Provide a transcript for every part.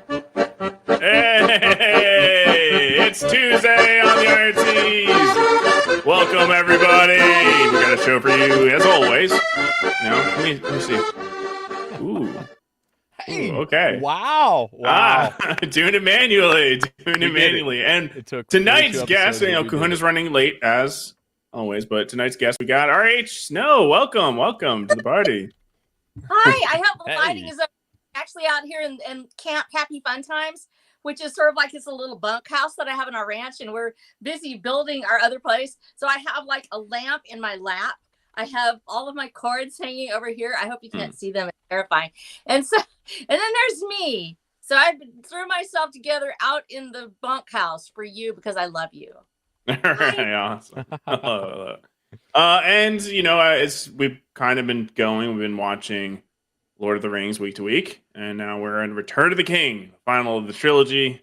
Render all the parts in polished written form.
Hey, it's Tuesday on the IRTs. Welcome, everybody. We got a show for you, as always. Let me see. Ooh, Hey, okay. wow. Doing it manually. We did it. And It took 32 tonight's guest, episodes, but we did Kahuna's it. running late, as always, but tonight's guest, we got RH Snow. Welcome to the party. Hi, I have the Hey. lighting is actually out here in Camp Happy Fun Times, which is sort of like it's a little bunkhouse that I have in our ranch, and we're busy building our other place. So I have like a lamp in my lap. I have all of my cords hanging over here. I hope you can't see them. It's terrifying. And then there's me. So I threw myself together out in the bunkhouse for you because I love you. All right, awesome. And as we've kind of been going, we've been watching Lord of the Rings week to week, and now we're in Return of the King, the final of the trilogy. And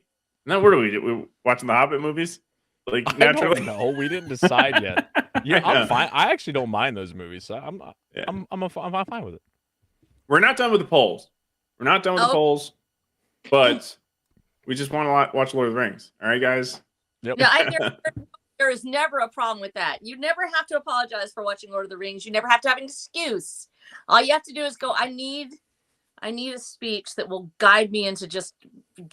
then what do we do? We're watching the Hobbit movies, like naturally. No, we didn't decide yet. Yeah, I'm fine. I actually don't mind those movies. So I'm fine with it. We're not done with the polls. But we just want to watch Lord of the Rings. All right, guys. Yep. No, there is never a problem with that. You never have to apologize for watching Lord of the Rings. You never have to have an excuse. All you have to do is go, I need a speech that will guide me into just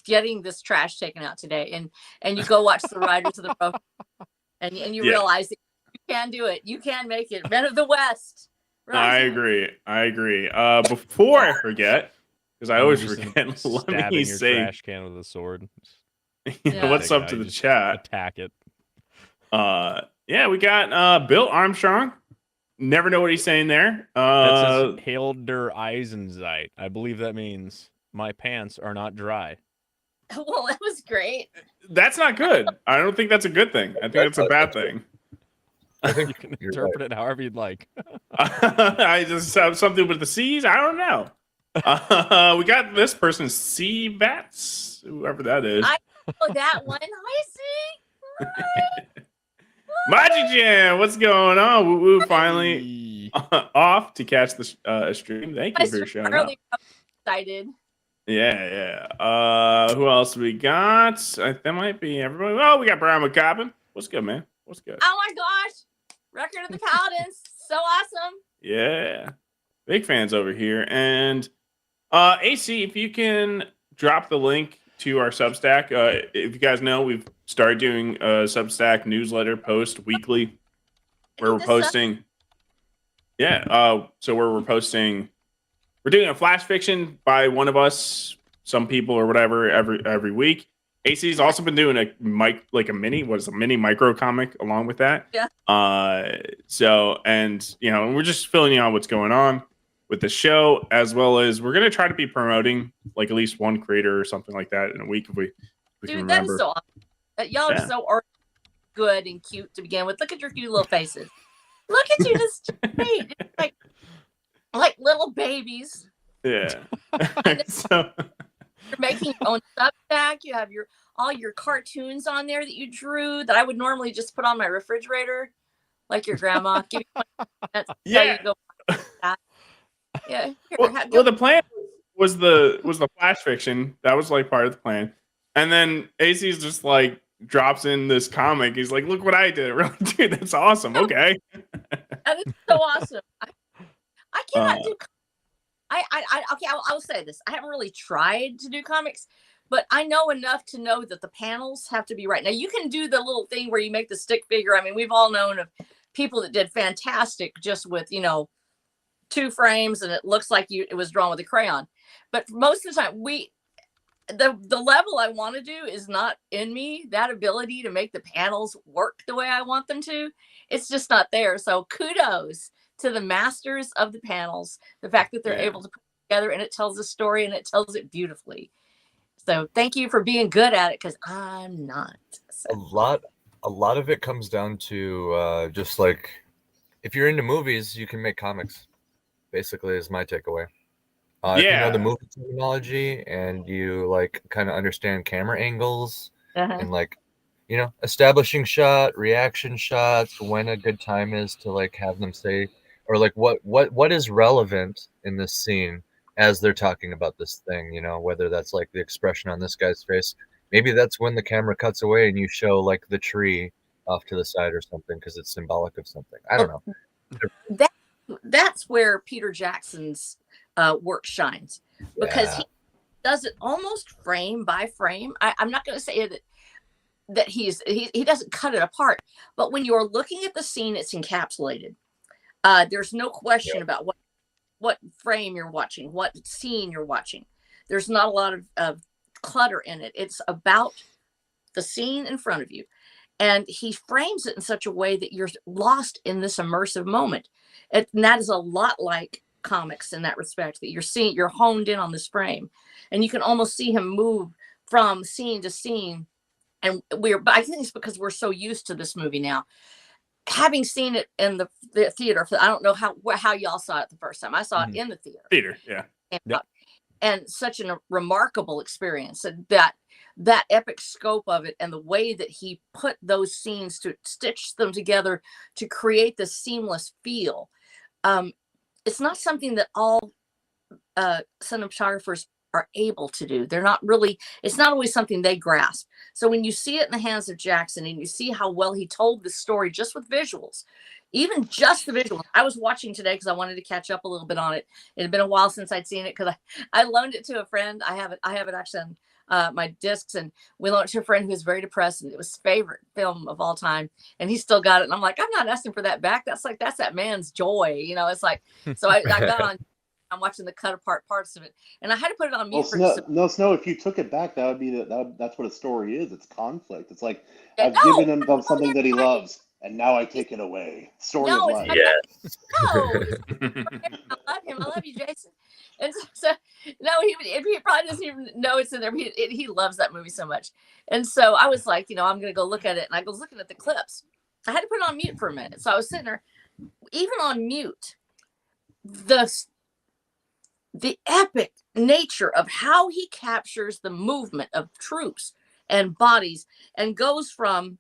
getting this trash taken out today. And you go watch The Riders of the Road and you realize that you can do it. You can make it. Men of the West. I agree. Before I forget, because I always forget, let me your say trash can with a sword. What's up to the chat? Attack it. We got Bill Armstrong. Never know what he's saying there. That says Hail der Eisenzeit. I believe that means my pants are not dry. Well, that was great. That's not good. I don't think that's a good thing. I think that's a bad thing. I think you can interpret it however you'd like. I just have something with the C's. I don't know. We got this person, C Bats, whoever that is. I know that one. Hi, C. Magic Jam, what's going on? Woo woo, finally off to catch the stream. Thank you for showing up. Excited. Yeah. Who else we got? That might be everybody. Oh, we got Brian McCobbin. What's good, man? What's good? Oh my gosh. Record of the Paladins. So awesome. Yeah. Big fans over here. And AC, if you can drop the link to our Substack. If you guys know, we've started doing a Substack newsletter post weekly where we're posting. So where we're posting, we're doing a flash fiction by one of us, some people or whatever, every week. AC's also been doing a mini micro comic along with that. Yeah. We're just filling you on what's going on with the show, as well as we're gonna try to be promoting like at least one creator or something like that in a week if we can remember. That is so awesome. Y'all are so good and cute to begin with. Look at your cute little faces. Look at you just like little babies. Yeah. So you're making your own Substack. You have all your cartoons on there that you drew that I would normally just put on my refrigerator, like your grandma. Give me 20 minutes. Yeah. So you go yeah. Well, the plan was the flash fiction. That was like part of the plan. And then AC's just like drops in this comic. He's like, look what I did. Really, dude, that's awesome. Okay. That is so awesome. I cannot do I'll say this. I haven't really tried to do comics, but I know enough to know that the panels have to be right. Now you can do the little thing where you make the stick figure. I mean, we've all known of people that did fantastic just with, 2 frames and it looks like it was drawn with a crayon. But most of the time the level I want to do is not in me. That ability to make the panels work the way I want them to, it's just not there. So kudos to the masters of the panels, the fact that they're able to put it together and it tells a story and it tells it beautifully. So thank you for being good at it, because I'm not. So. A lot of it comes down to just like, if you're into movies, you can make comics. Basically, is my takeaway. If you know the movie terminology and you like kind of understand camera angles and like, establishing shot, reaction shots, when a good time is to like have them say, or like what is relevant in this scene, as they're talking about this thing, you know, whether that's like the expression on this guy's face. Maybe that's when the camera cuts away and you show like the tree off to the side or something because it's symbolic of something. I don't know. That's where Peter Jackson's work shines, because he does it almost frame by frame. I'm not going to say that he doesn't cut it apart, but when you're looking at the scene, it's encapsulated. There's no question about what frame you're watching, what scene you're watching. There's not a lot of clutter in it. It's about the scene in front of you. And he frames it in such a way that you're lost in this immersive moment. And that is a lot like comics in that respect, that you're honed in on this frame. And you can almost see him move from scene to scene. And I think it's because we're so used to this movie now. Having seen it in the theater, I don't know how y'all saw it the first time. I saw it in the theater. And such a remarkable experience. And that epic scope of it, and the way that he put those scenes to stitch them together to create this seamless feel. It's not something that all cinematographers are able to do. It's not always something they grasp. So when you see it in the hands of Jackson and you see how well he told the story just with visuals, even just the visuals. I was watching today because I wanted to catch up a little bit on it. It had been a while since I'd seen it because I loaned it to a friend. I have it actually on my discs, and we loaned it to a friend who was very depressed, and it was his favorite film of all time, and he still got it. And I'm like, I'm not asking for that back. That's that man's joy, you know. It's like, so I got on. I'm watching the cut apart parts of it, and I had to put it on mute. Snow. If you took it back, that would be that's what a story is. It's conflict. It's like I've given him something that he loves, and now I take it away. Story of life. No, I love him. I love you, Jason. And so no, he probably doesn't even know it's in there. He loves that movie so much, and so I was like, you know, I'm gonna go look at it, and I was looking at the clips. I had to put it on mute for a minute, so I was sitting there, even on mute. The epic nature of how he captures the movement of troops and bodies, and goes from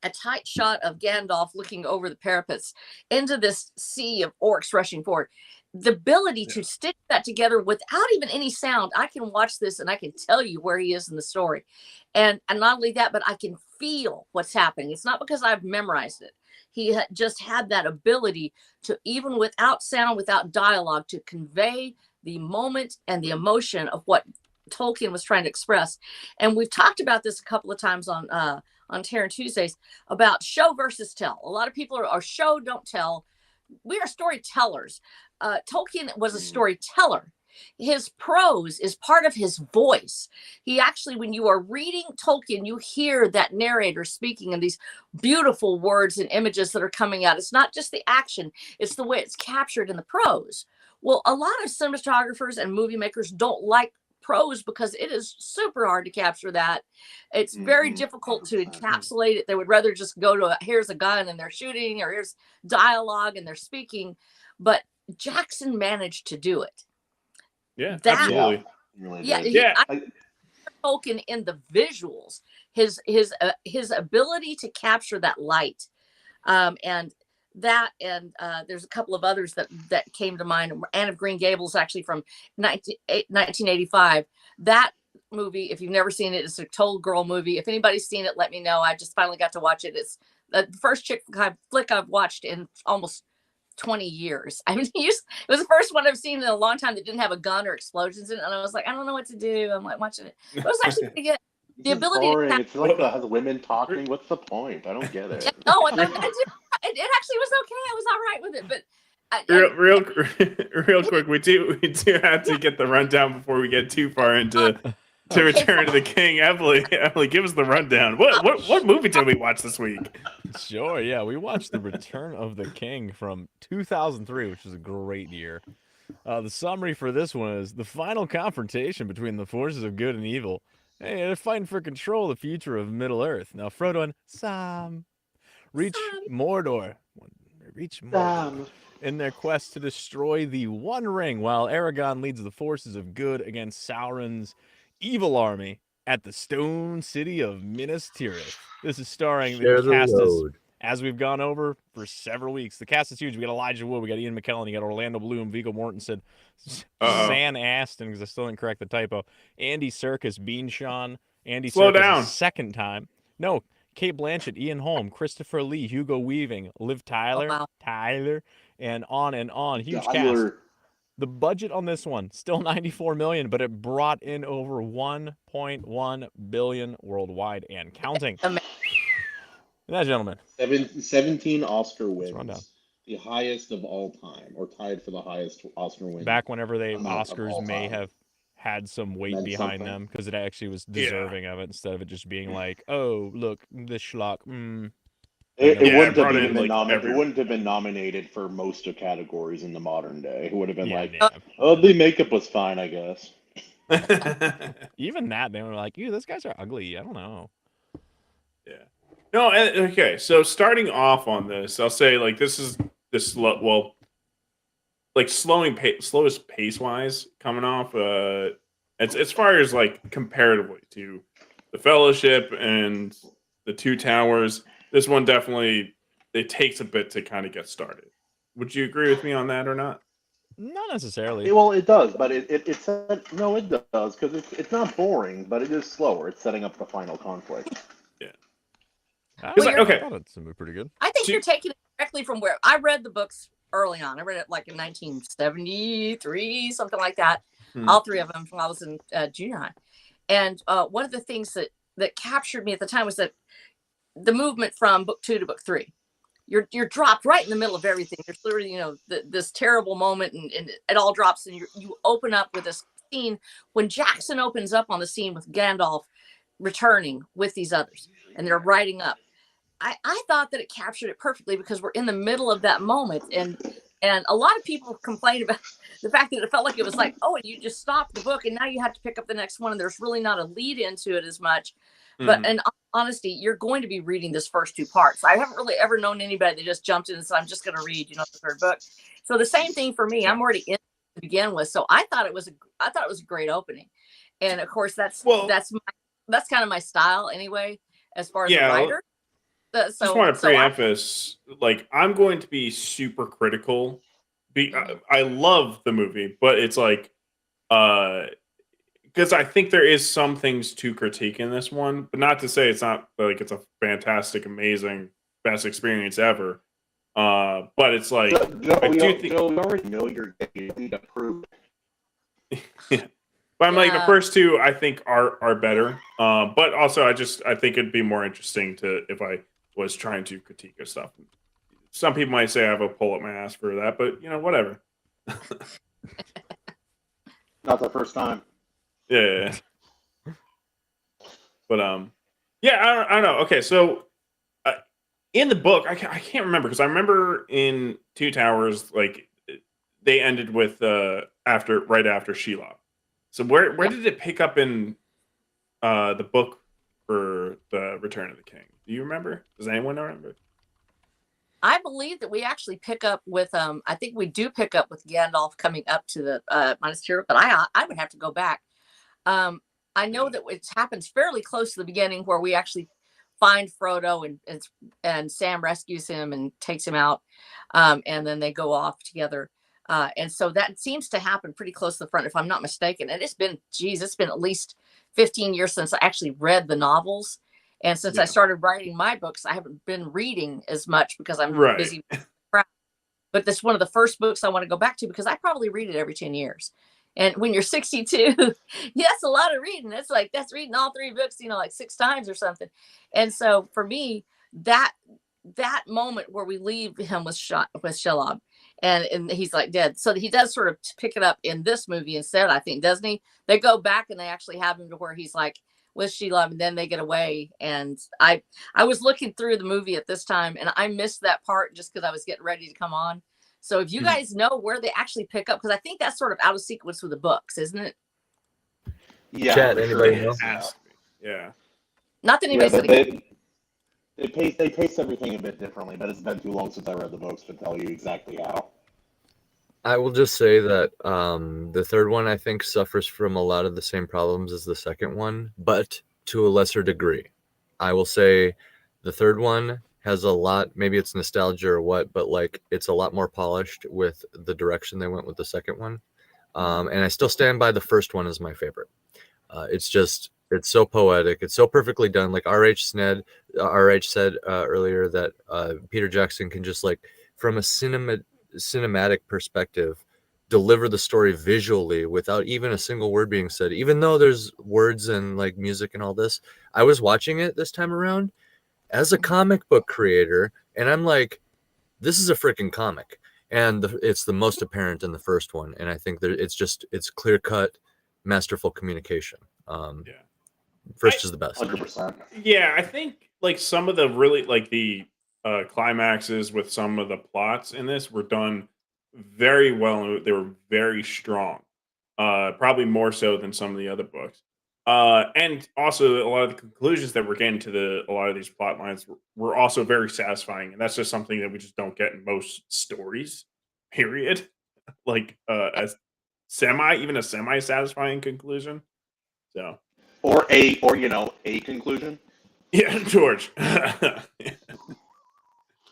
a tight shot of Gandalf looking over the parapets into this sea of orcs rushing forward. The ability to stitch that together without even any sound. I can watch this and I can tell you where he is in the story. And not only that, but I can feel what's happening. It's not because I've memorized it. He just had that ability to, even without sound, without dialogue, to convey the moment and the emotion of what Tolkien was trying to express. And we've talked about this a couple of times on Taryn Tuesdays about show versus tell. A lot of people are show, don't tell. We are storytellers. Tolkien was a storyteller. His prose is part of his voice. He actually, when you are reading Tolkien, you hear that narrator speaking in these beautiful words and images that are coming out. It's not just the action, it's the way it's captured in the prose. Well, a lot of cinematographers and movie makers don't like prose because it is super hard to capture that. It's very difficult to encapsulate it. They would rather just go to here's a gun and they're shooting, or here's dialogue and they're speaking. But Jackson managed to do it. Yeah, absolutely. Tolkien in the visuals, his ability to capture that light, and there's a couple of others that came to mind. Anne of Green Gables, actually from 1985. That movie, if you've never seen it, it's a total girl movie. If anybody's seen it, let me know. I just finally got to watch it. It's the first chick flick I've watched in almost 20 years. I mean, it was the first one I've seen in a long time that didn't have a gun or explosions in it, and I was like, I don't know what to do. I'm like watching it. It was actually pretty good. The ability it's like the women talking. What's the point? I don't get it. No, it actually was okay. I was all right with it, but real quick, we do have to get the rundown before we get too far into Return of the King. Emily, give us the rundown. What movie did we watch this week? Sure, yeah, we watched The Return of the King from 2003, which is a great year. The summary for this one is the final confrontation between the forces of good and evil. Hey, they're fighting for control of the future of Middle Earth. Now, Frodo and Sam reach Mordor. In their quest to destroy the One Ring, while Aragorn leads the forces of good against Sauron's evil army at the stone city of Minas Tirith. This is starring the cast as as we've gone over for several weeks. The cast is huge. We got Elijah Wood, we got Ian McKellen, you got Orlando Bloom, Viggo Mortensen, San Astin, because I still didn't correct the typo, Andy Serkis, Bean Sean, Andy Slow Serkis down. a second time. No, Kate Blanchett, Ian Holm, Christopher Lee, Hugo Weaving, Liv Tyler, Tyler, and on. Huge cast. The budget on this one still $94 million, but it brought in over $1.1 billion worldwide and counting. That gentleman. 17 Oscar wins. Rundown. The highest of all time, or tied for the highest Oscar win. Back whenever Oscars may have had some weight behind them, because it actually was deserving of it, instead of it just being like, oh, look, this schlock. It wouldn't have been nominated for most of categories in the modern day. It would have been the makeup was fine, I guess. Even that, they were like, ew, those guys are ugly. I don't know. Yeah. No, okay. So starting off on this, I'll say like slowest pace wise coming off. As far as like comparatively to the Fellowship and the Two Towers, this one definitely it takes a bit to kind of get started. Would you agree with me on that or not? Not necessarily. Well, it does, but it does because it's not boring, but it is slower. It's setting up the final conflict. Yeah. I okay. thought it's pretty good. I think you're taking it directly from where I read the books early on. I read it like in 1973, something like that. All three of them when I was in junior high. And one of the things that captured me at the time was that the movement from book 2 to book 3. You're dropped right in the middle of everything. There's literally, this terrible moment, and it all drops, and you open up with this scene when Jackson opens up on the scene with Gandalf returning with these others, and they're riding up. I thought that it captured it perfectly because we're in the middle of that moment, and a lot of people complained about the fact that it felt like it was like, oh, you just stopped the book and now you have to pick up the next one, and there's really not a lead into it as much. But in honesty, you're going to be reading this first 2 parts. I haven't really ever known anybody that just jumped in and said, I'm just going to read, the third book. So the same thing for me. I'm already in to begin with. So I thought it was a great opening. And of course that's kind of my style anyway, as far as a writer. I just want to preface, like, I'm going to be super critical. I love the movie, but it's like, because I think there is some things to critique in this one, but not to say it's not like it's a fantastic, amazing, best experience ever. But it's like, we already know you're getting approved. Yeah. But I'm like, the first 2 I think are better. But also I think it'd be more interesting if I was trying to critique of stuff. Some people might say I have a pull up my ass for that, but whatever. Not the first time. Yeah. But I don't know. Okay, so in the book, I can't remember, because I remember in Two Towers, like they ended with right after Shelob. So where did it pick up in the book for the Return of the King? Do you remember? Does anyone remember? I believe that we actually pick up with I think we do pick up with Gandalf coming up to the Minas Tirith, but I would have to go back. I know that it happens fairly close to the beginning, where we actually find Frodo and Sam rescues him and takes him out, and then they go off together. And so that seems to happen pretty close to the front, if I'm not mistaken. And it's been at least 15 years since I actually read the novels. And since I started writing my books, I haven't been reading as much because I'm busy. But this is one of the first books I want to go back to, because I probably read it every 10 years. And when you're 62, that's a lot of reading. That's reading all 3 books, like 6 times or something. And so for me, that moment where we leave him with Shelob, and he's like dead. So he does sort of pick it up in this movie instead, I think, doesn't he? They go back and they actually have him to where he's like with Shelob, and then they get away. And I was looking through the movie at this time, and I missed that part just because I was getting ready to come on. So if you guys know where they actually pick up, because I think that's sort of out of sequence with the books, isn't it? Yeah. Chat, anybody know? Yeah. Not that anybody said they pace everything a bit differently, but it's been too long since I read the books to tell you exactly how. I will just say that the third one, I think, suffers from a lot of the same problems as the second one, but to a lesser degree. I will say the third one has a lot, maybe it's nostalgia or what, but like it's a lot more polished with the direction they went with the second one. And I still stand by the first one as my favorite. It's so poetic. It's so perfectly done. Like RH said earlier that Peter Jackson can just like from a cinematic perspective deliver the story visually without even a single word being said. Even though there's words and like music and all this, I was watching it this time around as a comic book creator, and I'm like, this is a freaking comic. And it's the most apparent in the first one, and I think that it's clear cut, masterful communication. First is the best. 100%. Yeah, I think like some of the really like the climaxes with some of the plots in this were done very well, and they were very strong. Probably more so than some of the other books. And also a lot of the conclusions that we're getting to a lot of these plot lines were also very satisfying, and that's just something that we just don't get in most stories. Period. Like as even a semi satisfying conclusion. So. Or a conclusion. Yeah, George.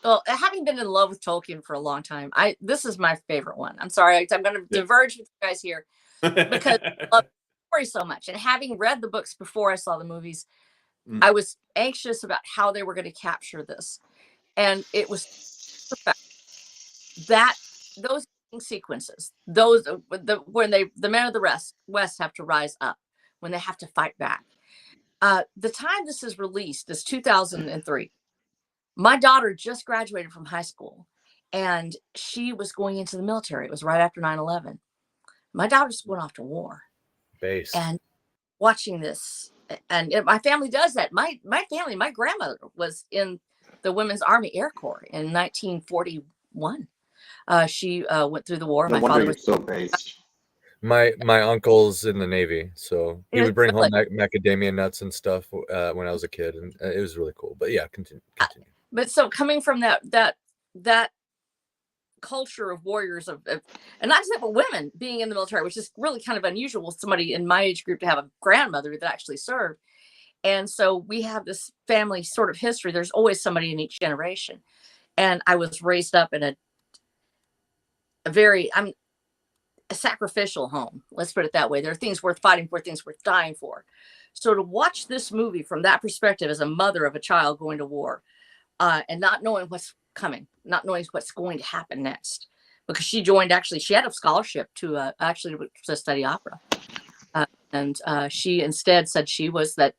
Well, having been in love with Tolkien for a long time, this is my favorite one. I'm sorry, I'm going to diverge with you guys here because I love the story so much. And having read the books before I saw the movies, I was anxious about how they were going to capture this, and it was perfect. Those sequences, when the men of the West have to rise up, when they have to fight back. The time this is released is 2003. My daughter just graduated from high school, and she was going into the military. It was right after 9/11. My daughter's going off to war. Base. And watching this, and my family does that. My family, my grandmother was in the Women's Army Air Corps in 1941. She went through the war. No My father was so based. My uncle's in the Navy, so he would bring home macadamia nuts and stuff when I was a kid, and it was really cool. But yeah, continue. But so coming from that culture of warriors and not just that, but women being in the military, which is really kind of unusual with somebody in my age group to have a grandmother that actually served. And so we have this family sort of history. There's always somebody in each generation. And I was raised up in a sacrificial home. Let's put it that way. There are things worth fighting for, things worth dying for. So to watch this movie from that perspective as a mother of a child going to war, and not knowing what's coming, not knowing what's going to happen next, because she had a scholarship to study opera. And she instead said she was the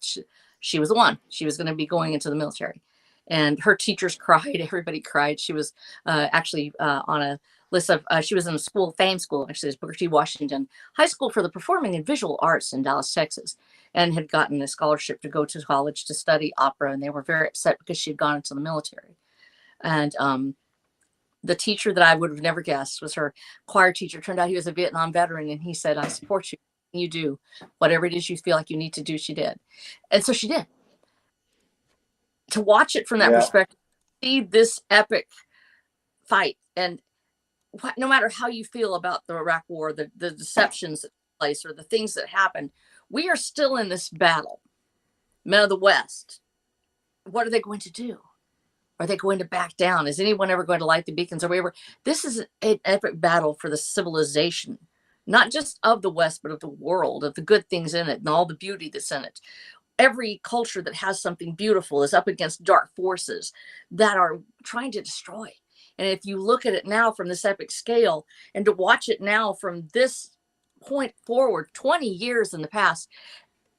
one. She was going to be going into the military. And her teachers cried. Everybody cried. She was actually on a list of, she was in a famed school, actually, it's Booker T. Washington High School for the Performing and Visual Arts in Dallas, Texas, and had gotten a scholarship to go to college to study opera. And they were very upset because she had gone into the military. And the teacher that I would have never guessed was her choir teacher. Turned out he was a Vietnam veteran, and he said, "I support you. You do whatever it is you feel like you need to do." She did. And so she did. To watch it from that perspective, see this epic fight, and no matter how you feel about the Iraq War, the deceptions that took place, or the things that happened, we are still in this battle. Men of the West, what are they going to do? Are they going to back down? Is anyone ever going to light the beacons? This is an epic battle for the civilization, not just of the West, but of the world, of the good things in it and all the beauty that's in it. Every culture that has something beautiful is up against dark forces that are trying to destroy. And if you look at it now from this epic scale, and to watch it now from this point forward, 20 years in the past,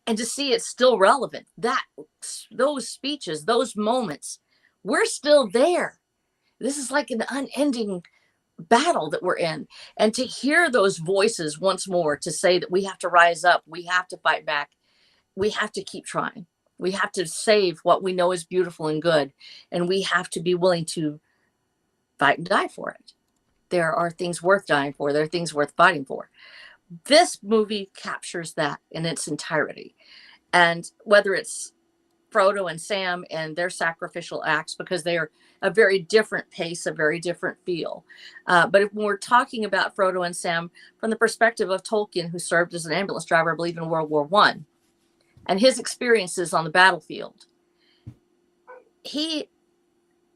and to see it still relevant, those speeches, those moments, we're still there. This is like an unending battle that we're in. And to hear those voices once more to say that we have to rise up, we have to fight back, we have to keep trying, we have to save what we know is beautiful and good, and we have to be willing to fight and die for it. There are things worth dying for. There are things worth fighting for. This movie captures that in its entirety. And whether it's Frodo and Sam and their sacrificial acts, because they are a very different pace, a very different feel. But if we're talking about Frodo and Sam from the perspective of Tolkien, who served as an ambulance driver, I believe, in World War I, and his experiences on the battlefield, he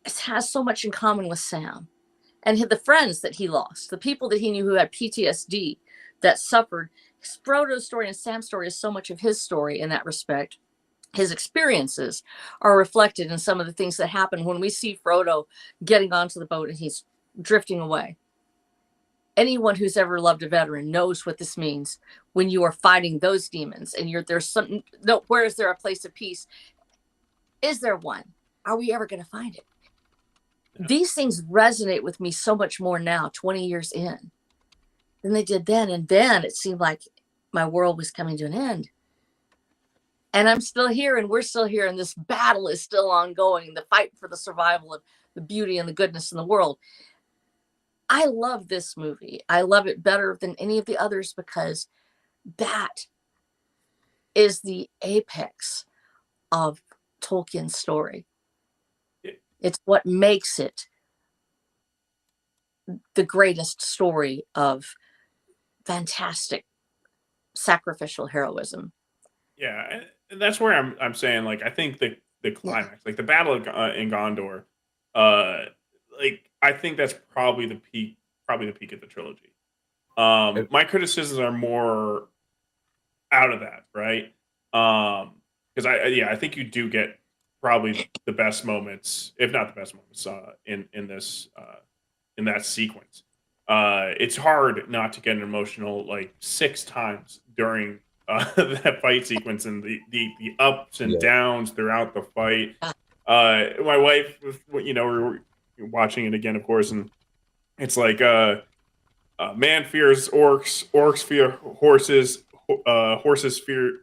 has so much in common with Sam and the friends that he lost, the people that he knew who had PTSD that suffered. Frodo's story and Sam's story is so much of his story in that respect. His experiences are reflected in some of the things that happen when we see Frodo getting onto the boat and he's drifting away. Anyone who's ever loved a veteran knows what this means when you are fighting those demons and there's something. No, where is there a place of peace? Is there one? Are we ever going to find it? Yeah. These things resonate with me so much more now, 20 years in, than they did then. And then it seemed like my world was coming to an end. And I'm still here, and we're still here, and this battle is still ongoing. The fight for the survival of the beauty and the goodness in the world. I love this movie. I love it better than any of the others because that is the apex of Tolkien's story. It's what makes it the greatest story of fantastic sacrificial heroism. Yeah, and that's where I'm saying, like, I think the climax, like the battle in Gondor, like I think that's probably the peak of the trilogy. My criticisms are more out of that, right? Because I think you do get probably the best moments, if not the best moments, in this in that sequence. It's hard not to get emotional like 6 times during that fight sequence and the ups and downs throughout the fight. My wife, we were watching it again, of course, and it's like man fears orcs fear horses, horses fear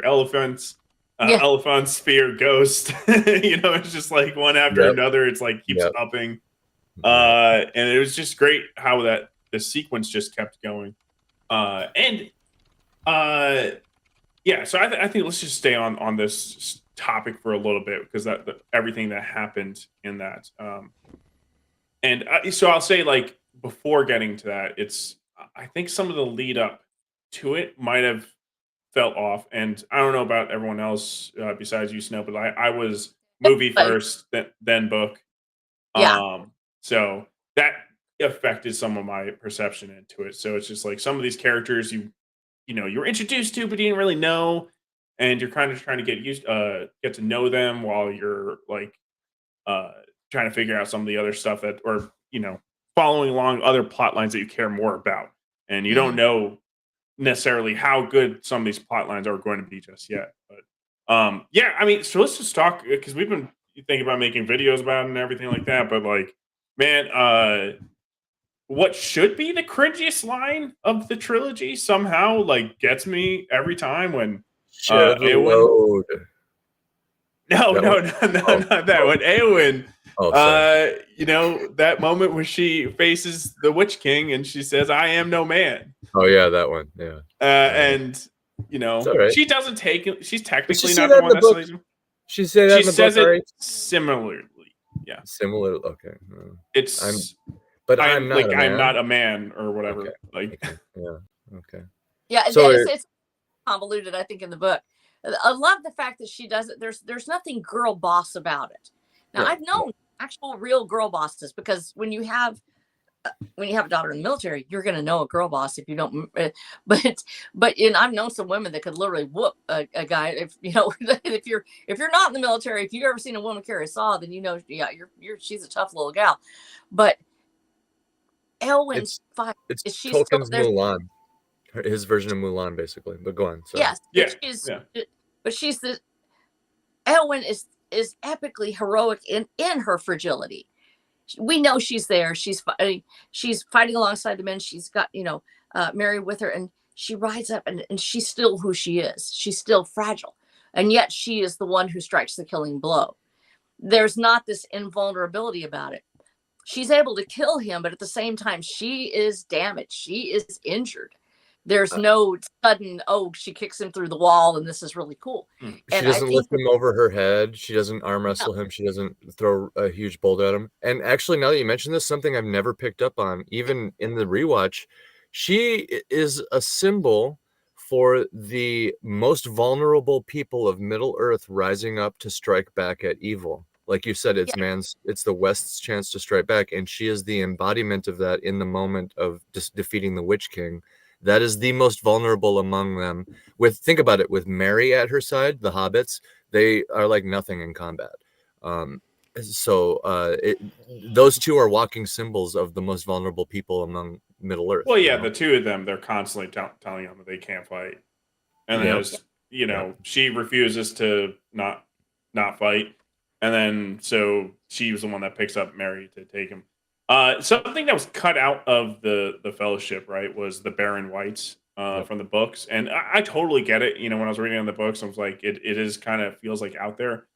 elephants, elephants fear ghosts. It's just like one after another. It's like keeps upping, and it was just great how the sequence just kept going, so I think let's just stay on this topic for a little bit because everything that happened in that, so I'll say, like, before getting to that, I think some of the lead up to it might have felt off, and I don't know about everyone else besides you, Snow, but I was movie first, then book, so that affected some of my perception into it. So it's just like some of these characters you're introduced to, but you didn't really know, and you're kind of trying to get to know them while you're like trying to figure out some of the other stuff or following along other plot lines that you care more about, and you don't know necessarily how good some of these plot lines are going to be just yet. But I mean, so let's just talk because we've been thinking about making videos about it and everything like that. But like, man, what should be the cringiest line of the trilogy somehow like gets me every time when Eowyn. No, not that one. Eowyn. That moment when she faces the Witch King and she says, "I am no man." Oh yeah, that one. Yeah. And right. she doesn't take it. She's technically not the one that says it. She said that in the book. She says it similarly. Yeah. Similar. Okay. I'm not a man or whatever. Okay. Like. Okay. Yeah. Okay. Yeah. So it's convoluted, I think, in the book. I love the fact that she does it. There's nothing girl boss about it. Now, I've known actual real girl bosses because when you have a daughter in the military, you're going to know a girl boss if you don't. But I've known some women that could literally whoop a guy if if you're not in the military. If you've ever seen a woman carry a saw, then she's a tough little gal. But Elwyn's fight. She's Tolkien's Mulan. His version of Mulan, basically. But go on. Sorry. Yes. But she's Eowyn is epically heroic in her fragility. We know she's there. She's fighting alongside the men. She's got Mary with her, and she rides up, and she's still who she is. She's still fragile, and yet she is the one who strikes the killing blow. There's not this invulnerability about it. She's able to kill him, but at the same time, she is damaged. She is injured. There's no sudden, she kicks him through the wall and this is really cool. She doesn't lift him over her head. She doesn't arm wrestle him. She doesn't throw a huge boulder at him. And actually, now that you mention this, something I've never picked up on, even in the rewatch, she is a symbol for the most vulnerable people of Middle Earth rising up to strike back at evil. Like you said, it's the West's chance to strike back, and she is the embodiment of that in the moment of just defeating the Witch King. That is the most vulnerable among them. Think about it, with Mary at her side, the hobbits, they are like nothing in combat. Those two are walking symbols of the most vulnerable people among Middle Earth. Well, yeah, the two of them, they're constantly telling them that they can't fight, and then she refuses to not fight, and then so she was the one that picks up Mary to take him. Something that was cut out of the Fellowship, right, was the Baron Whites from the books, and I totally get it. When I was reading on the books, I was like, it is kind of feels like out there,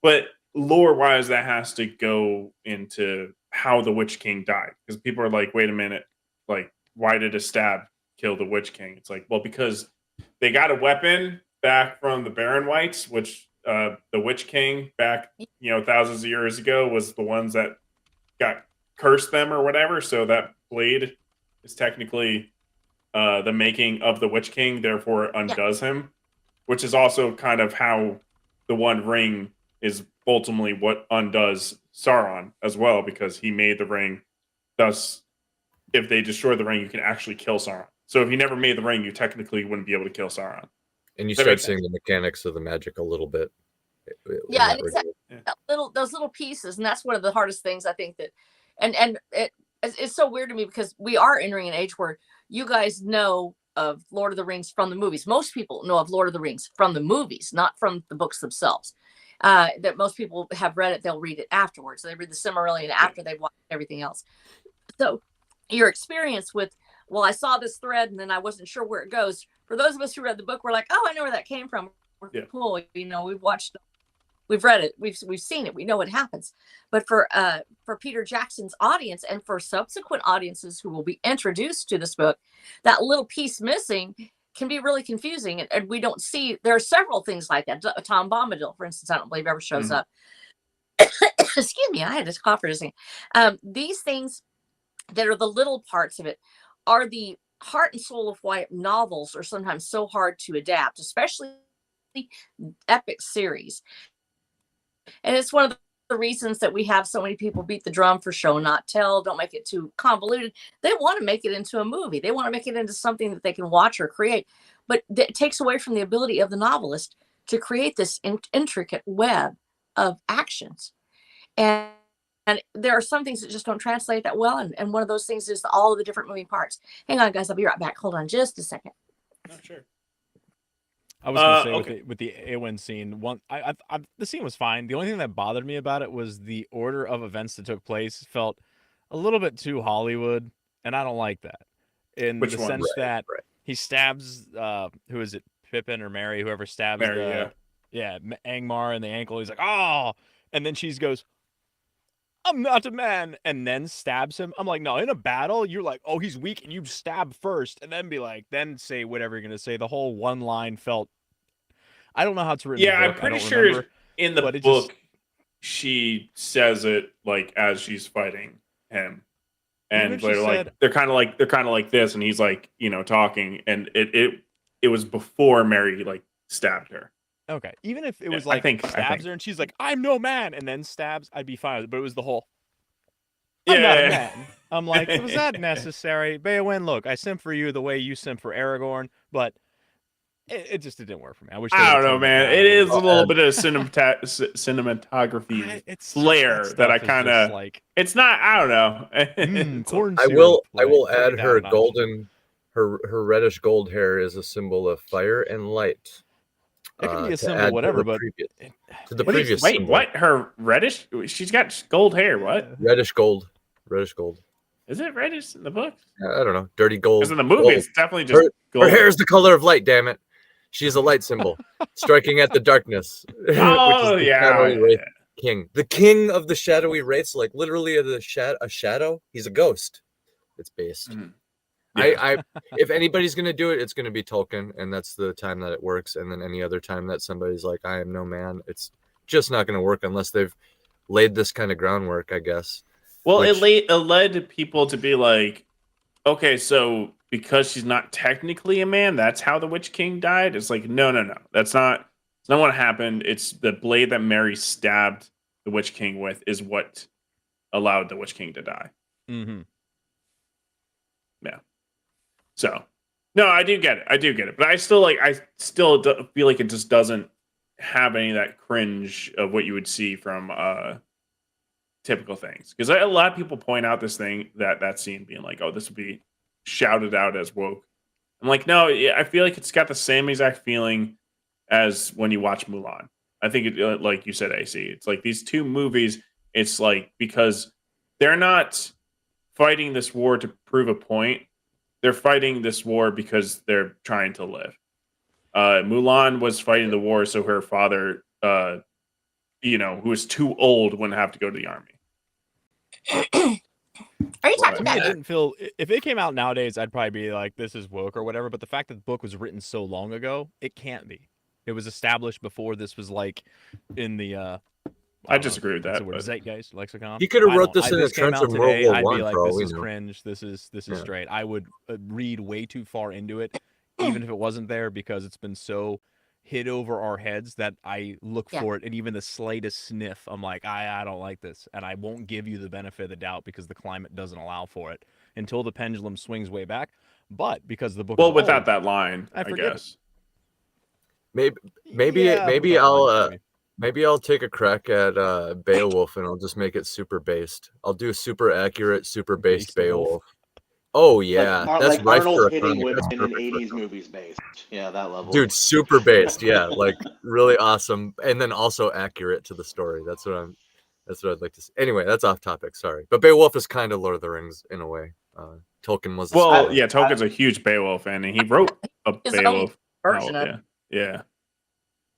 but lore wise, that has to go into how the Witch King died, because people are like, wait a minute, like, why did a stab kill the Witch King? It's like, well, because they got a weapon back from the Baron Whites, which the Witch King back thousands of years ago was the ones that got cursed them or whatever. So that blade is technically the making of the Witch King, therefore it undoes him, which is also kind of how the One Ring is ultimately what undoes Sauron as well, because he made the ring. Thus, if they destroy the ring, you can actually kill Sauron. So if you never made the ring, you technically wouldn't be able to kill Sauron. And you start seeing the mechanics of the magic a little bit. Yeah, exactly. Those little pieces, and that's one of the hardest things I think that, and it's so weird to me, because we are entering an age where you guys know of Lord of the Rings from the movies. Most people know of Lord of the Rings from the movies, not from the books themselves. That most people have read it, they'll read it afterwards. They read the Silmarillion after they've watched everything else. So your experience with, well, I saw this thread and then I wasn't sure where it goes. For those of us who read the book, we're like, oh, I know where that came from. Cool. We've watched it. We've read it. We've seen it. We know what happens. But for Peter Jackson's audience, and for subsequent audiences who will be introduced to this book, that little piece missing can be really confusing. And we don't see, there are several things like that. Tom Bombadil, for instance, I don't believe ever shows up. Excuse me, I had to cough for a second. These things that are the little parts of it are the heart and soul of why novels are sometimes so hard to adapt, especially epic series. And it's one of the reasons that we have so many people beat the drum for show, not tell, don't make it too convoluted. They want to make it into a movie. They want to make it into something that they can watch or create. But it takes away from the ability of the novelist to create this intricate web of actions. And there are some things that just don't translate that well. And one of those things is all of the different moving parts. Hang on, guys. I'll be right back. Hold on just a second. Oh, sure. I was going to say with the Eowyn scene, the scene was fine. The only thing that bothered me about it was the order of events that took place felt a little bit too Hollywood, and I don't like that. In the sense that he stabs, who is it, Pippin or Mary, whoever stabs Angmar in the ankle. He's like, oh, and then she goes, I'm not a man, and then stabs him. I'm like, no, in a battle, you're like, oh, he's weak, and you stab first, and then say whatever you're going to say. The whole one line felt, I don't know how it's written. Yeah, I'm pretty sure in the book, she says it like as she's fighting him. And they're kind of like this, and he's like, talking, and it was before Mary like stabbed her. Okay, even if it was like stabs her and she's like, I'm no man, and then stabs, I'd be fine with it. But it was the whole, I'm not a man. I'm like, was that necessary? Beowyn, look, I simp for you the way you simp for Aragorn, but it just didn't work for me. I don't know, man. It is a little bit of cinematography flair that I kind of like. It's not. I don't know. I will add her golden, her reddish gold hair is a symbol of fire and light. It can be a symbol, whatever, but to the previous. Wait, symbol. what? Her reddish? She's got gold hair. What? Reddish gold. Is it reddish in the book? I don't know. Dirty gold. Because in the movie, it's definitely just gold. Her hair is the color of light. Damn it. She's a light symbol, striking at the darkness. Oh yeah. King, the king of the shadowy wraiths, like literally a shadow. He's a ghost. It's based. Mm-hmm. Yeah. If anybody's gonna do it, it's gonna be Tolkien, and that's the time that it works. And then any other time that somebody's like, I am no man, it's just not gonna work unless they've laid this kind of groundwork, I guess. Well, it led people to be like, okay, so because she's not technically a man, that's how the Witch King died. It's like, no, that's not what happened. It's the blade that Mary stabbed the the Witch King with is what allowed the Witch King to die. Mm-hmm. Yeah. So, no, I do get it. But I still feel like it just doesn't have any of that cringe of what you would see from typical things. Because a lot of people point out this thing, that scene being like, oh, this would be shouted out as woke. I'm like, no, I feel like it's got the same exact feeling as when you watch Mulan. I think, like you said, AC, it's like these two movies, it's like, because they're not fighting this war to prove a point. They're fighting this war because they're trying to live. Mulan was fighting the war so her father, who was too old, wouldn't have to go to the army. Are you talking To me, it about? didn't feel. If it came out nowadays, I'd probably be like, "This is woke" or whatever. But the fact that the book was written so long ago, it can't be. It was established before this was like in the. I disagree with that. What's the word? Zeitgeist lexicon. He could have I wrote don't- this I- in the this came trench out of World today, War I'd One, be like, for all "This we is know. cringe. This is Yeah. straight." I would read way too far into it, even if it wasn't there, because it's been so hid over our heads that I look Yeah. for it, and even the slightest sniff, I'm like, I don't like this, and I won't give you the benefit of the doubt because the climate doesn't allow for it until the pendulum swings way back. But because the book, Well, is without old, that line, I forgive it. guess. Maybe Yeah, without the line, maybe. maybe I'll take a crack at Beowulf and I'll just make it super based. I'll do super accurate, super based Based the wolf. Beowulf. Oh yeah, that's like rife for Arnold a hitting comic. women That's in perfect for a 80s comic. movies based. Yeah, that level. Dude, super based, yeah, like really awesome, and then also accurate to the story. That's what I'd like to see. Anyway, that's off topic. Sorry, but Beowulf is kind of Lord of the Rings in a way. Tolkien was. Well, yeah, Tolkien's a huge Beowulf fan, and he wrote a His Beowulf own version novel. of Yeah.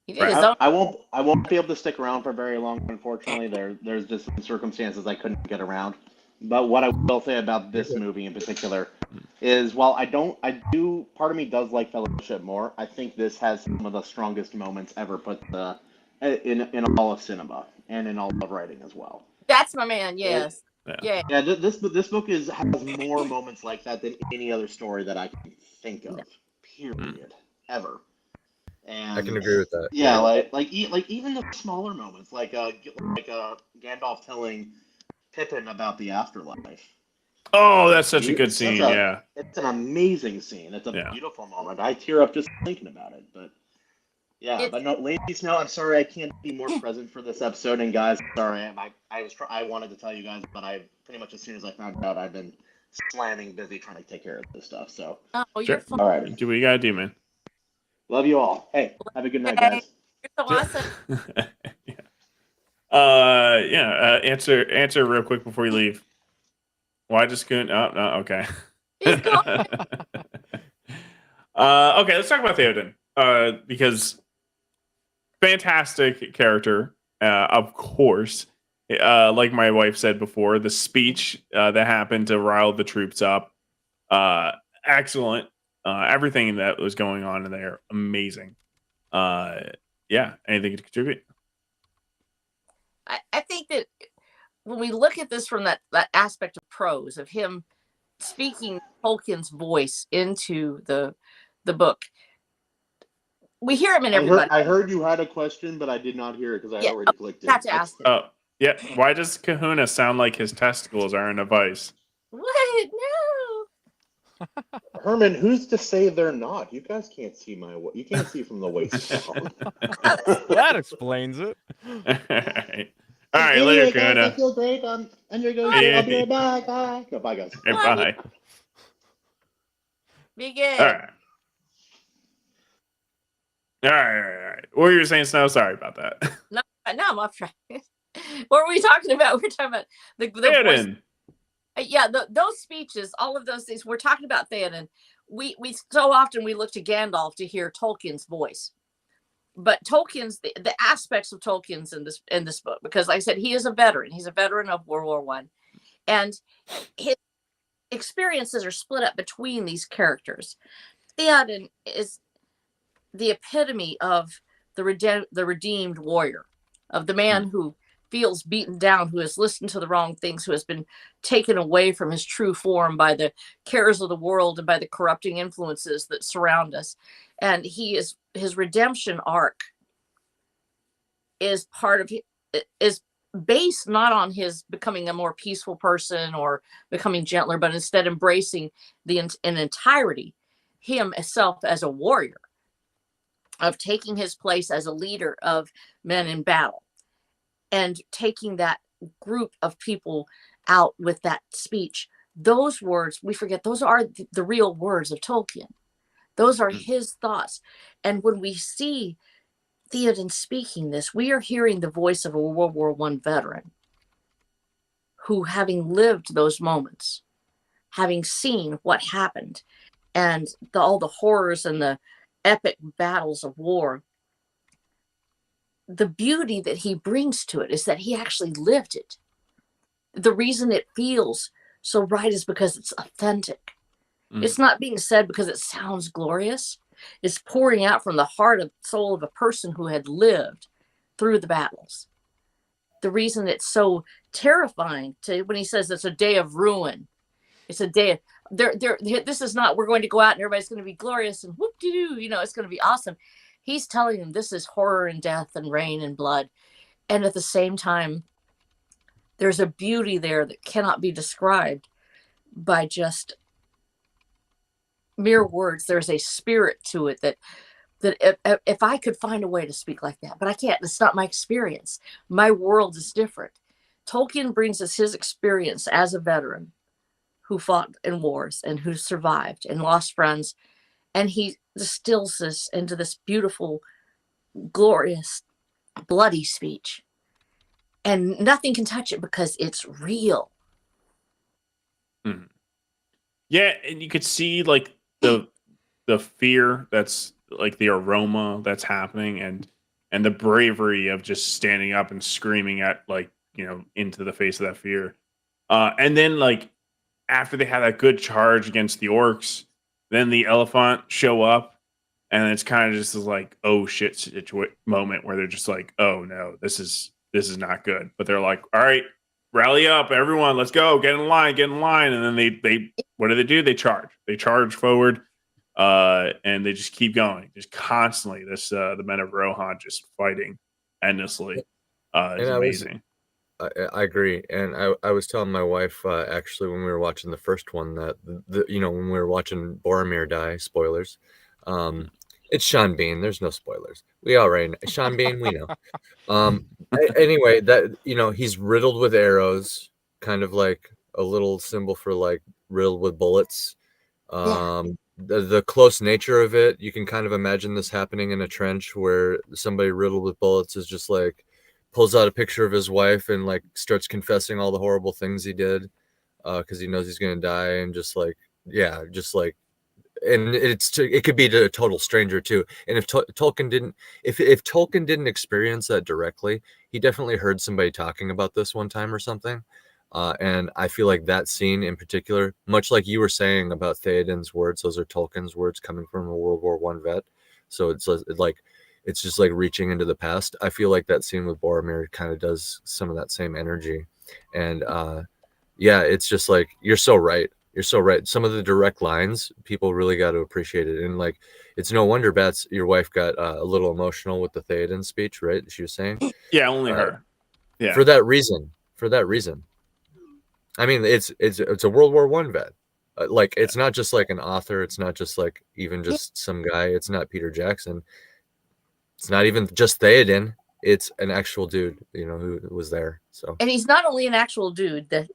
He did his own. I won't be able to stick around for very long, unfortunately. There's just some circumstances I couldn't get around. But what I will say about this movie in particular is, while I do, part of me does like Fellowship more. I think this has some of the strongest moments ever put in all of cinema and in all of writing as well. That's my man. Yes. Yeah. Yeah. This book has more moments like that than any other story that I can think of. Period. Ever. And I can agree with that. Yeah, like even the smaller moments, like Gandalf telling Pippin about the afterlife. Oh, that's such a good scene. It's an amazing scene. It's a Yeah. beautiful moment. I tear up just thinking about it. But yeah, but no, ladies, no, I'm sorry I can't be more present for this episode. And guys, sorry, I wanted to tell you guys, but I pretty much as soon as I found out, I've been slamming busy trying to take care of this stuff. So Oh, Sure. you're fine. all right, Do what you gotta do, man. love you all. Hey, have a good night, guys. You're so awesome. Yeah. Answer real quick before you leave. Why just couldn't? Oh, no. Okay. He's gone. Okay, let's talk about Theoden. Because fantastic character, of course. Like my wife said before, the speech that happened to rile the troops up, excellent. Everything that was going on in there, amazing. Yeah, anything to contribute? I think that when we look at this from that aspect of prose, of him speaking Tolkien's voice into the book, we hear him in everybody. I heard you had a question, but I did not hear it because I already clicked it. Got to ask it. Oh, yeah. Why does Kahuna sound like his testicles are in a vice? What? No. Herman, who's to say they're not? You guys can't see you can't see from the waist down. That explains it. All right, later, Kahuna. I feel great. And you're going. Yeah. I'll be right back. Bye. No, bye, guys. Okay, bye. Be good. All right. All right. What were you saying, Snow? Sorry about that. No, I'm off track. What were we talking about? We're talking about the voice. Theoden. Yeah, those speeches, all of those things. We're talking about Theoden. We so often we look to Gandalf to hear Tolkien's voice, but Tolkien's the aspects of Tolkien's in this book, because like I said, he is a veteran. He's a veteran of World War I, and his experiences are split up between these characters. Theoden is the epitome of the redeemed warrior, of the man who feels beaten down, who has listened to the wrong things, who has been taken away from his true form by the cares of the world and by the corrupting influences that surround us. And his redemption arc is part of based not on his becoming a more peaceful person or becoming gentler, but instead embracing in entirety himself as a warrior, of taking his place as a leader of men in battle, and taking that group of people out with that speech. Those words, we forget, those are the real words of Tolkien. Those are his thoughts. And when we see Theoden speaking this, we are hearing the voice of a World War I veteran who, having lived those moments, having seen what happened, and all the horrors and the epic battles of war, the beauty that he brings to it is that he actually lived it. The reason it feels so right is because it's authentic. It's not being said because it sounds glorious. It's pouring out from the heart and soul of a person who had lived through the battles. The reason it's so terrifying when he says it's a day of ruin, it's a day of, this is not, we're going to go out and everybody's going to be glorious and whoop-de-doo, it's going to be awesome. He's telling them this is horror and death and rain and blood. And at the same time, there's a beauty there that cannot be described by just mere words. There's a spirit to it that if I could find a way to speak like that, but I can't. It's not my experience. My world is different. Tolkien brings us his experience as a veteran who fought in wars and who survived and lost friends. And he distills this into this beautiful, glorious, bloody speech. And nothing can touch it because it's real. Mm-hmm. Yeah, and you could see like the fear that's like the aroma that's happening, and the bravery of just standing up and screaming at into the face of that fear. And then like after they have that good charge against the orcs, then the elephant show up, and it's kind of just this like oh shit moment where they're just like, oh no, this is not good. But they're like, all right, rally up, everyone, let's go, get in line. And then they what do? They charge forward, and they just keep going, just constantly. The men of Rohan just fighting endlessly. It's amazing. I agree, and I was telling my wife actually when we were watching the first one that when we were watching Boromir die, spoilers. It's Sean Bean. There's no spoilers. We already know. Sean Bean, we know. Anyway, that he's riddled with arrows, kind of like a little symbol for like riddled with bullets. The close nature of it, you can kind of imagine this happening in a trench where somebody riddled with bullets is just like pulls out a picture of his wife and like starts confessing all the horrible things he did because he knows he's gonna die, and just like and it could be to a total stranger too. And if Tolkien didn't experience that directly, he definitely heard somebody talking about this one time or something. And I feel like that scene in particular, much like you were saying about Theoden's words, those are Tolkien's words coming from a World War I vet. So it's just like reaching into the past. I feel like that scene with Boromir kind of does some of that same energy. And it's just like, you're so right. You're so right. Some of the direct lines, people really got to appreciate it. And like, it's no wonder, Bats, your wife got a little emotional with the Theoden speech, right? She was saying. Yeah, only her. Yeah. For that reason. I mean, it's a World War I vet. It's not just like an author. It's not just like even just some guy. It's not Peter Jackson. It's not even just Theoden. It's an actual dude, who was there. So, and he's not only an actual dude that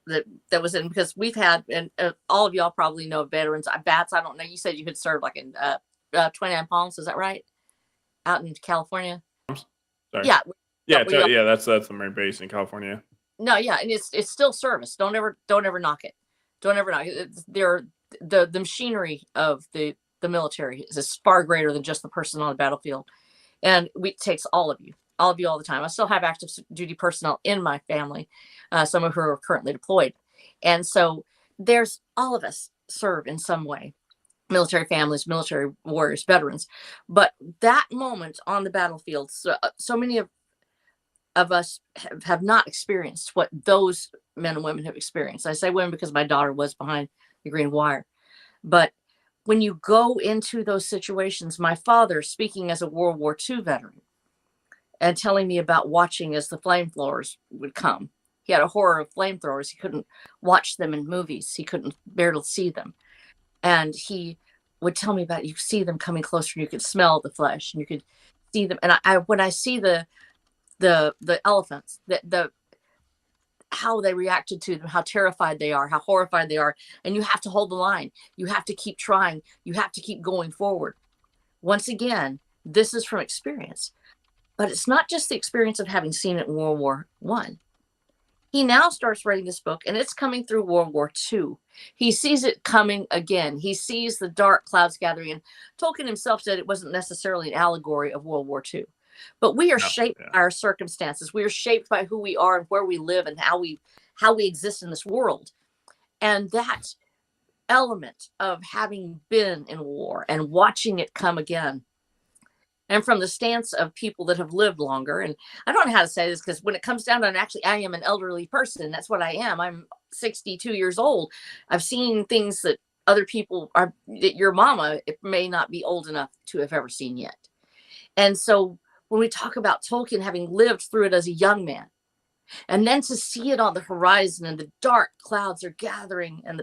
was in, because we've had, and all of y'all probably know veterans. Bats, I don't know. You said you had served like in 29 Palms. Is that right? Out in California. Sorry. Yeah. That's the Marine base in California. No, yeah, and it's still service. Don't ever knock it. Don't ever knock it. The machinery of the military is far greater than just the person on the battlefield, and it takes all of you all the time. I still have active duty personnel in my family, some of who are currently deployed. And so there's all of us serve in some way, military families, military warriors, veterans. But that moment on the battlefield, so many of us have not experienced what those men and women have experienced. I say women because my daughter was behind the green wire. But when you go into those situations, my father, speaking as a World War II veteran, and telling me about watching as the flamethrowers would come. He had a horror of flamethrowers. He couldn't watch them in movies. He couldn't bear to see them. And he would tell me about, you see them coming closer and you could smell the flesh and you could see them. And I when I see the elephants, the how they reacted to them, how terrified they are, how horrified they are. And you have to hold the line. You have to keep trying. You have to keep going forward. Once again, this is from experience. But it's not just the experience of having seen it in World War I. He now starts writing this book, and it's coming through World War II. He sees it coming again. He sees the dark clouds gathering. And Tolkien himself said it wasn't necessarily an allegory of World War II. But we are shaped by our circumstances. We are shaped by who we are and where we live and how we exist in this world. And that element of having been in war and watching it come again, and from the stance of people that have lived longer, and I don't know how to say this because when it comes down to it, I am an elderly person. That's what I am. I'm 62 years old. I've seen things that other people are, that your mama may not be old enough to have ever seen yet. And so when we talk about Tolkien having lived through it as a young man, and then to see it on the horizon and the dark clouds are gathering and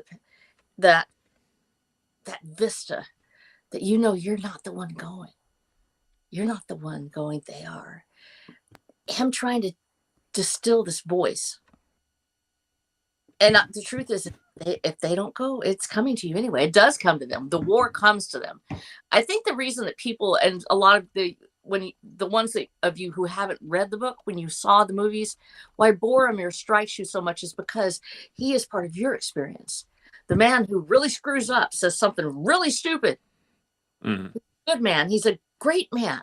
that vista that, you're not the one going. You're not the one going, they are. Him trying to distill this voice. And the truth is, if they don't go, it's coming to you anyway. It does come to them. The war comes to them. I think the reason that people, and a lot of the ones of you who haven't read the book, when you saw the movies, why Boromir strikes you so much is because he is part of your experience. The man who really screws up, says something really stupid. Mm-hmm. Good man. He's a great man.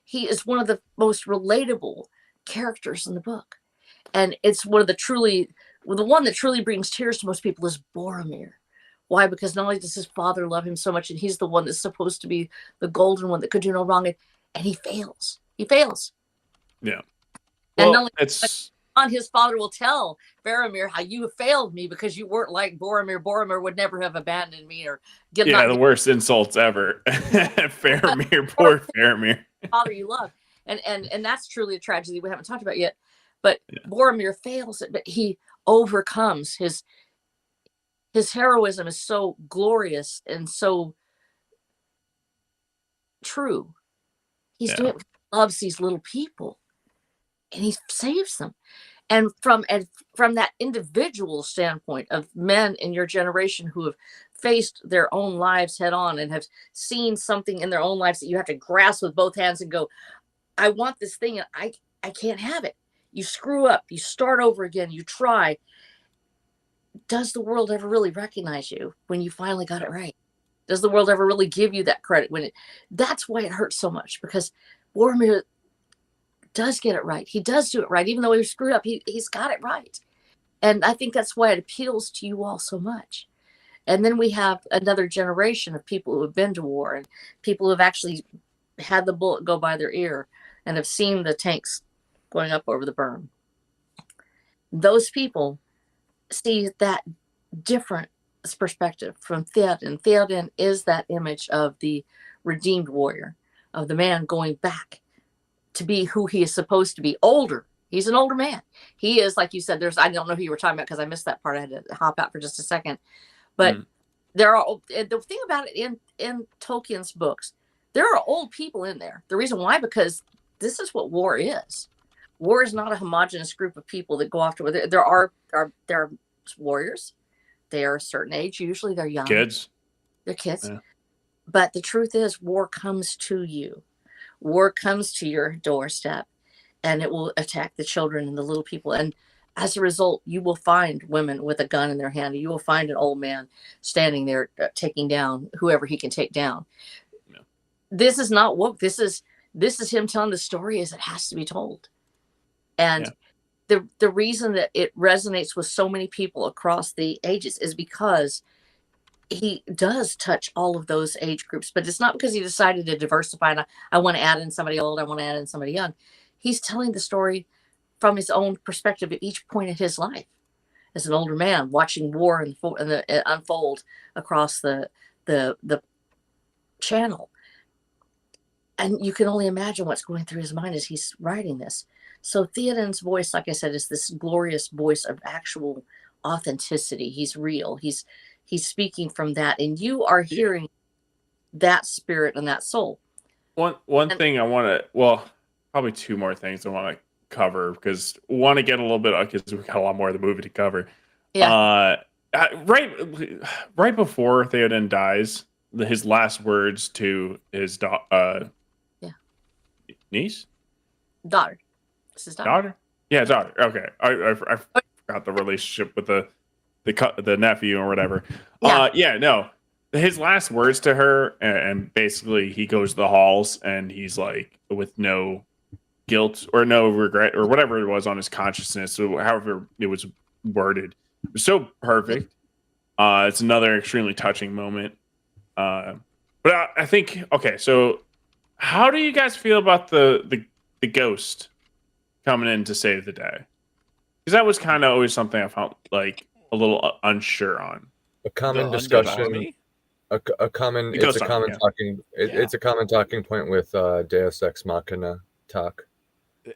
He is one of the most relatable characters in the book. And it's the one that truly brings tears to most people is Boromir. Why? Because not only does his father love him so much, and he's the one that's supposed to be the golden one that could do no wrong, and he fails. He fails. Yeah. And well, his father will tell Faramir how you have failed me because you weren't like Boromir. Boromir would never have abandoned me or the worst insults ever. Faramir, poor Faramir. Father you love. And that's truly a tragedy we haven't talked about yet. But Boromir fails it, but he overcomes. His heroism is so glorious and so true. He's doing it because he loves these little people. And he saves them. And from that individual standpoint of men in your generation who have faced their own lives head on and have seen something in their own lives that you have to grasp with both hands and go, I want this thing and I can't have it. You screw up, you start over again, you try. Does the world ever really recognize you when you finally got it right? Does the world ever really give you that credit that's why it hurts so much, because Boromir does get it right. He does do it right. Even though he screwed up, he's got it right. And I think that's why it appeals to you all so much. And then we have another generation of people who have been to war and people who have actually had the bullet go by their ear and have seen the tanks going up over the berm. Those people see that different perspective from Theoden. Theoden is that image of the redeemed warrior, of the man going back to be who he is supposed to be, older. He's an older man. He is, like you said, I don't know who you were talking about because I missed that part. I had to hop out for just a second. But there are, the thing about it in Tolkien's books, there are old people in there. The reason why, because this is what war is. War is not a homogenous group of people that go off to war. There are warriors. They are a certain age. Usually they're young. Kids. They're kids. Yeah. But the truth is, war comes to you. War comes to your doorstep, and it will attack the children and the little people. And as a result, you will find women with a gun in their hand. You will find an old man standing there taking down whoever he can take down. Yeah. This is not woke. This is him telling the story as it has to be told. And the reason that it resonates with so many people across the ages is because he does touch all of those age groups, but it's not because he decided to diversify. And I want to add in somebody old. I want to add in somebody young. He's telling the story from his own perspective at each point in his life as an older man watching war unfold across the channel. And you can only imagine what's going through his mind as he's writing this. So Theoden's voice, like I said, is this glorious voice of actual authenticity. He's real. He's speaking from that, and you are hearing that spirit and that soul. One thing I want to, well, probably two more things I want to cover, because want to get a little bit, because we got a lot more of the movie to cover. Yeah. Right before Theoden dies, his last words to his niece, Daughter. This is daughter. Yeah, daughter. Okay, I forgot the relationship with the nephew or whatever. Yeah. No. His last words to her, and basically he goes to the halls and he's like, with no guilt or no regret or whatever it was on his consciousness, so however it was worded, it was so perfect. It's another extremely touching moment. But I think, okay, so how do you guys feel about the ghost coming in to save the day? Because that was kind of always something I felt like a little unsure on. A common The discussion. Army? It's a common talking point with Deus Ex Machina talk.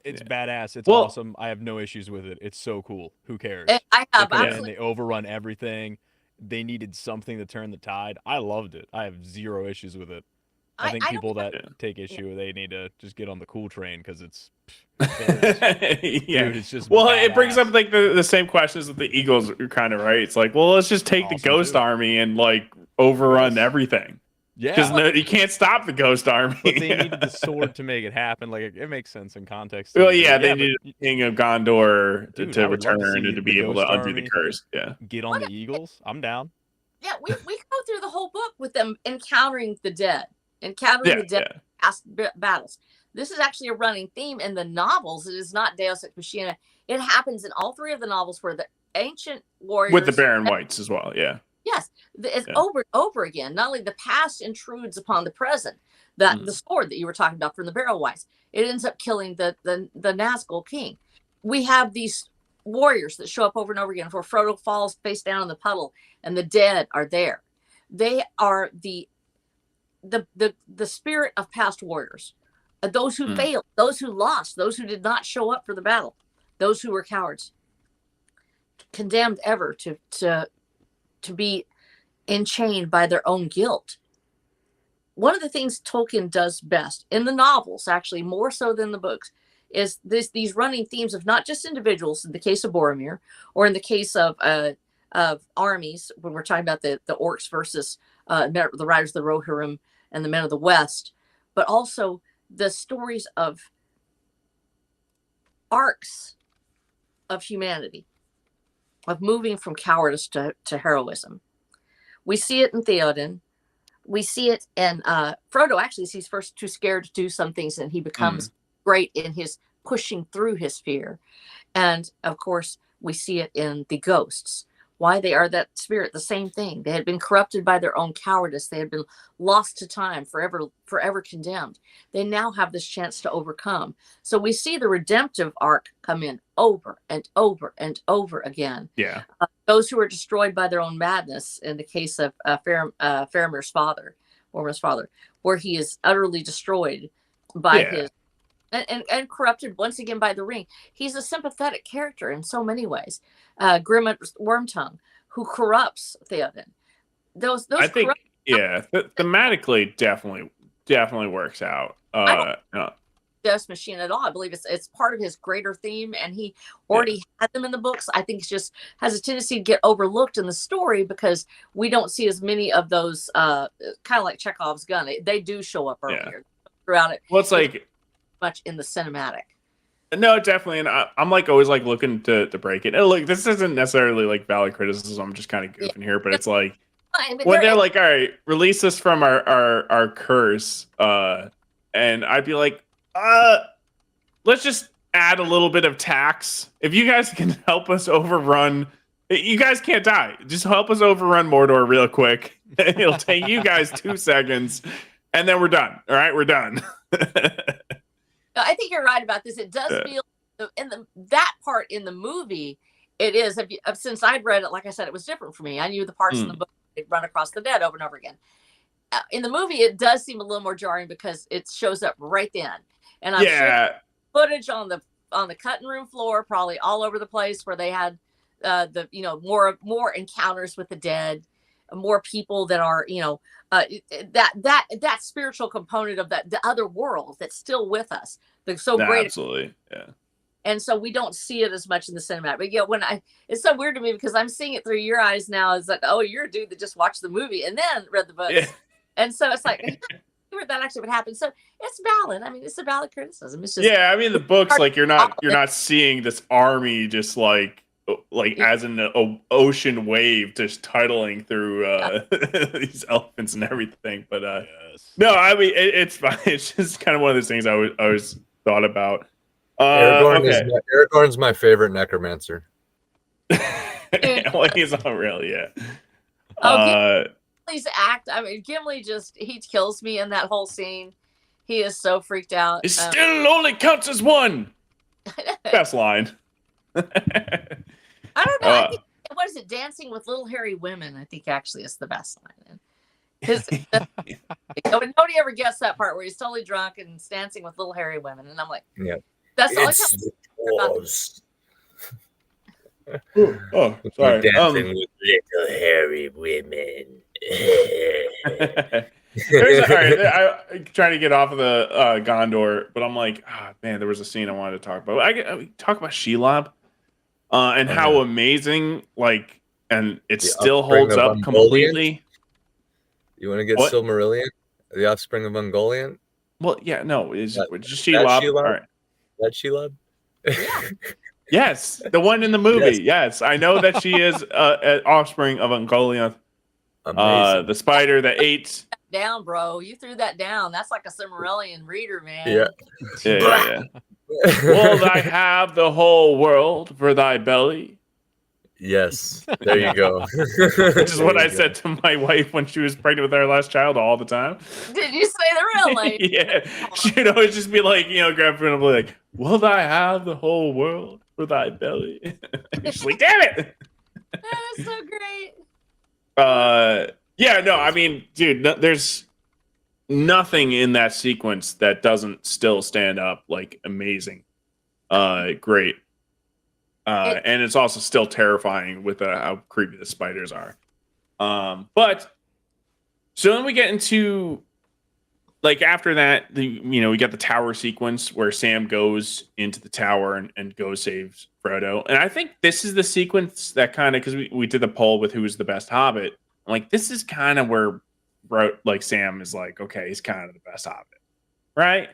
It's badass. It's Well- awesome. I have no issues with it. It's so cool. Who cares? I have They come in, absolutely. they overrun everything. They needed something to turn the tide. I loved it. I have zero issues with it. I think don't people have- that take issue, they need to just get on the cool train because it's Yeah. dude, it's just Well, it brings up badass. like the same questions that the Eagles are kind of right. It's like, well, let's just take the Awesome, Ghost too. Army and like overrun Yes. everything, because Yeah, you can't stop the Ghost Army. but they needed the sword to make it happen. Like it makes sense in context. Well, too. yeah, they but needed the King of Gondor Dude, to I would love to return see and to the be able to Ghost undo the Army. curse. Yeah. Get on the Eagles. I'm down. Yeah, we go through the whole book with them encountering the dead, encountering Yeah. the dead past battles. This is actually a running theme in the novels. It is not Deus Ex Machina. It happens in all three of the novels where the ancient warriors With the Baron Whites as well. Yeah. Yes, it's Yeah. over and over again. Not only the past intrudes upon the present, that Mm. the sword that you were talking about from the Barrow Whites, it ends up killing the Nazgul king. We have these warriors that show up over and over again, where Frodo falls face down in the puddle, and the dead are there. They are the spirit of past warriors, those who Mm. failed, those who lost, those who did not show up for the battle, those who were cowards, condemned ever to be enchained by their own guilt. One of the things Tolkien does best in the novels, actually more so than the books, is these running themes of not just individuals, in the case of Boromir, or in the case of armies, when we're talking about the orcs versus the riders of the Rohirrim and the men of the West, but also the stories of arcs of humanity, of moving from cowardice to heroism. We see it in Theoden. We see it in Frodo. Actually, he's first too scared to do some things, and he becomes great in his pushing through his fear. And of course, we see it in the ghosts. Why they are that spirit, the same thing. They had been corrupted by their own cowardice. They had been lost to time, forever condemned. They now have this chance to overcome. So we see the redemptive arc come in over and over and over again. Yeah. Those who are destroyed by their own madness, in the case of Faramir's father, Borom's father, where he is utterly destroyed by his and corrupted once again by the ring. He's a sympathetic character in so many ways. Grimmet Wormtongue, who corrupts Theoden. Those I think, thematically, definitely works out. Deus Machine at all. I believe it's part of his greater theme, and he already had them in the books. I think it just has a tendency to get overlooked in the story because we don't see as many of those. Kind of like Chekhov's gun. They do show up earlier throughout it. Well, it's like much in the cinematic. No, definitely, and I'm like always like looking to break it. And look, this isn't necessarily like valid criticism. I'm just kind of goofing here, but it's like when they're like, all right, release us from our curse, and I'd be like, let's just add a little bit of tax. If you guys can help us overrun, you guys can't die. Just help us overrun Mordor real quick. It'll take you guys 2 seconds, and then we're done. All right, we're done. I think you're right about this. It does feel that part in the movie. It is. Since I'd read it, like I said, it was different for me. I knew the parts in the book they'd run across the dead over and over again. in the movie, it does seem a little more jarring because it shows up right then, and I'm sure footage on the cutting room floor, probably all over the place, where they had the more encounters with the dead, more people that are that spiritual component of the other world that's still with us. That's so great. Absolutely, yeah. And so we don't see it as much in the cinematic. But yeah, it's so weird to me because I'm seeing it through your eyes now. It's like, oh, you're a dude that just watched the movie and then read the books. Yeah. And so it's like, that actually would happen. So it's valid. I mean, it's a valid criticism. It's just, yeah. I mean, the books, like you're not seeing this army just like as an ocean wave just tidling through these elephants and everything. But no, I mean, it's fine. It's just kind of one of those things I always thought about. Aragorn's my favorite necromancer. Well, he's not really, yeah. Gimli's act. I mean, Gimli he kills me in that whole scene. He is so freaked out. It still only counts as one. Best line. I don't know. I think, what is it? Dancing with little hairy women. I think actually is the best line. Nobody ever gets that part where he's totally drunk and dancing with little hairy women, and I'm like, yeah. That's the only time. Oh, sorry. Dancing with little hairy women. I'm trying to get off of the Gondor, but I'm like, man, there was a scene I wanted to talk about. I talk about Shelob and how amazing, and it still holds up completely. You want to get Silmarillion? The offspring of Ungoliant? Well, yeah, no, it's just Shelob. All right. That's Shelob? Yes, the one in the movie. Yes, I know that she is an offspring of Ungoliant. The spider that ate. Down, bro. You threw that down. That's like a Silmarillion reader, man. Yeah. Will thy have the whole world for thy belly? Yes, there you go. Which is what I said to my wife when she was pregnant with our last child all the time. Did you say the real name? Yeah. She'd always just be like, grab her and be like, will thy have the whole world for thy belly? She's like, damn it. That is so great. Yeah, no, I mean, dude, there's nothing in that sequence that doesn't still stand up like amazing. Great. And it's also still terrifying with how creepy the spiders are. But so then we get into after that, we got the tower sequence where Sam goes into the tower and goes saves Frodo. And I think this is the sequence that kind of, because we did the poll with who was the best Hobbit. I'm like, this is kind of where Sam is like, okay, he's kind of the best Hobbit, right?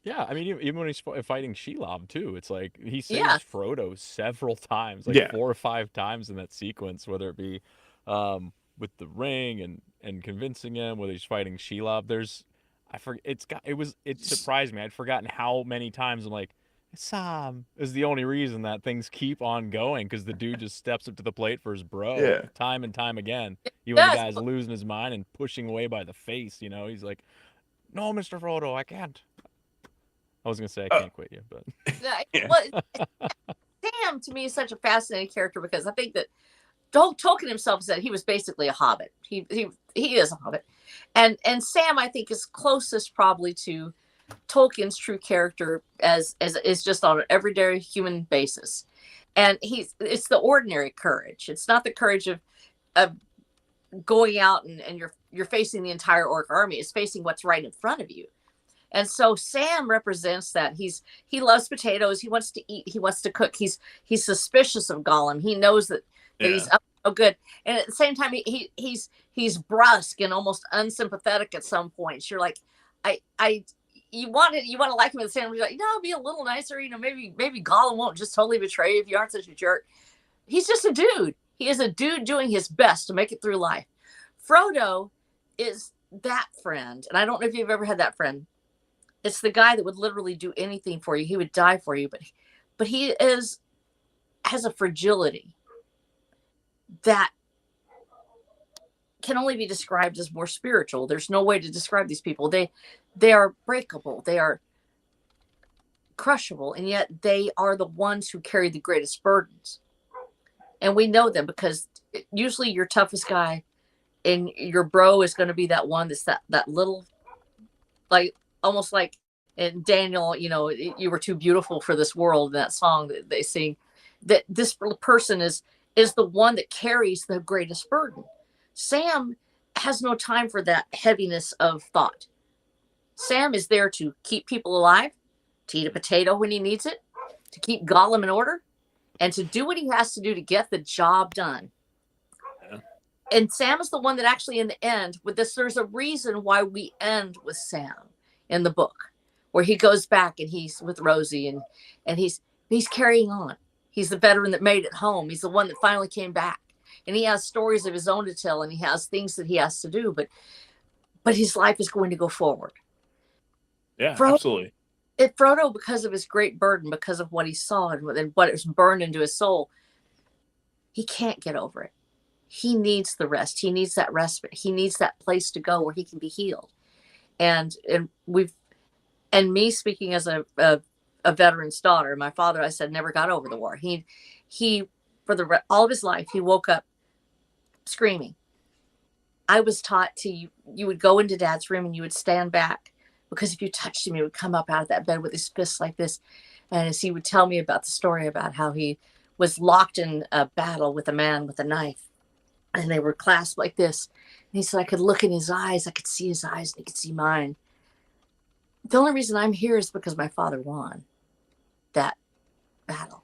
Yeah, I mean, even when he's fighting Shelob too, it's like he saves Frodo several times, 4 or 5 times in that sequence, whether it be with the ring and convincing him, whether he's fighting Shelob. It surprised me. I'd forgotten how many times I'm like, Sam is the only reason that things keep on going, because the dude just steps up to the plate for his bro time and time again. Even the guy's losing his mind and pushing away by the face, he's like, no, Mr. Frodo, I can't. I was going to say I can't quit you, but... Sam, to me, is such a fascinating character because I think that Tolkien himself said he was basically a hobbit. He is a hobbit. And Sam, I think, is closest probably to Tolkien's true character as is just on an everyday human basis. And it's the ordinary courage. It's not the courage of going out and you're facing the entire orc army. It's facing what's right in front of you. And so Sam represents that. He loves potatoes. He wants to eat. He wants to cook. He's suspicious of Gollum. He knows that he's up so good. And at the same time, he's brusque and almost unsympathetic at some points. You're like, you want to like him at the same time. You're like, no, be a little nicer. Maybe Gollum won't just totally betray you if you aren't such a jerk. He's just a dude. He is a dude doing his best to make it through life. Frodo is that friend. And I don't know if you've ever had that friend. It's the guy that would literally do anything for you. He would die for you, but he has a fragility that can only be described as more spiritual. There's no way to describe these people. They are breakable. They are crushable, and yet they are the ones who carry the greatest burdens. And we know them because usually your toughest guy and your bro is going to be that one that's that little, like almost like in Daniel, you were too beautiful for this world, that song that they sing, that this person is the one that carries the greatest burden. Sam has no time for that heaviness of thought. Sam is there to keep people alive, to eat a potato when he needs it, to keep Gollum in order, and to do what he has to do to get the job done. Yeah. And Sam is the one that actually, in the end, with this, there's a reason why we end with Sam in the book, where he goes back and he's with Rosie and he's carrying on. He's the veteran that made it home. He's the one that finally came back. And he has stories of his own to tell, and he has things that he has to do, but his life is going to go forward. Yeah, absolutely. Frodo, because of his great burden, because of what he saw and what was burned into his soul, he can't get over it. He needs the rest. He needs that respite. He needs that place to go where he can be healed. And me speaking as a veteran's daughter, my father, I said, never got over the war. He for all of his life, he woke up screaming. I was taught you would go into Dad's room and you would stand back, because if you touched him, he would come up out of that bed with his fists like this. And as he would tell me about the story about how he was locked in a battle with a man with a knife, and they were clasped like this. And he said, I could look in his eyes. I could see his eyes, and he could see mine. The only reason I'm here is because my father won that battle.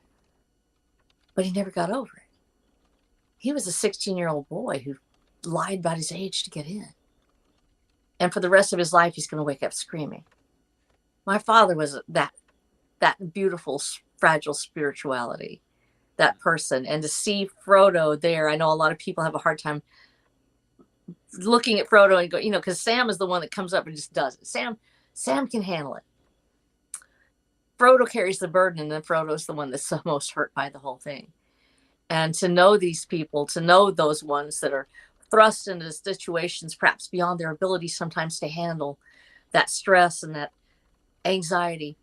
But he never got over it. He was a 16-year-old boy who lied about his age to get in. And for the rest of his life, he's going to wake up screaming. My father was that beautiful, fragile spirituality, that person. And to see Frodo there, I know a lot of people have a hard time looking at Frodo and go, because Sam is the one that comes up and just does it. Sam can handle it. Frodo carries the burden, and then Frodo's the one that's the most hurt by the whole thing. And to know these people, to know those ones that are thrust into situations perhaps beyond their ability sometimes to handle that stress and that anxiety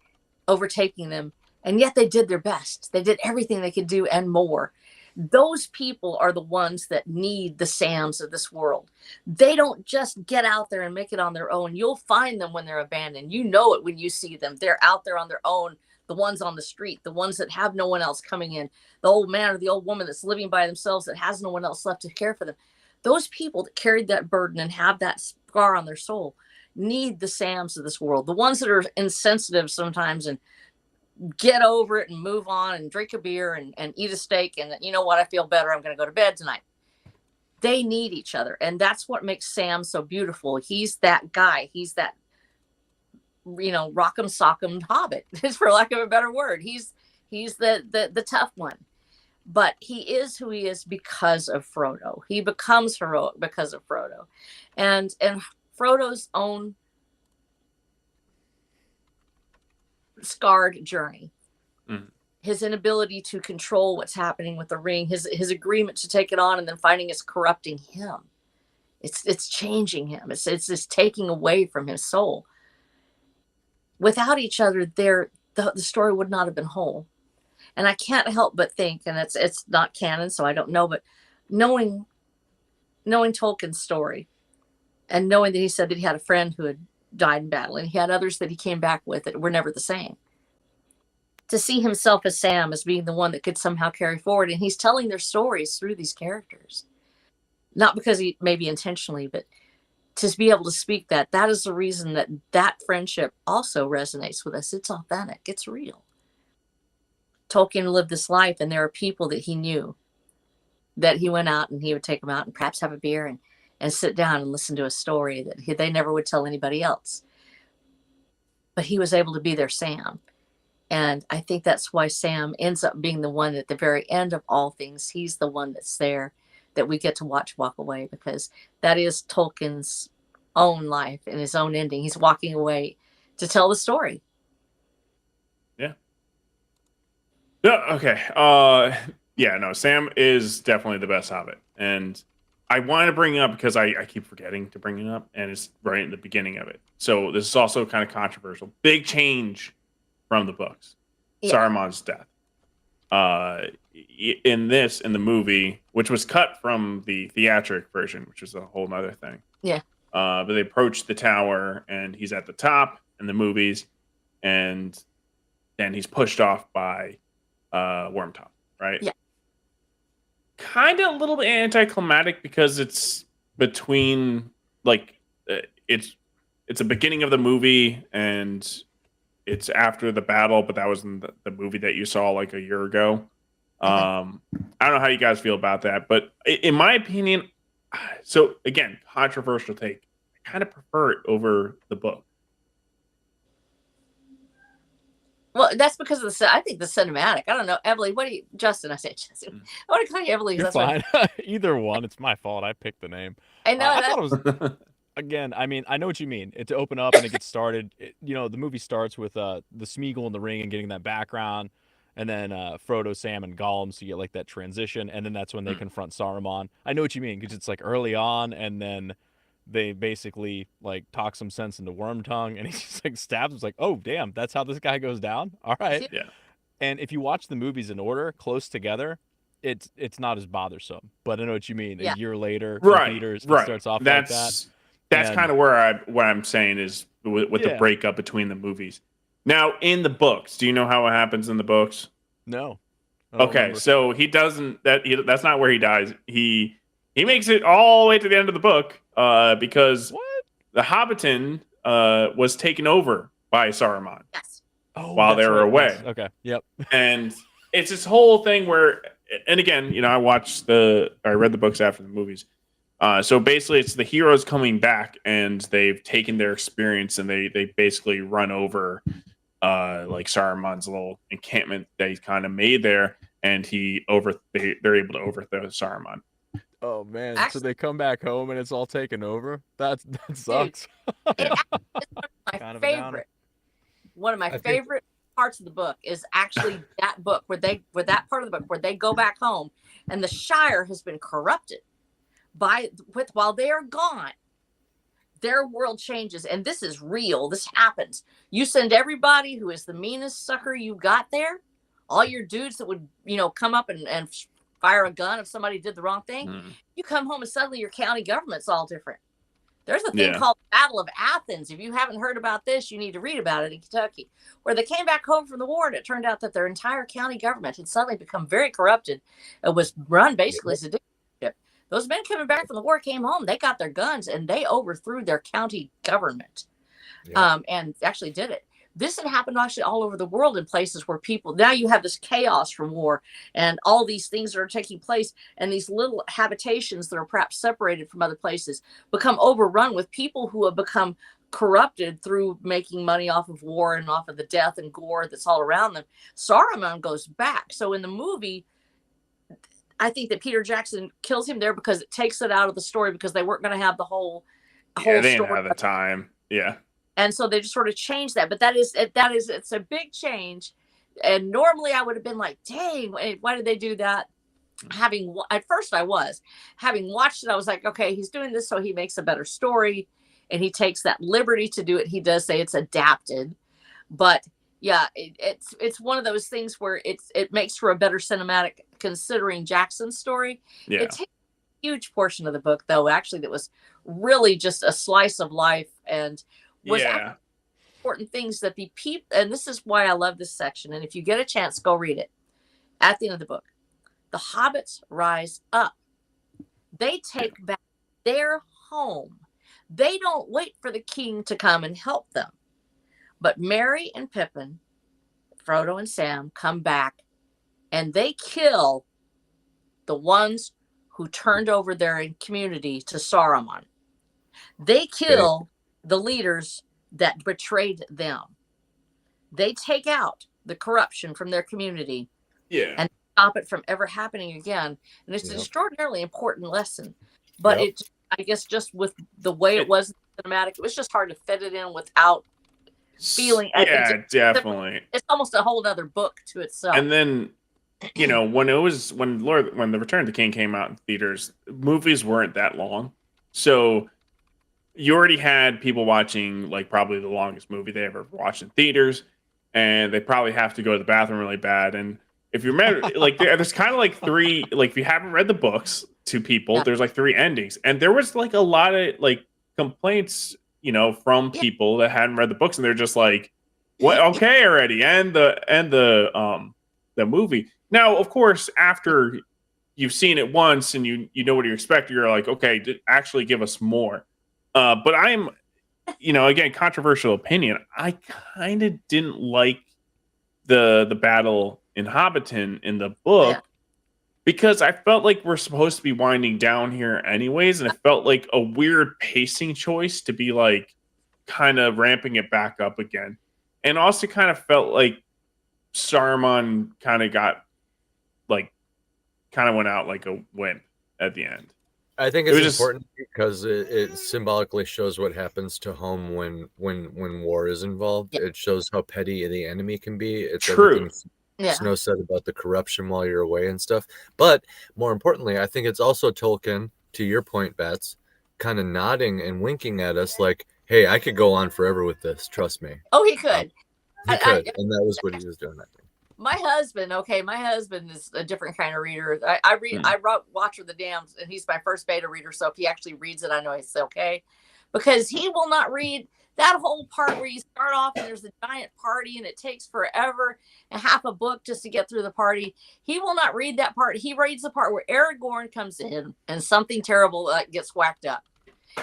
overtaking them, and yet they did their best. They did everything they could do and more. Those people are the ones that need the Sams of this world. They don't just get out there and make it on their own. You'll find them when they're abandoned. You know it when you see them. They're out there on their own, the ones on the street, the ones that have no one else coming in, the old man or the old woman that's living by themselves that has no one else left to care for them. Those people that carried that burden and have that scar on their soul need the Sams of this world. The ones that are insensitive sometimes and get over it and move on and drink a beer and eat a steak and, you know what, I feel better, I'm going to go to bed tonight. They need each other. And that's what makes Sam so beautiful. He's that guy. He's that, rock'em sock'em hobbit, for lack of a better word. He's the tough one. But he is who he is because of Frodo. He becomes heroic because of Frodo. And Frodo's own scarred journey, his inability to control what's happening with the ring, his agreement to take it on, and then finding it's corrupting him. It's changing him. It's just taking away from his soul. Without each other, the story would not have been whole. And I can't help but think, and it's not canon, so I don't know, but knowing Tolkien's story, and knowing that he said that he had a friend who had died in battle, and he had others that he came back with that were never the same. To see himself as Sam as being the one that could somehow carry forward, and he's telling their stories through these characters, not because he maybe intentionally, but to be able to speak that is the reason that friendship also resonates with us. It's authentic. It's real. Tolkien lived this life, and there are people that he knew that he went out and he would take them out and perhaps have a beer and sit down and listen to a story that they never would tell anybody else. But he was able to be their Sam. And I think that's why Sam ends up being the one at the very end of all things. He's the one that's there that we get to watch walk away, because that is Tolkien's own life and his own ending. He's walking away to tell the story. Yeah. Okay. Sam is definitely the best Hobbit. And I want to bring it up because I keep forgetting to bring it up, and it's right in the beginning of it. So this is also kind of controversial. Big change from the books. Yeah. Saruman's death. in the movie, which was cut from the theatric version, which was a whole nother thing. Yeah. But they approach the tower, and he's at the top in the movies, and then he's pushed off by Wormtongue, right? Yeah. Kind of a little bit anticlimactic because it's between it's the beginning of the movie and it's after the battle, but that was in the movie that you saw like a year ago. I don't know how you guys feel about that, but in my opinion, so again, controversial take. I kind of prefer it over the book. Well, that's because of I think the cinematic. I don't know, Emily. What do you, Justin? I said Justin. I want to call you Emily. You're That's fine. Either one. It's my fault. I picked the name. I know. I thought it was. Again, I mean, I know what you mean. It to open up and it gets started. The movie starts with the Smeagol in the ring and getting that background, and then Frodo, Sam, and Gollum. So you get like that transition, and then that's when they confront Saruman. I know what you mean because it's like early on, and then they basically like talk some sense into Wormtongue, and he just like stabs him. It's like, oh damn, that's how this guy goes down. All right. Yeah. And if you watch the movies in order, close together, it's not as bothersome. But I know what you mean. Yeah. A year later, Right. theaters, it Right. starts off like that. That's And- kind of where what I'm saying is with the Yeah. breakup between the movies. Now, in the books, do you know how it happens in the books? No. I don't Okay, remember. so he doesn't. That's not where he dies. He makes it all the way to the end of the book because What? the Hobbiton was taken over by Saruman, Yes. Oh, while that's they were right, away. yes. Okay. Yep. and it's this whole thing where, and again, I read the books after the movies. So basically, it's the heroes coming back, and they've taken their experience, and they basically run over like Saruman's little encampment that he's kind of made there, and they're able to overthrow Saruman. Oh man. So Actually- they come back home and it's all taken over. That sucks. Yeah. My Kind of a downer. favorite. One of my I think- favorite parts of the book is actually that book where that part of the book where they go back home and the Shire has been corrupted while they are gone. Their world changes, and this is real. This happens. You send everybody who is the meanest sucker you got there, all your dudes that would, come up and fire a gun if somebody did the wrong thing. Mm. You come home and suddenly your county government's all different. There's a thing Yeah. called Battle of Athens. If you haven't heard about this, you need to read about it in Kentucky, where they came back home from the war, and it turned out that their entire county government had suddenly become very corrupted. It was run basically as a dictatorship. Those men coming back from the war came home, they got their guns, and they overthrew their county government, Yeah. and actually did it. This had happened actually all over the world in places where people, now you have this chaos from war and all these things that are taking place, and these little habitations that are perhaps separated from other places become overrun with people who have become corrupted through making money off of war and off of the death and gore that's all around them. Saruman goes back. So in the movie, I think that Peter Jackson kills him there because it takes it out of the story, because they weren't going to have the whole Yeah, they didn't story. have the time. Yeah. And so they just sort of changed that. But it's a big change. And normally I would have been like, dang, why did they do that? At first having watched it, I was like, okay, he's doing this so he makes a better story, and he takes that liberty to do it. He does say it's adapted, but yeah, it's one of those things where it makes for a better cinematic considering Jackson's story. Yeah. It takes a huge portion of the book, though, actually, that was really just a slice of life, and was Yeah. important things that the people, and this is why I love this section, and if you get a chance, go read it. At the end of the book, the hobbits rise up. They take back their home. They don't wait for the king to come and help them. But Merry and Pippin, Frodo and Sam come back, and they kill the ones who turned over their community to Saruman. They kill the leaders that betrayed them. They take out the corruption from their community, Yeah. and stop it from ever happening again. And it's an Yep. extraordinarily important lesson. But Yep. I guess just with the way it was cinematic, it was just hard to fit it in without feeling. Yeah, definitely. It's almost a whole other book to itself. And then, when the Return of the King came out in theaters, movies weren't that long, so you already had people watching like probably the longest movie they ever watched in theaters, and they probably have to go to the bathroom really bad. And if you remember, like there's kind of like three, like if you haven't read the books to people, there's like three endings, and there was like a lot of like complaints, from people that hadn't read the books, and they're just like, "What? Okay, already." And the movie. Now, of course, after you've seen it once and you know what you expect, you're like, okay, actually give us more. But I'm, again, controversial opinion. I kind of didn't like the battle in Hobbiton in the book because I felt like we're supposed to be winding down here anyways, and it felt like a weird pacing choice to be like kind of ramping it back up again, and also kind of felt like Saruman kind of got like kind of went out like a wimp at the end. I think it's important because it symbolically shows what happens to home when war is involved. It shows how petty the enemy can be. It's true. Snow said about the corruption while you're away and stuff. But more importantly, I think it's also Tolkien, to your point, Bats, kind of nodding and winking at us like, hey, I could go on forever with this. Trust me. Oh, he could. And that was what he was doing, I think. My husband is a different kind of reader. I read, I wrote Watcher the Dams, and he's my first beta reader. So if he actually reads it, I know he's okay, because he will not read that whole part where you start off and there's a giant party and it takes forever and half a book just to get through the party. He will not read that part. He reads the part where Aragorn comes in and something terrible gets whacked up.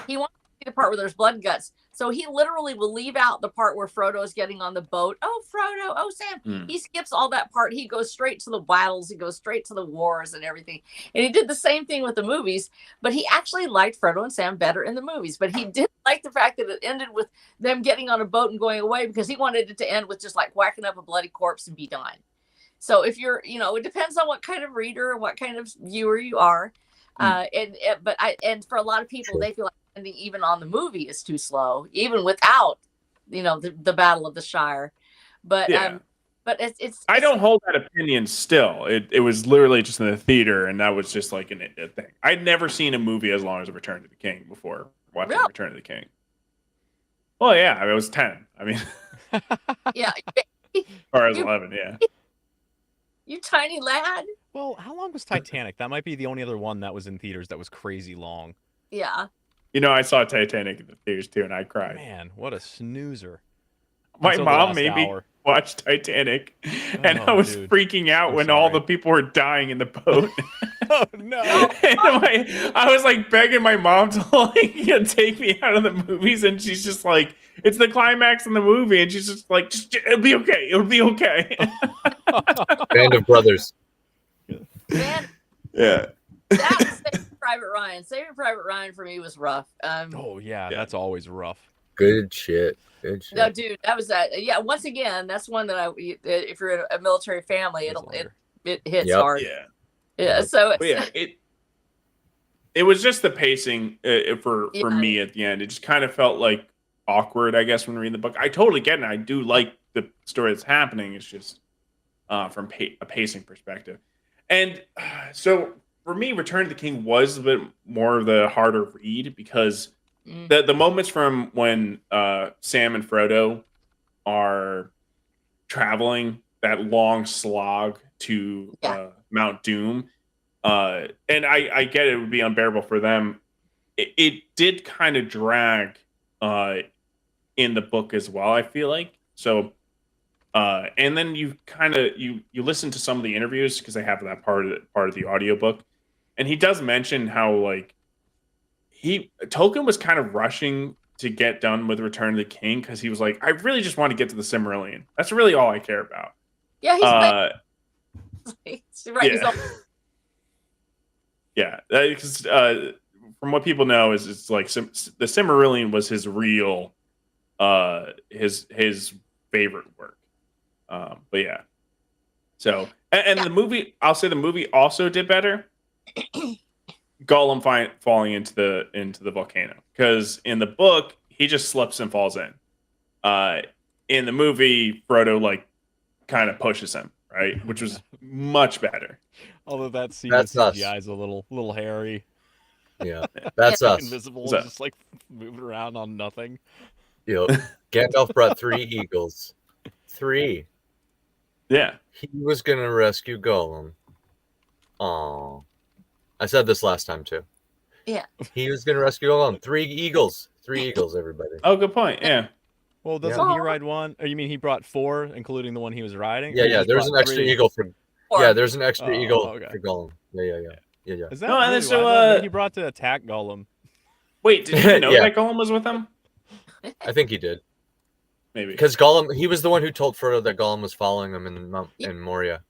He wants to see the part where there's blood and guts. So he literally will leave out the part where Frodo is getting on the boat. Oh, Frodo. Oh, Sam. He skips all that part. He goes straight to the battles. He goes straight to the wars and everything. And he did the same thing with the movies, but he actually liked Frodo and Sam better in the movies. But he didn't like the fact that it ended with them getting on a boat and going away, because he wanted it to end with just like whacking up a bloody corpse and be done. So if you're, it depends on what kind of reader and what kind of viewer you are. And for a lot of people, they feel like ending even on the movie is too slow, even without, the Battle of the Shire. But it's I don't hold that opinion still. It was literally just in the theater, and that was just like a thing. I'd never seen a movie as long as Return of the King before watching Return of the King. Well, yeah, I was 10. I mean, yeah, or I was 11. Yeah, you tiny lad. Well, how long was Titanic? That might be the only other one that was in theaters that was crazy long. Yeah. I saw Titanic in the theaters too, and I cried. Man, what a snoozer. My mom made me watch Titanic, and I was freaking out when all the people were dying in the boat. Oh, no. And I was like begging my mom to take me out of the movies, and she's just like, it's the climax in the movie, and she's just like, it'll be okay. It'll be okay. Band of Brothers. Man, yeah. That was Saving Private Ryan. Saving Private Ryan for me was rough. That's always rough. Good shit. No, dude, that was that. Yeah, once again, that's one that if you're in a military family, it hits hard. Yeah. So it was just the pacing for me at the end. It just kind of felt like awkward, I guess, when reading the book. I totally get it. I do like the story that's happening. It's just from a pacing perspective. And so for me, Return of the King was a bit more of the harder read, because the moments from when Sam and Frodo are traveling that long slog to Mount Doom, and I get it would be unbearable for them. It did kind of drag in the book as well, I feel like. So and then you kind of you listen to some of the interviews, because they have that part of the audiobook, and he does mention how like Tolkien was kind of rushing to get done with Return of the King, because he was like, I really just want to get to the Silmarillion. That's really all I care about. Yeah, he's right. Yeah, because from what people know is it's like the Silmarillion was his real his favorite work. But yeah, so and the movie, I'll say the movie also did better. Gollum falling into the volcano, because in the book he just slips and falls in. In the movie, Frodo like kind of pushes him, right, which was much better. Although that scene with CGI is a little hairy. Yeah, that's us. Invisible, just like moving around on nothing. Gandalf brought 3 eagles. 3. Yeah. He was gonna rescue Gollum. Oh, I said this last time too. Yeah. He was gonna rescue Gollum. 3 eagles. 3 eagles, everybody. Oh, good point. Yeah. Well, doesn't he ride one? Or you mean he brought 4, including the one he was riding? Or he Yeah. just There's an brought extra 3? eagle for. Yeah, there's an extra Oh, eagle okay. for Gollum. Yeah. Is that No, and really so, why, though? Maybe he brought to attack Gollum. Wait, did you know Yeah. that Gollum was with him? I think he did. Maybe. Because Gollum, he was the one who told Frodo that Gollum was following him in Moria.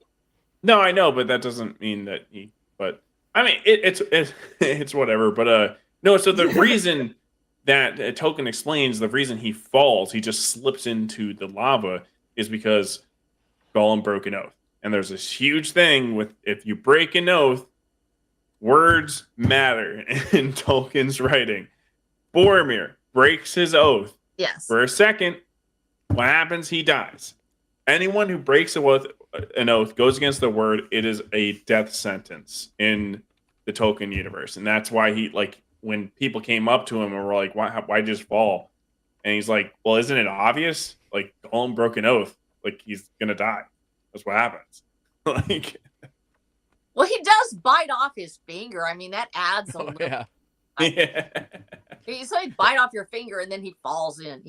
No, I know, but that doesn't mean that he. But I mean, it's whatever. But no. So the reason that Tolkien explains the reason he falls, he just slips into the lava, is because Gollum broke an oath, and there's this huge thing with if you break an oath, words matter in Tolkien's writing. Boromir breaks his oath Yes. for a second. What happens? He dies. Anyone who breaks an oath goes against the word, it is a death sentence in the Tolkien universe. And that's why he, like, when people came up to him and were like, why just fall? And he's like, well, isn't it obvious? Like, Gollum broke an oath. Like, he's going to die. That's what happens. Like, Well, he does bite off his finger. I mean, that adds a Oh, little. yeah. yeah. So he bite off your finger and then he falls in,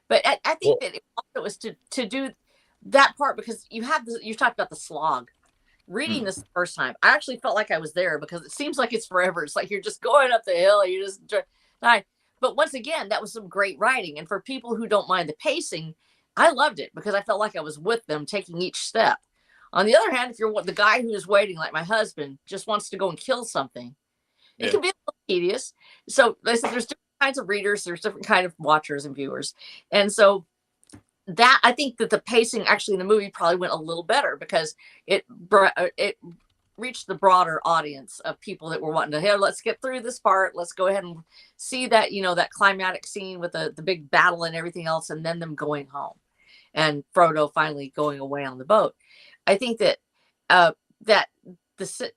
But I think that it also was to do that part because you talked about the slog. Reading this the first time, I actually felt like I was there because it seems like it's forever. It's like you're just going up the hill, you just die. But once again, that was some great writing. And for people who don't mind the pacing, I loved it because I felt like I was with them taking each step. On the other hand, if you're the guy who is waiting, like my husband, just wants to go and kill something, it can be a little tedious. So they said there's different kinds of readers, there's different kind of watchers and viewers. And so that I think that the pacing actually in the movie probably went a little better because it reached the broader audience of people that were wanting to, hey, let's get through this part. Let's go ahead and see that, that climatic scene with the big battle and everything else, and then them going home and Frodo finally going away on the boat. I think that that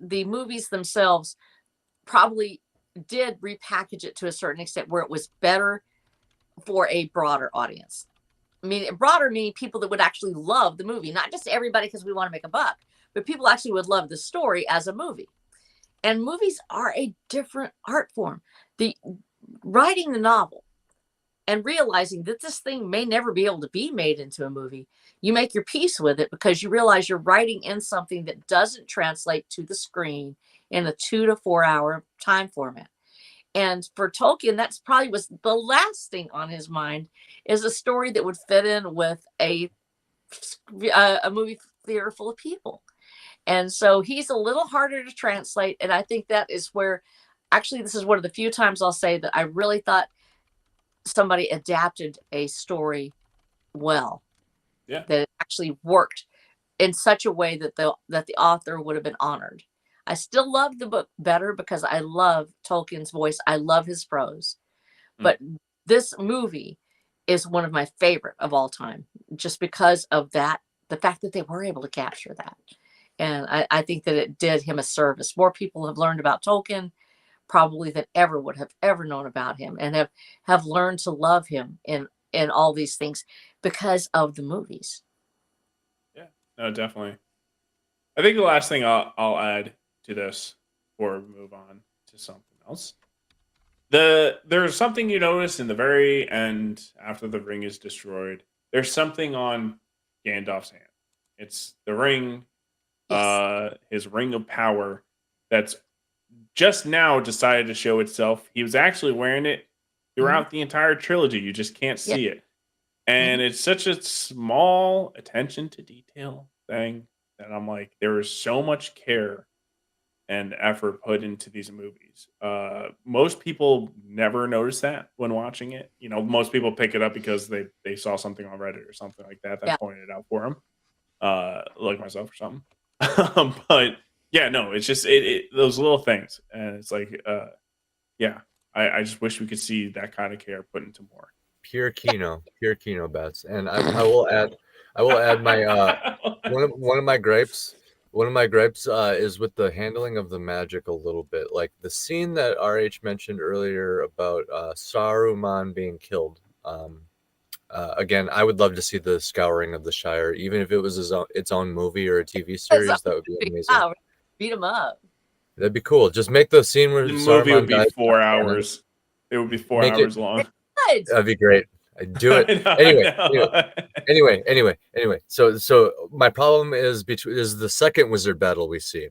the movies themselves probably did repackage it to a certain extent where it was better for a broader audience. I mean, broader meaning people that would actually love the movie, not just everybody because we want to make a buck, but people actually would love the story as a movie. And movies are a different art form. The writing the novel and realizing that this thing may never be able to be made into a movie, you make your peace with it because you realize you're writing in something that doesn't translate to the screen in a 2 to 4 hour time format. And for Tolkien, that's probably was the last thing on his mind is a story that would fit in with a movie theater full of people. And so he's a little harder to translate. And I think that is where, actually, this is one of the few times I'll say that I really thought somebody adapted a story well. Yeah. That it actually worked in such a way that the author would have been honored. I still love the book better because I love Tolkien's voice. I love his prose. But this movie is one of my favorite of all time, just because of that, the fact that they were able to capture that. And I think that it did him a service. More people have learned about Tolkien probably than ever would have ever known about him and have learned to love him in all these things because of the movies. Yeah, no, definitely. I think the last thing I'll add to this before we move on to something else. There's something you notice in the very end after the ring is destroyed. There's something on Gandalf's hand. It's the ring, his ring of power that's just now decided to show itself. He was actually wearing it throughout the entire trilogy. You just can't see it. And it's such a small attention to detail thing that I'm like, there is so much care and effort put into these movies. Most people never notice that when watching it. Most people pick it up because they saw something on Reddit or something like that pointed it out for them, like myself or something. But yeah, no, it's just those little things, and it's like, I just wish we could see that kind of care put into more. Pure Kino bets, and I will add my one of my gripes. One of my gripes is with the handling of the magic a little bit. Like the scene that RH mentioned earlier about Saruman being killed. Again, I would love to see the Scouring of the Shire, even if it was its own movie or a TV series. That would be amazing. Wow, beat him up. That'd be cool. Just make the scene where The movie would Saruman be dies. 4 hours. It would be 4 Make it- hours long. Good. That'd be great. I'd do it. I know. Anyway. So my problem is the second wizard battle we see,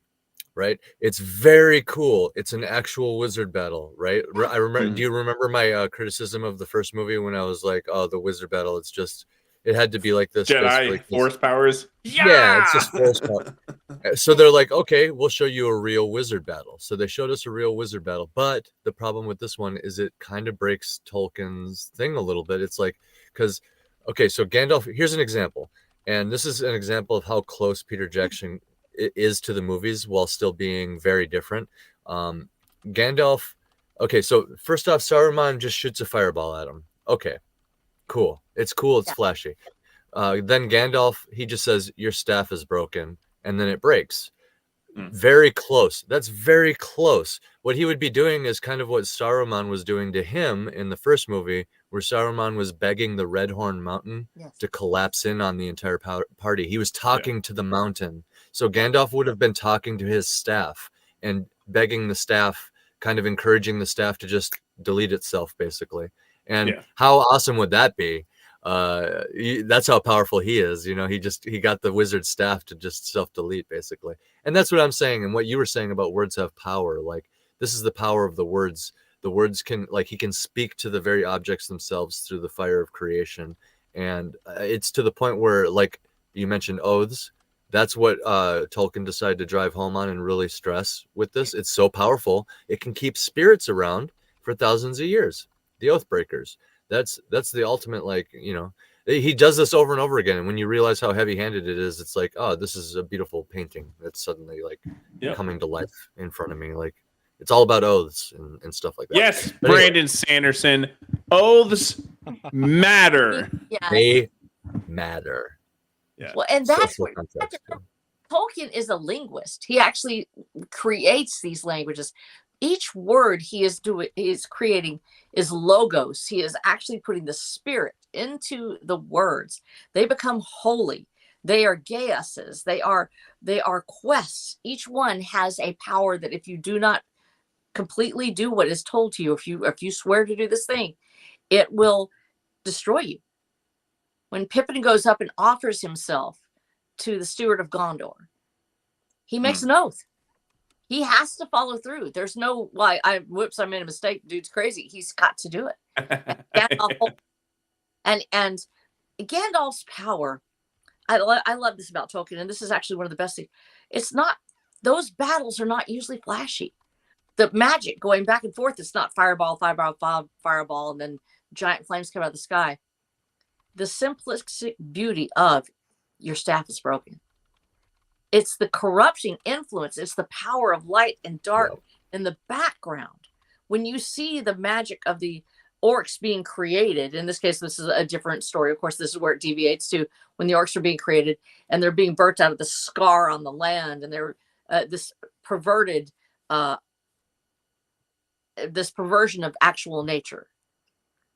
right? It's very cool. It's an actual wizard battle, right? I remember. Do you remember my criticism of the first movie when I was like, "Oh, the wizard battle. It had to be like this." Jedi force powers. Yeah, it's just force power. So they're like, okay, we'll show you a real wizard battle. So they showed us a real wizard battle. But the problem with this one is it kind of breaks Tolkien's thing a little bit. It's like, because, okay, so Gandalf, here's an example. And this is an example of how close Peter Jackson is to the movies while still being very different. Gandalf, okay, so first off, Saruman just shoots a fireball at him. Okay, cool. It's cool. It's flashy. Then Gandalf, he just says, your staff is broken. And then it breaks. Very close. That's very close. What he would be doing is kind of what Saruman was doing to him in the first movie, where Saruman was begging the Redhorn Mountain to collapse in on the entire party. He was talking to the mountain. So Gandalf would have been talking to his staff and begging the staff, kind of encouraging the staff to just delete itself, basically. And how awesome would that be? That's how powerful he is. You know, he got the wizard staff to just self-delete, basically. And that's what I'm saying. And what you were saying about words have power. Like, this is the power of the words. The words can, like, he can speak to the very objects themselves through the fire of creation. And it's to the point where, like you mentioned, oaths. That's what Tolkien decided to drive home on and really stress with this. It's so powerful. It can keep spirits around for thousands of years. The oath breakers. That's the ultimate, like, you know, he does this over and over again. And when you realize how heavy-handed it is, it's like, oh, this is a beautiful painting that's suddenly like coming to life in front of me. Like, it's all about oaths and stuff like that. Yes, but Brandon Sanderson, oaths matter. Yeah. They matter. Yeah. Well, and that's Social what context, too. Tolkien is a linguist. He actually creates these languages. Each word he is creating is logos. He is actually putting the spirit into the words. They become holy. They are geases. They are quests. Each one has a power that if you do not completely do what is told to you, if you swear to do this thing, it will destroy you. When Pippin goes up and offers himself to the steward of Gondor, he makes an oath. He has to follow through. There's no, I made a mistake. Dude's crazy. He's got to do it. and Gandalf's power, I love this about Tolkien, and this is actually one of the best things. It's not, those battles are not usually flashy. The magic going back and forth, it's not fireball, and then giant flames come out of the sky. The simplistic beauty of your staff is broken. It's the corrupting influence. It's the power of light and dark in the background. When you see the magic of the orcs being created, in this case, this is a different story. Of course, this is where it deviates to when the orcs are being created and they're being burnt out of the scar on the land, and they're this perverted, this perversion of actual nature,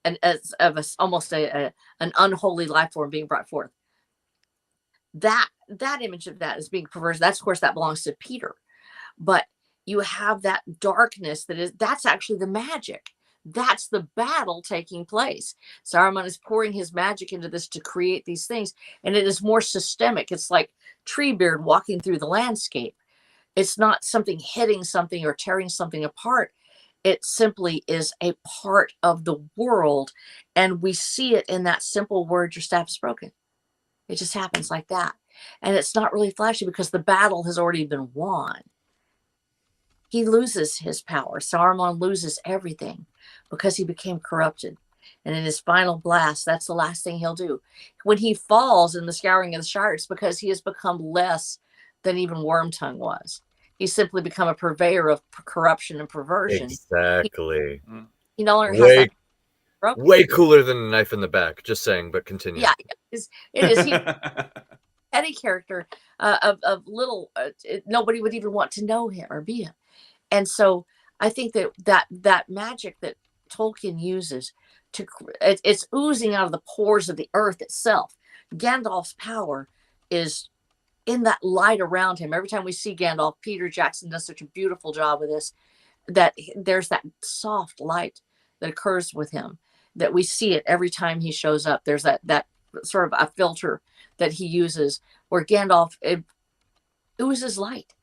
and as of almost an unholy life form being brought forth. That image of that is being perverse. That's, of course, that belongs to Peter. But you have that darkness that's actually the magic. That's the battle taking place. Saruman is pouring his magic into this to create these things. And it is more systemic. It's like Treebeard walking through the landscape. It's not something hitting something or tearing something apart. It simply is a part of the world. And we see it in that simple word, your staff is broken. It just happens like that. And it's not really flashy because the battle has already been won. He loses his power. Saruman loses everything because he became corrupted. And in his final blast, that's the last thing he'll do. When he falls in the Scouring of the Shire, it's because he has become less than even Wormtongue was. He's simply become a purveyor of corruption and perversion. Exactly. He no longer has that. Way cooler than a knife in the back. Just saying, but continue. Yeah, it is. He, petty character of little. Nobody would even want to know him or be him. And so I think that magic that Tolkien uses it's oozing out of the pores of the earth itself. Gandalf's power is in that light around him. Every time we see Gandalf, Peter Jackson does such a beautiful job with this, that there's that soft light that occurs with him, that we see it every time he shows up. There's that sort of a filter that he uses where Gandalf oozes light.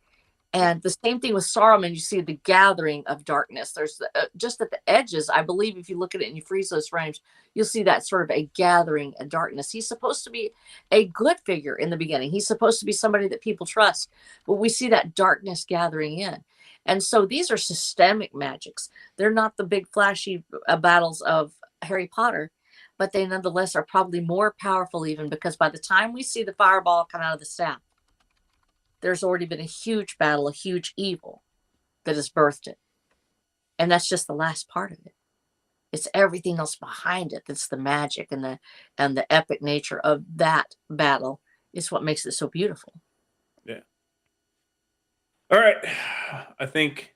And the same thing with Saruman, you see the gathering of darkness. There's just at the edges, I believe if you look at it and you freeze those frames, you'll see that sort of a gathering of darkness. He's supposed to be a good figure in the beginning. He's supposed to be somebody that people trust, but we see that darkness gathering in. And so these are systemic magics. They're not the big flashy battles of Harry Potter, but they nonetheless are probably more powerful even because by the time we see the fireball come out of the staff, there's already been a huge battle, a huge evil that has birthed it. And that's just the last part of it. It's everything else behind it that's the magic and the epic nature of that battle is what makes it so beautiful. Yeah. All right. I think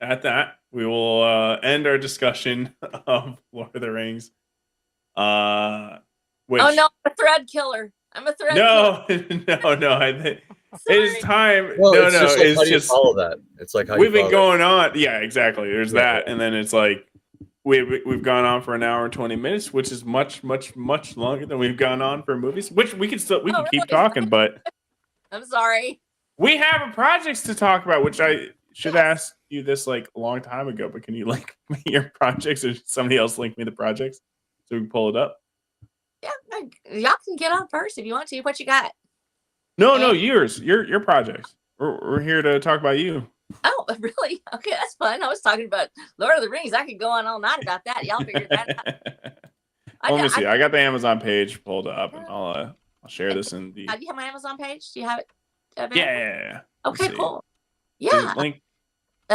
at that, we will end our discussion of Lord of the Rings. Which... Oh, no, I'm a thread killer. I'm a thread killer. No. It is time. Well, no, it's no, just like, it's how do you just follow that. It's like how we've you been going on. Yeah, exactly. There's that, Yeah. and then it's like we've gone on for an hour and 20 minutes, which is much longer than we've gone on for movies. Which we can still really? keep talking, but I'm sorry. we have projects to talk about. Which I should ask you this like a long time ago. But can you link me your projects, or somebody else link me the projects so we can pull it up? Yeah, y'all can get on first if you want to. What you got? No, yours, your projects. We're here to talk about you. Oh, really? Okay, that's fun. I was talking about Lord of the Rings. I could go on all night about that. Y'all figure that out. Let me see. I got the Amazon page pulled up, and I'll share this in the. Do you have my Amazon page? Do you have it? Yeah. Okay, cool. Yeah. Link.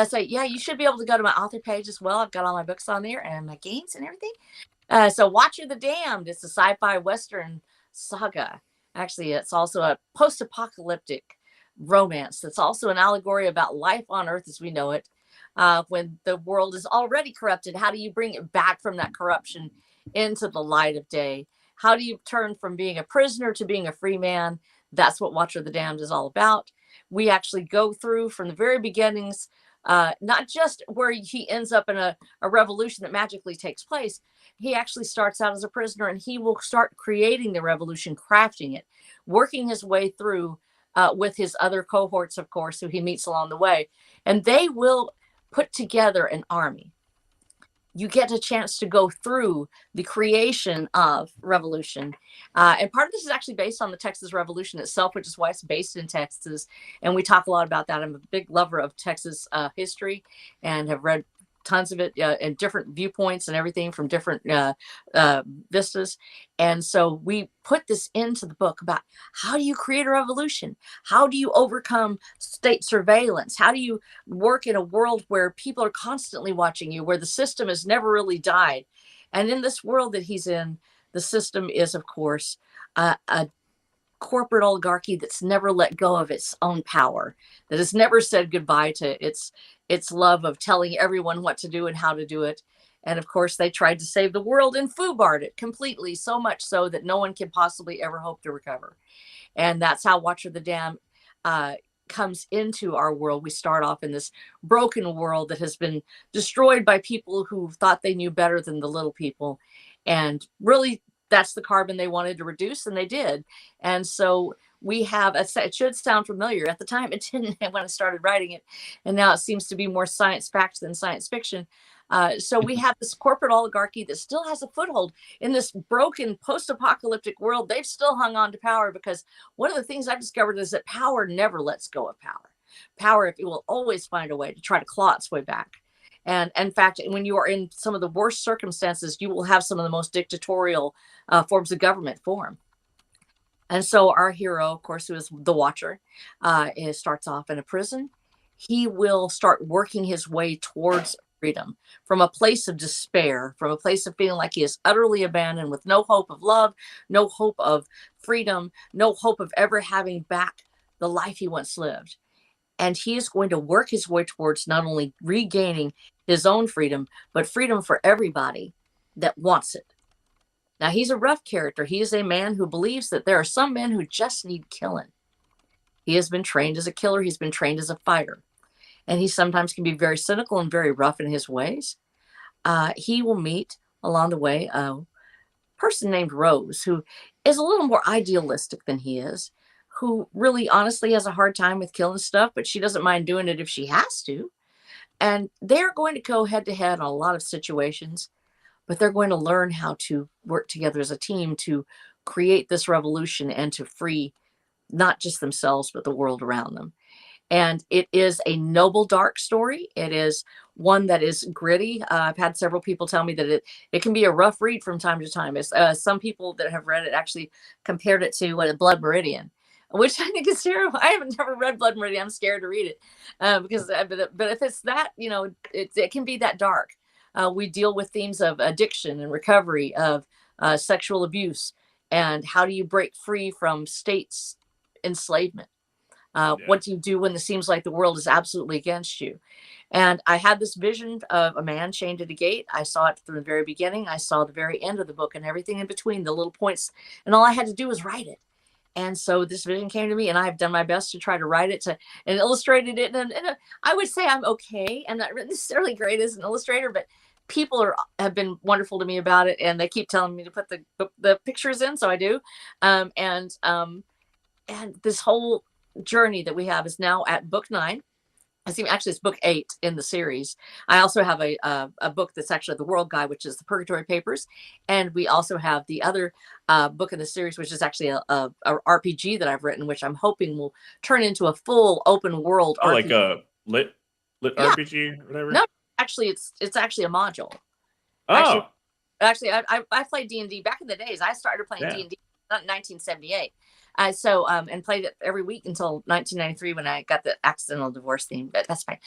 So yeah, you should be able to go to my author page as well. I've got all my books on there and my games and everything. So Watcher the Damned. It's a sci-fi Western saga. Actually, it's also a post-apocalyptic romance. That's also an allegory about life on Earth as we know it. When the world is already corrupted, how do you bring it back from that corruption into the light of day? How do you turn from being a prisoner to being a free man? That's what Watcher the Damned is all about. We actually go through from the very beginnings, not just where he ends up in a revolution that magically takes place. He actually starts out as a prisoner, and he will start creating the revolution, crafting it, working his way through with his other cohorts, of course, who he meets along the way. And they will put together an army. You get a chance to go through the creation of revolution. And part of this is actually based on the Texas Revolution itself, which is why it's based in Texas. And we talk a lot about that. I'm a big lover of Texas history and have read tons of it in different viewpoints and everything from different vistas. And so we put this into the book about how do you create a revolution? How do you overcome state surveillance? How do you work in a world where people are constantly watching you, where the system has never really died? And in this world that he's in, the system is, of course, a corporate oligarchy that's never let go of its own power, that has never said goodbye to its love of telling everyone what to do and how to do it. And of course, they tried to save the world and foobarred it completely, so much so that no one can possibly ever hope to recover. And that's how Watcher the Dam comes into our world. We start off in this broken world that has been destroyed by people who thought they knew better than the little people. And really, that's the carbon they wanted to reduce, and they did. And so we have, it should sound familiar. At the time, it didn't when I started writing it. And now it seems to be more science fact than science fiction. So we have this corporate oligarchy that still has a foothold in this broken post-apocalyptic world. They've still hung on to power because one of the things I've discovered is that power never lets go of power. Power, if it will always find a way to try to claw its way back. And in fact, when you are in some of the worst circumstances, you will have some of the most dictatorial forms of government form. And so our hero, of course, who is the Watcher, starts off in a prison. He will start working his way towards freedom from a place of despair, from a place of feeling like he is utterly abandoned with no hope of love, no hope of freedom, no hope of ever having back the life he once lived. And he is going to work his way towards not only regaining his own freedom, but freedom for everybody. that wants it. Now, he's a rough character. He is a man who believes that there are some men who just need killing. He has been trained as a killer. He's been trained as a fighter. And he sometimes can be very cynical and very rough in his ways. He will meet along the way a person named Rose, who is a little more idealistic than he is, who really honestly has a hard time with killing stuff, but she doesn't mind doing it if she has to. And they're going to go head to head on a lot of situations, but they're going to learn how to work together as a team to create this revolution and to free not just themselves, but the world around them. And it is a noble, dark story. It is one that is gritty. I've had several people tell me that it can be a rough read from time to time. It's, some people that have read it actually compared it to a Blood Meridian, which I think is terrible. I haven't never read Blood Meridian. I'm scared to read it because, but if it's that, it can be that dark. We deal with themes of addiction and recovery, of sexual abuse, and how do you break free from states' enslavement? What do you do when it seems like the world is absolutely against you? And I had this vision of a man chained at a gate. I saw it from the very beginning. I saw the very end of the book and everything in between, the little points. And all I had to do was write it. And so this vision came to me, and I've done my best to try to write it and illustrated it. And I would say I'm okay. I'm not necessarily great as an illustrator, but people have been wonderful to me about it. And they keep telling me to put the pictures in. So I do. And this whole journey that we have is now at book 9. Actually, it's book 8 in the series. I also have a book that's actually the World Guide, which is the Purgatory Papers. And we also have the other book in the series, which is actually a RPG that I've written, which I'm hoping will turn into a full open world RPG. Like a lit RPG or whatever? No, actually, it's actually a module. Oh. Actually, I played D&D back in the days. I started playing D&D in 1978. And played it every week until 1993 when I got the accidental divorce theme, but that's fine.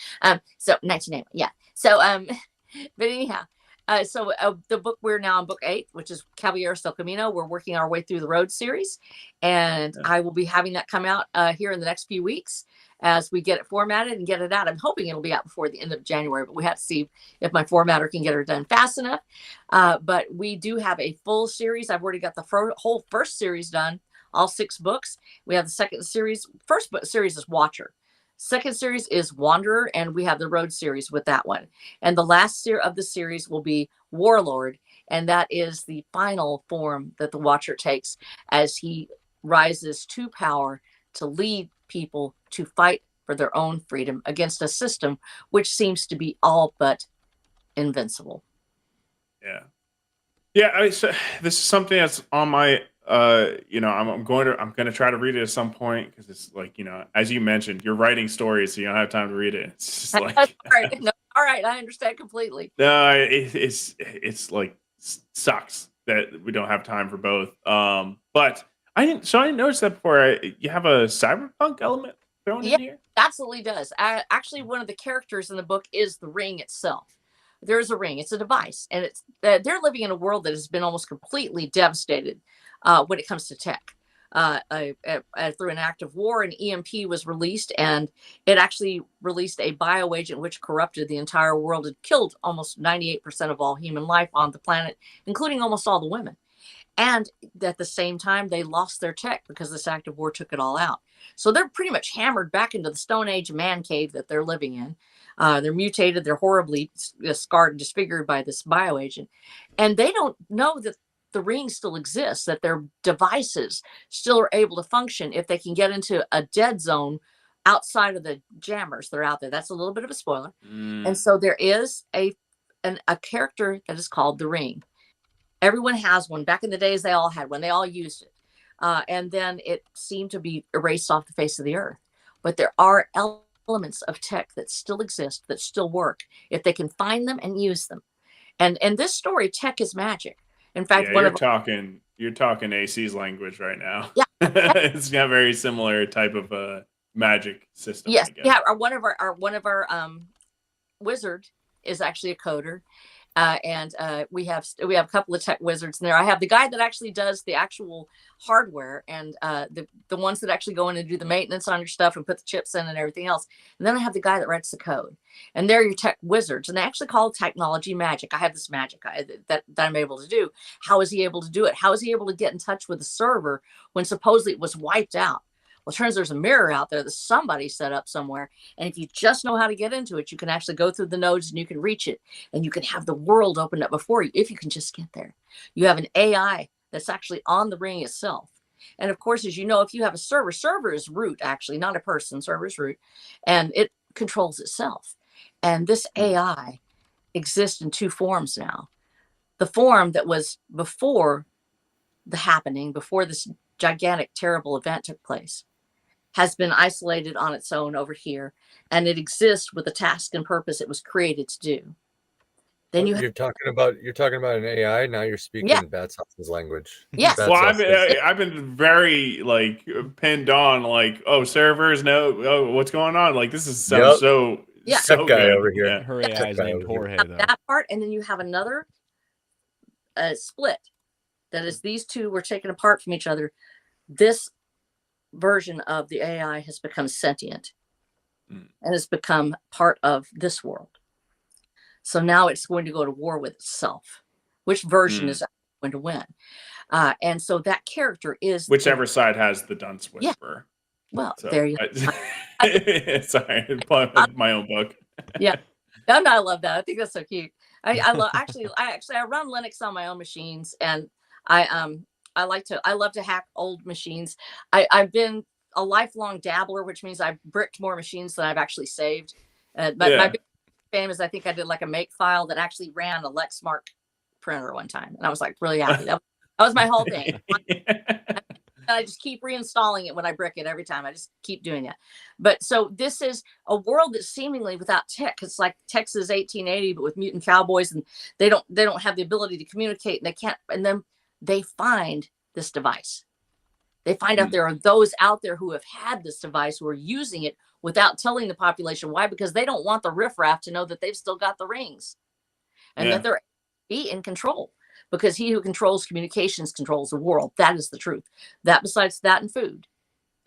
So 1990, yeah. So, but anyhow, the book, we're now on book 8, which is Caballeros del Camino. We're working our way through the Road series, and I will be having that come out here in the next few weeks as we get it formatted and get it out. I'm hoping it'll be out before the end of January, but we have to see if my formatter can get her done fast enough. But we do have a full series. I've already got the whole first series done. All 6 books. We have the second series. First book series is Watcher. Second series is Wanderer, and we have the Road series with that one. And the last of the series will be Warlord, and that is the final form that the Watcher takes as he rises to power to lead people to fight for their own freedom against a system which seems to be all but invincible. Yeah. So this is something that's on my. I'm going to try to read it at some point because it's like, as you mentioned, you're writing stories, so you don't have time to read it. It's just like, all right, I understand completely. No, it's like sucks that we don't have time for both. But I didn't notice that before. You have a cyberpunk element thrown in here. Absolutely does. Actually, one of the characters in the book is the ring itself. There's a ring. It's a device, and they're living in a world that has been almost completely devastated when it comes to tech. Through an act of war, an EMP was released, and it actually released a bioagent which corrupted the entire world. It killed almost 98% of all human life on the planet, including almost all the women. And at the same time, they lost their tech because this act of war took it all out. So they're pretty much hammered back into the Stone Age man cave that they're living in. They're mutated. They're horribly scarred and disfigured by this bioagent. And they don't know that the ring still exists, that their devices still are able to function if they can get into a dead zone outside of the jammers that are out there. That's a little bit of a spoiler. And so there is a character that is called the ring. Everyone has one. Back in the days, they all had one. They all used it. And then it seemed to be erased off the face of the earth. But there are elements of tech that still exist, that still work, if they can find them and use them. And in this story, tech is magic. In fact, you're talking AC's language right now. Yeah. It's got a very similar type of magic system. Yes. Yeah. One of our wizard is actually a coder. And we have a couple of tech wizards in there. I have the guy that actually does the actual hardware, and the ones that actually go in and do the maintenance on your stuff and put the chips in and everything else. And then I have the guy that writes the code, and they're your tech wizards, and they actually call technology magic. I have this magic that I'm able to do. How is he able to do it? How is he able to get in touch with the server when supposedly it was wiped out? Well, it turns there's a mirror out there that somebody set up somewhere. And if you just know how to get into it, you can actually go through the nodes and you can reach it. And you can have the world opened up before you if you can just get there. You have an AI that's actually on the ring itself. And of course, as you know, if you have a server is root, actually, not a person, server is root. And it controls itself. And this AI exists in two forms now. The form that was before the happening, before this gigantic, terrible event took place, has been isolated on its own over here, and it exists with the task and purpose it was created to do. Then you're talking about an AI. Now you're speaking Battsauce's language. Yes. Well, I've been very like pinned on like, oh, servers, no, what's going on? Like this is so so guy good. over here. Yeah. Her AI is named Jorge, though. That part, and then you have another split. That is, these two were taken apart from each other. This version of the AI has become sentient and has become part of this world. So now it's going to go to war with itself. Which version is going to win? And so that character is whichever side has the dunce whisperer. Yeah. Well, so, there you go. Sorry, my own book. Yeah, no, I love that. I think that's so cute. I love I run Linux on my own machines, and I love to hack old machines. I've been a lifelong dabbler, which means I've bricked more machines than I've actually saved. My big fame is I think I did like a make file that actually ran a Lexmark printer one time, and I was like really happy. That was my whole thing. I just keep reinstalling it when I brick it every time. I just keep doing that. But so this is a world that's seemingly without tech. It's like Texas 1880, but with mutant cowboys, and they don't have the ability to communicate, and they can't. And then they find this device. They find out there are those out there who have had this device, who are using it without telling the population. Why? Because they don't want the riffraff to know that they've still got the rings and that they're in control. Because he who controls communications controls the world. That is the truth. That besides that and food.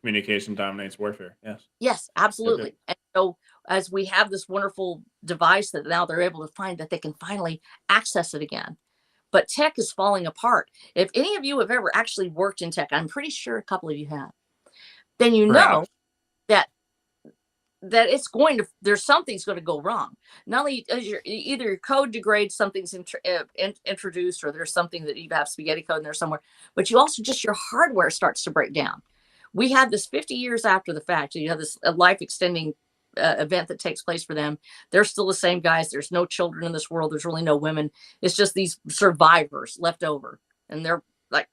Communication dominates warfare. Yes. Yes, absolutely. Okay. And so as we have this wonderful device that now they're able to find that they can finally access it again. But tech is falling apart. If any of you have ever actually worked in tech, I'm pretty sure a couple of you have, then you know that it's going to, there's something's going to go wrong. Not only is either your code degrades, something's introduced, or there's something that you have spaghetti code in there somewhere, but you also just, your hardware starts to break down. We had this 50 years after the fact. You have this life extending event that takes place for them. They're still the same guys. There's no children in this world. There's really no women. It's just these survivors left over, and they're like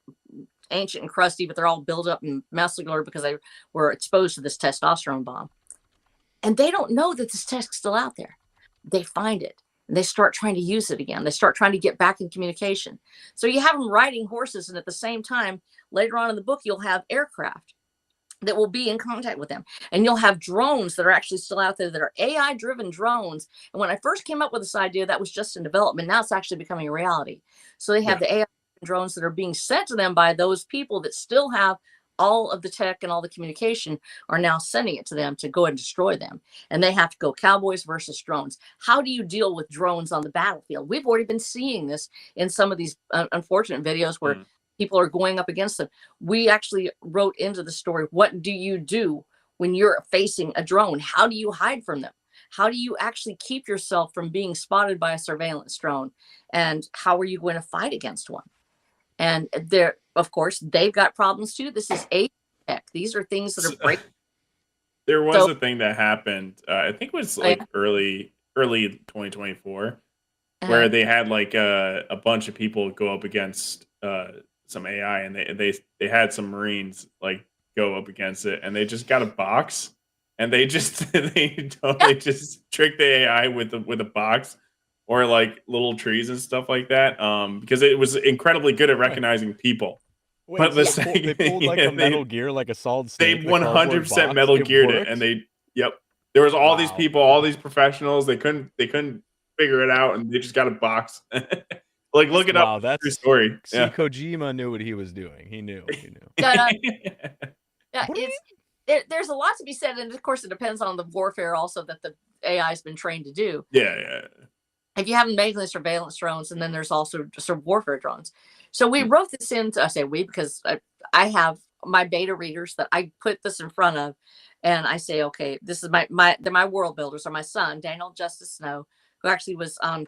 ancient and crusty, but they're all built up and muscular because they were exposed to this testosterone bomb. And they don't know that this tech's still out there. They find it and they start trying to use it again. They start trying to get back in communication. So you have them riding horses, and at the same time, later on in the book, you'll have aircraft that will be in contact with them. And you'll have drones that are actually still out there that are AI-driven drones. And when I first came up with this idea, that was just in development. Now it's actually becoming a reality. So they have the AI drones that are being sent to them by those people that still have all of the tech and all the communication, are now sending it to them to go and destroy them. And they have to go cowboys versus drones. How do you deal with drones on the battlefield? We've already been seeing this in some of these unfortunate videos where people are going up against them. We actually wrote into the story, what do you do when you're facing a drone? How do you hide from them? How do you actually keep yourself from being spotted by a surveillance drone? And how are you going to fight against one? And they're, of course, they've got problems too. This is A tech. These are things that are breaking. There was a thing that happened. I think it was like early 2024, where they had like a bunch of people go up against some AI, and they had some Marines like go up against it, and they just got a box, and they totally just tricked the AI with a box. Or like little trees and stuff like that, because it was incredibly good at recognizing people. Wait, but they pulled like a Metal Gear, like a solid snake. They 100% Metal Geared it, and there was all these people, all these professionals. They couldn't figure it out, and they just got a box. Like, look it Wow, up. that's True story. See, Yeah. Kojima knew what he was doing. He knew. Yeah, there's a lot to be said, and of course, it depends on the warfare also that the AI has been trained to do. Yeah. If you have mainly surveillance drones, and then there's also just warfare drones. So we wrote this into, I say we because I have my beta readers that I put this in front of, and I say, okay, this is my world builders are my son Daniel Justice Snow, who actually was on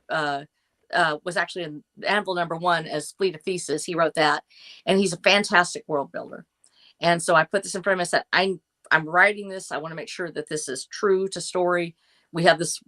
was actually in Anvil #1 as Fleet of Thesis. He wrote that, and he's a fantastic world builder. And so I put this in front of him. I said, I'm writing this. I want to make sure that this is true to story. We have this,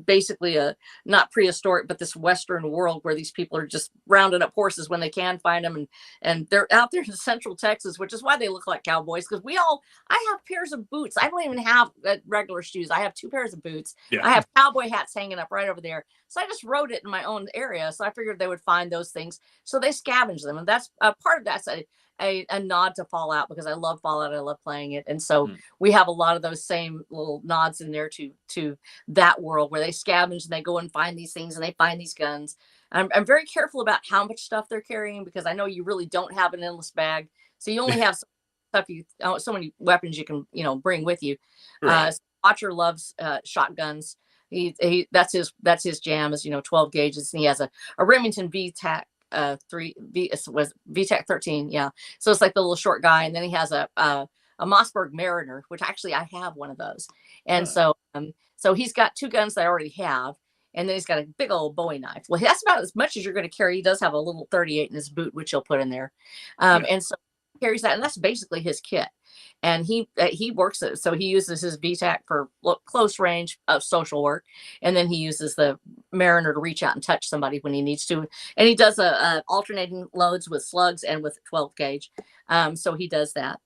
basically a not prehistoric, but this Western world where these people are just rounding up horses when they can find them. And they're out there in central Texas, which is why they look like cowboys. Because I have pairs of boots. I don't even have regular shoes. I have 2 pairs of boots. Yeah. I have cowboy hats hanging up right over there. So I just wrote it in my own area. So I figured they would find those things. So they scavenge them. And that's part of that's a nod to Fallout, because I love Fallout. I love playing it. And so we have a lot of those same little nods in there to that world where they scavenge and they go and find these things and they find these guns. I'm very careful about how much stuff they're carrying, because I know you really don't have an endless bag. So you only have so many weapons you can, bring with you. Right. Watcher loves shotguns. That's his jam is, 12 gauges. And he has a Remington VTAC. VTAC 13, yeah. So it's like the little short guy, and then he has a Mossberg Mariner, which actually I have one of those. And so he's got 2 guns that I already have, and then he's got a big old Bowie knife. Well, that's about as much as you're going to carry. He does have a little 38 in his boot, which he'll put in there, and so he carries that, and that's basically his kit. And he works it, so he uses his VTAC for close range of social work, and then he uses the Mariner to reach out and touch somebody when he needs to. And he does alternating loads with slugs and with 12 gauge. So he does that,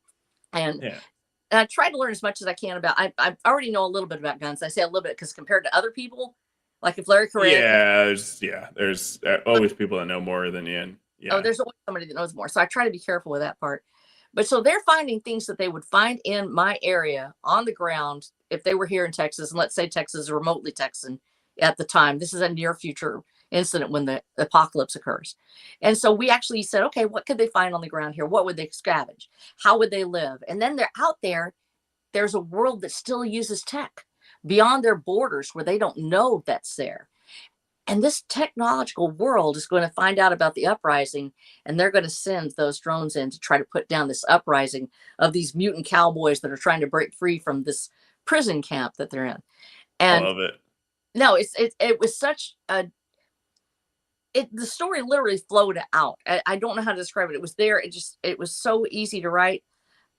and I try to learn as much as I can about. I already know a little bit about guns. I say a little bit because compared to other people, like if Larry Correa, there's always people that know more than you. Oh, there's always somebody that knows more. So I try to be careful with that part. But so they're finding things that they would find in my area on the ground if they were here in Texas. And let's say Texas is remotely Texan at the time. This is a near future incident when the apocalypse occurs. And so we actually said, okay, what could they find on the ground here? What would they scavenge? How would they live? And then they're out there. There's a world that still uses tech beyond their borders where they don't know that's there. And this technological world is going to find out about the uprising, and they're going to send those drones in to try to put down this uprising of these mutant cowboys that are trying to break free from this prison camp that they're in. And I love it. No, it was such a. The story literally flowed out. I don't know how to describe it. It was there. It was so easy to write.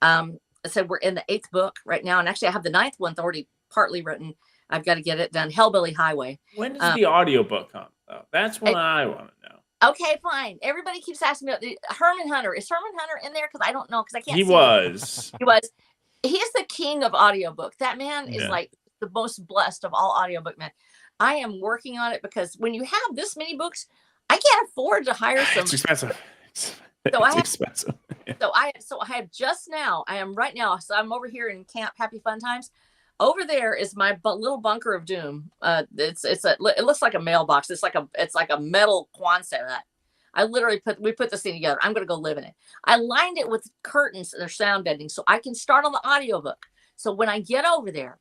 I said we're in the 8th book right now, and actually I have the 9th one already partly written. I've got to get it done. Hellbilly Highway. When does the audiobook come, though? That's what I want to know. Okay, fine. Everybody keeps asking me about Herman Hunter. Is Herman Hunter in there? Because I don't know, because I can't see was. He was. He is the king of audiobook. That man is like the most blessed of all audiobook men. I am working on it because when you have this many books, I can't afford to hire some. It's expensive. It's expensive. So I have just now. I am right now. So I'm over here in Camp Happy Fun Times. Over there is my little bunker of doom. It looks like a mailbox. It's like a metal Quonset hut. We put this thing together. I'm going to go live in it. I lined it with curtains and their sound bending so I can start on the audiobook. So when I get over there,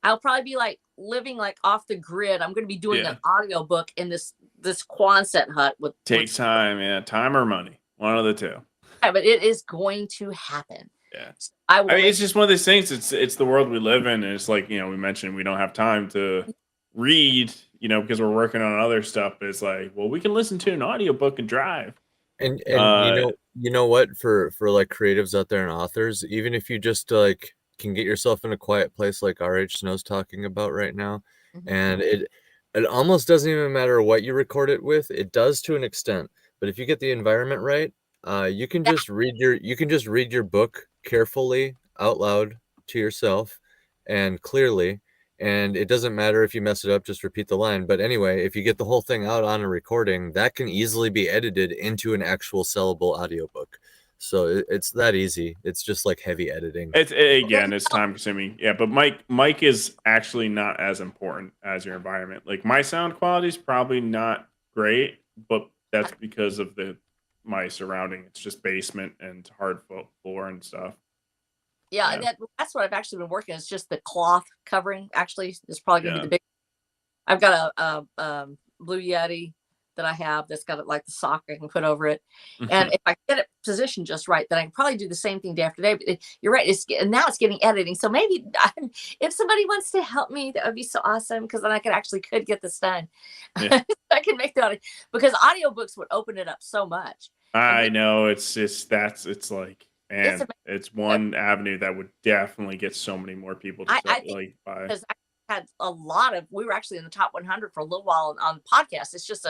I'll probably be like living like off the grid. I'm going to be doing an audiobook in this Quonset hut Takes time, time or money, one of the two. Yeah, but it is going to happen. Yeah. So I mean, it's just one of those things. It's the world we live in. And it's like, we mentioned we don't have time to read, because we're working on other stuff. But it's like, well, we can listen to an audiobook and drive. And you know what, for like creatives out there and authors, even if you just like can get yourself in a quiet place like RH Snow's talking about right now, and it almost doesn't even matter what you record it with. It does to an extent, but if you get the environment right, you can just read your book carefully out loud to yourself and clearly, and it doesn't matter if you mess it up, just repeat the line. But anyway, if you get the whole thing out on a recording, that can easily be edited into an actual sellable audiobook. So it's that easy. It's just like heavy editing. It's time consuming. Yeah, but mic is actually not as important as your environment. Like my sound quality is probably not great, but that's because of my surrounding. It's just basement and hard floor and stuff. Yeah, that's what I've actually been working. It's just the cloth covering. Actually, is probably going to be the big. I've got a Blue Yeti that I have that's got like the sock I can put over it, and if I get it positioned just right, then I can probably do the same thing day after day. But you're right. Now it's getting editing. So maybe if somebody wants to help me, that would be so awesome, because then I could get this done. Yeah. I can make the audio, because audiobooks would open it up so much. I know it's like. And it's one avenue that would definitely get so many more people to buy. Because I had a lot of, we were actually in the top 100 for a little while on podcasts. It's just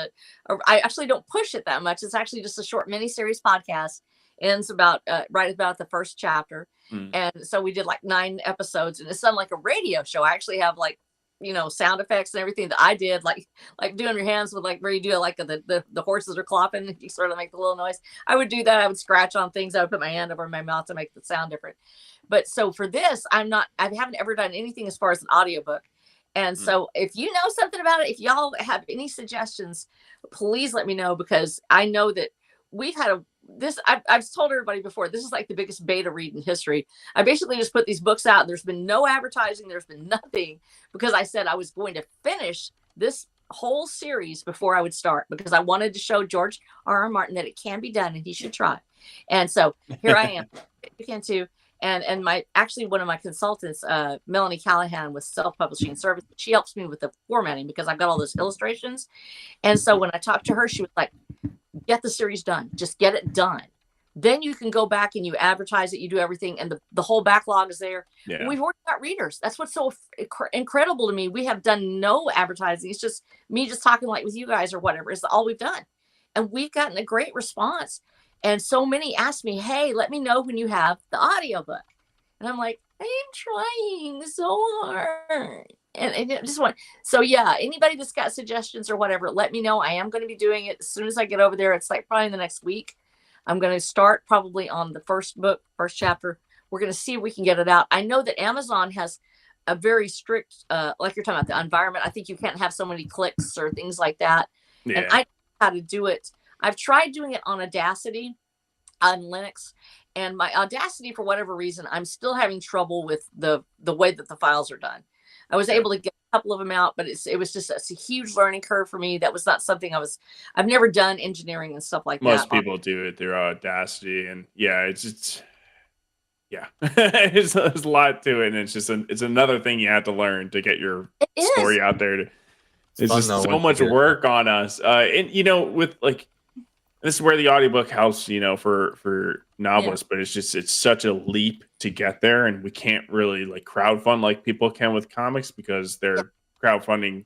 I actually don't push it that much. It's actually just a short mini-series podcast. Ends about right about the first chapter. And so we did like 9 episodes, and it's done like a radio show. I actually have like, sound effects and everything that I did, like doing your hands with like where you do it, like the horses are clopping, you sort of make the little noise. I would do that. I would scratch on things. I would put my hand over my mouth to make the sound different. But so for this, I haven't ever done anything as far as an audiobook. And so if you know something about it, if y'all have any suggestions, please let me know, because I know that we've had I've told everybody before, this is like the biggest beta read in history. I basically just put these books out. There's been no advertising. There's been nothing, because I said I was going to finish this whole series before I would start, because I wanted to show George R.R. Martin that it can be done and he should try. And so here I am. You can too. And one of my consultants, Melanie Callahan with Self-Publishing Service, she helps me with the formatting, because I've got all those illustrations. And so when I talked to her, she was like, get the series done. Just get it done. Then you can go back and you advertise it. You do everything, and the whole backlog is there. Yeah. We've already got readers. That's what's so incredible to me. We have done no advertising. It's just me just talking like with you guys or whatever is all we've done. And we've gotten a great response. And so many ask me, hey, let me know when you have the audiobook. And I'm like, I'm trying so hard. And it just so yeah, anybody that's got suggestions or whatever, let me know. I am going to be doing it as soon as I get over there. It's like probably in the next week. I'm going to start probably on the first chapter. We're going to see if we can get it out. I know that Amazon has a very strict, like you're talking about the environment. I think you can't have so many clicks or things like that. Yeah. And I know how to do it. I've tried doing it on Audacity on Linux, and my Audacity, for whatever reason, I'm still having trouble with the way that the files are done. I was able to get a couple of them out, but it was just a huge learning curve for me. That was not something I've never done engineering and stuff like that. Most people do it through Audacity, and yeah, it's there's a lot to it, and it's another thing you have to learn to get your story out there. It's just so much work on us, and with like. This is where the audiobook helps, for novelists, but it's such a leap to get there, and we can't really like crowdfund like people can with comics, because they're crowdfunding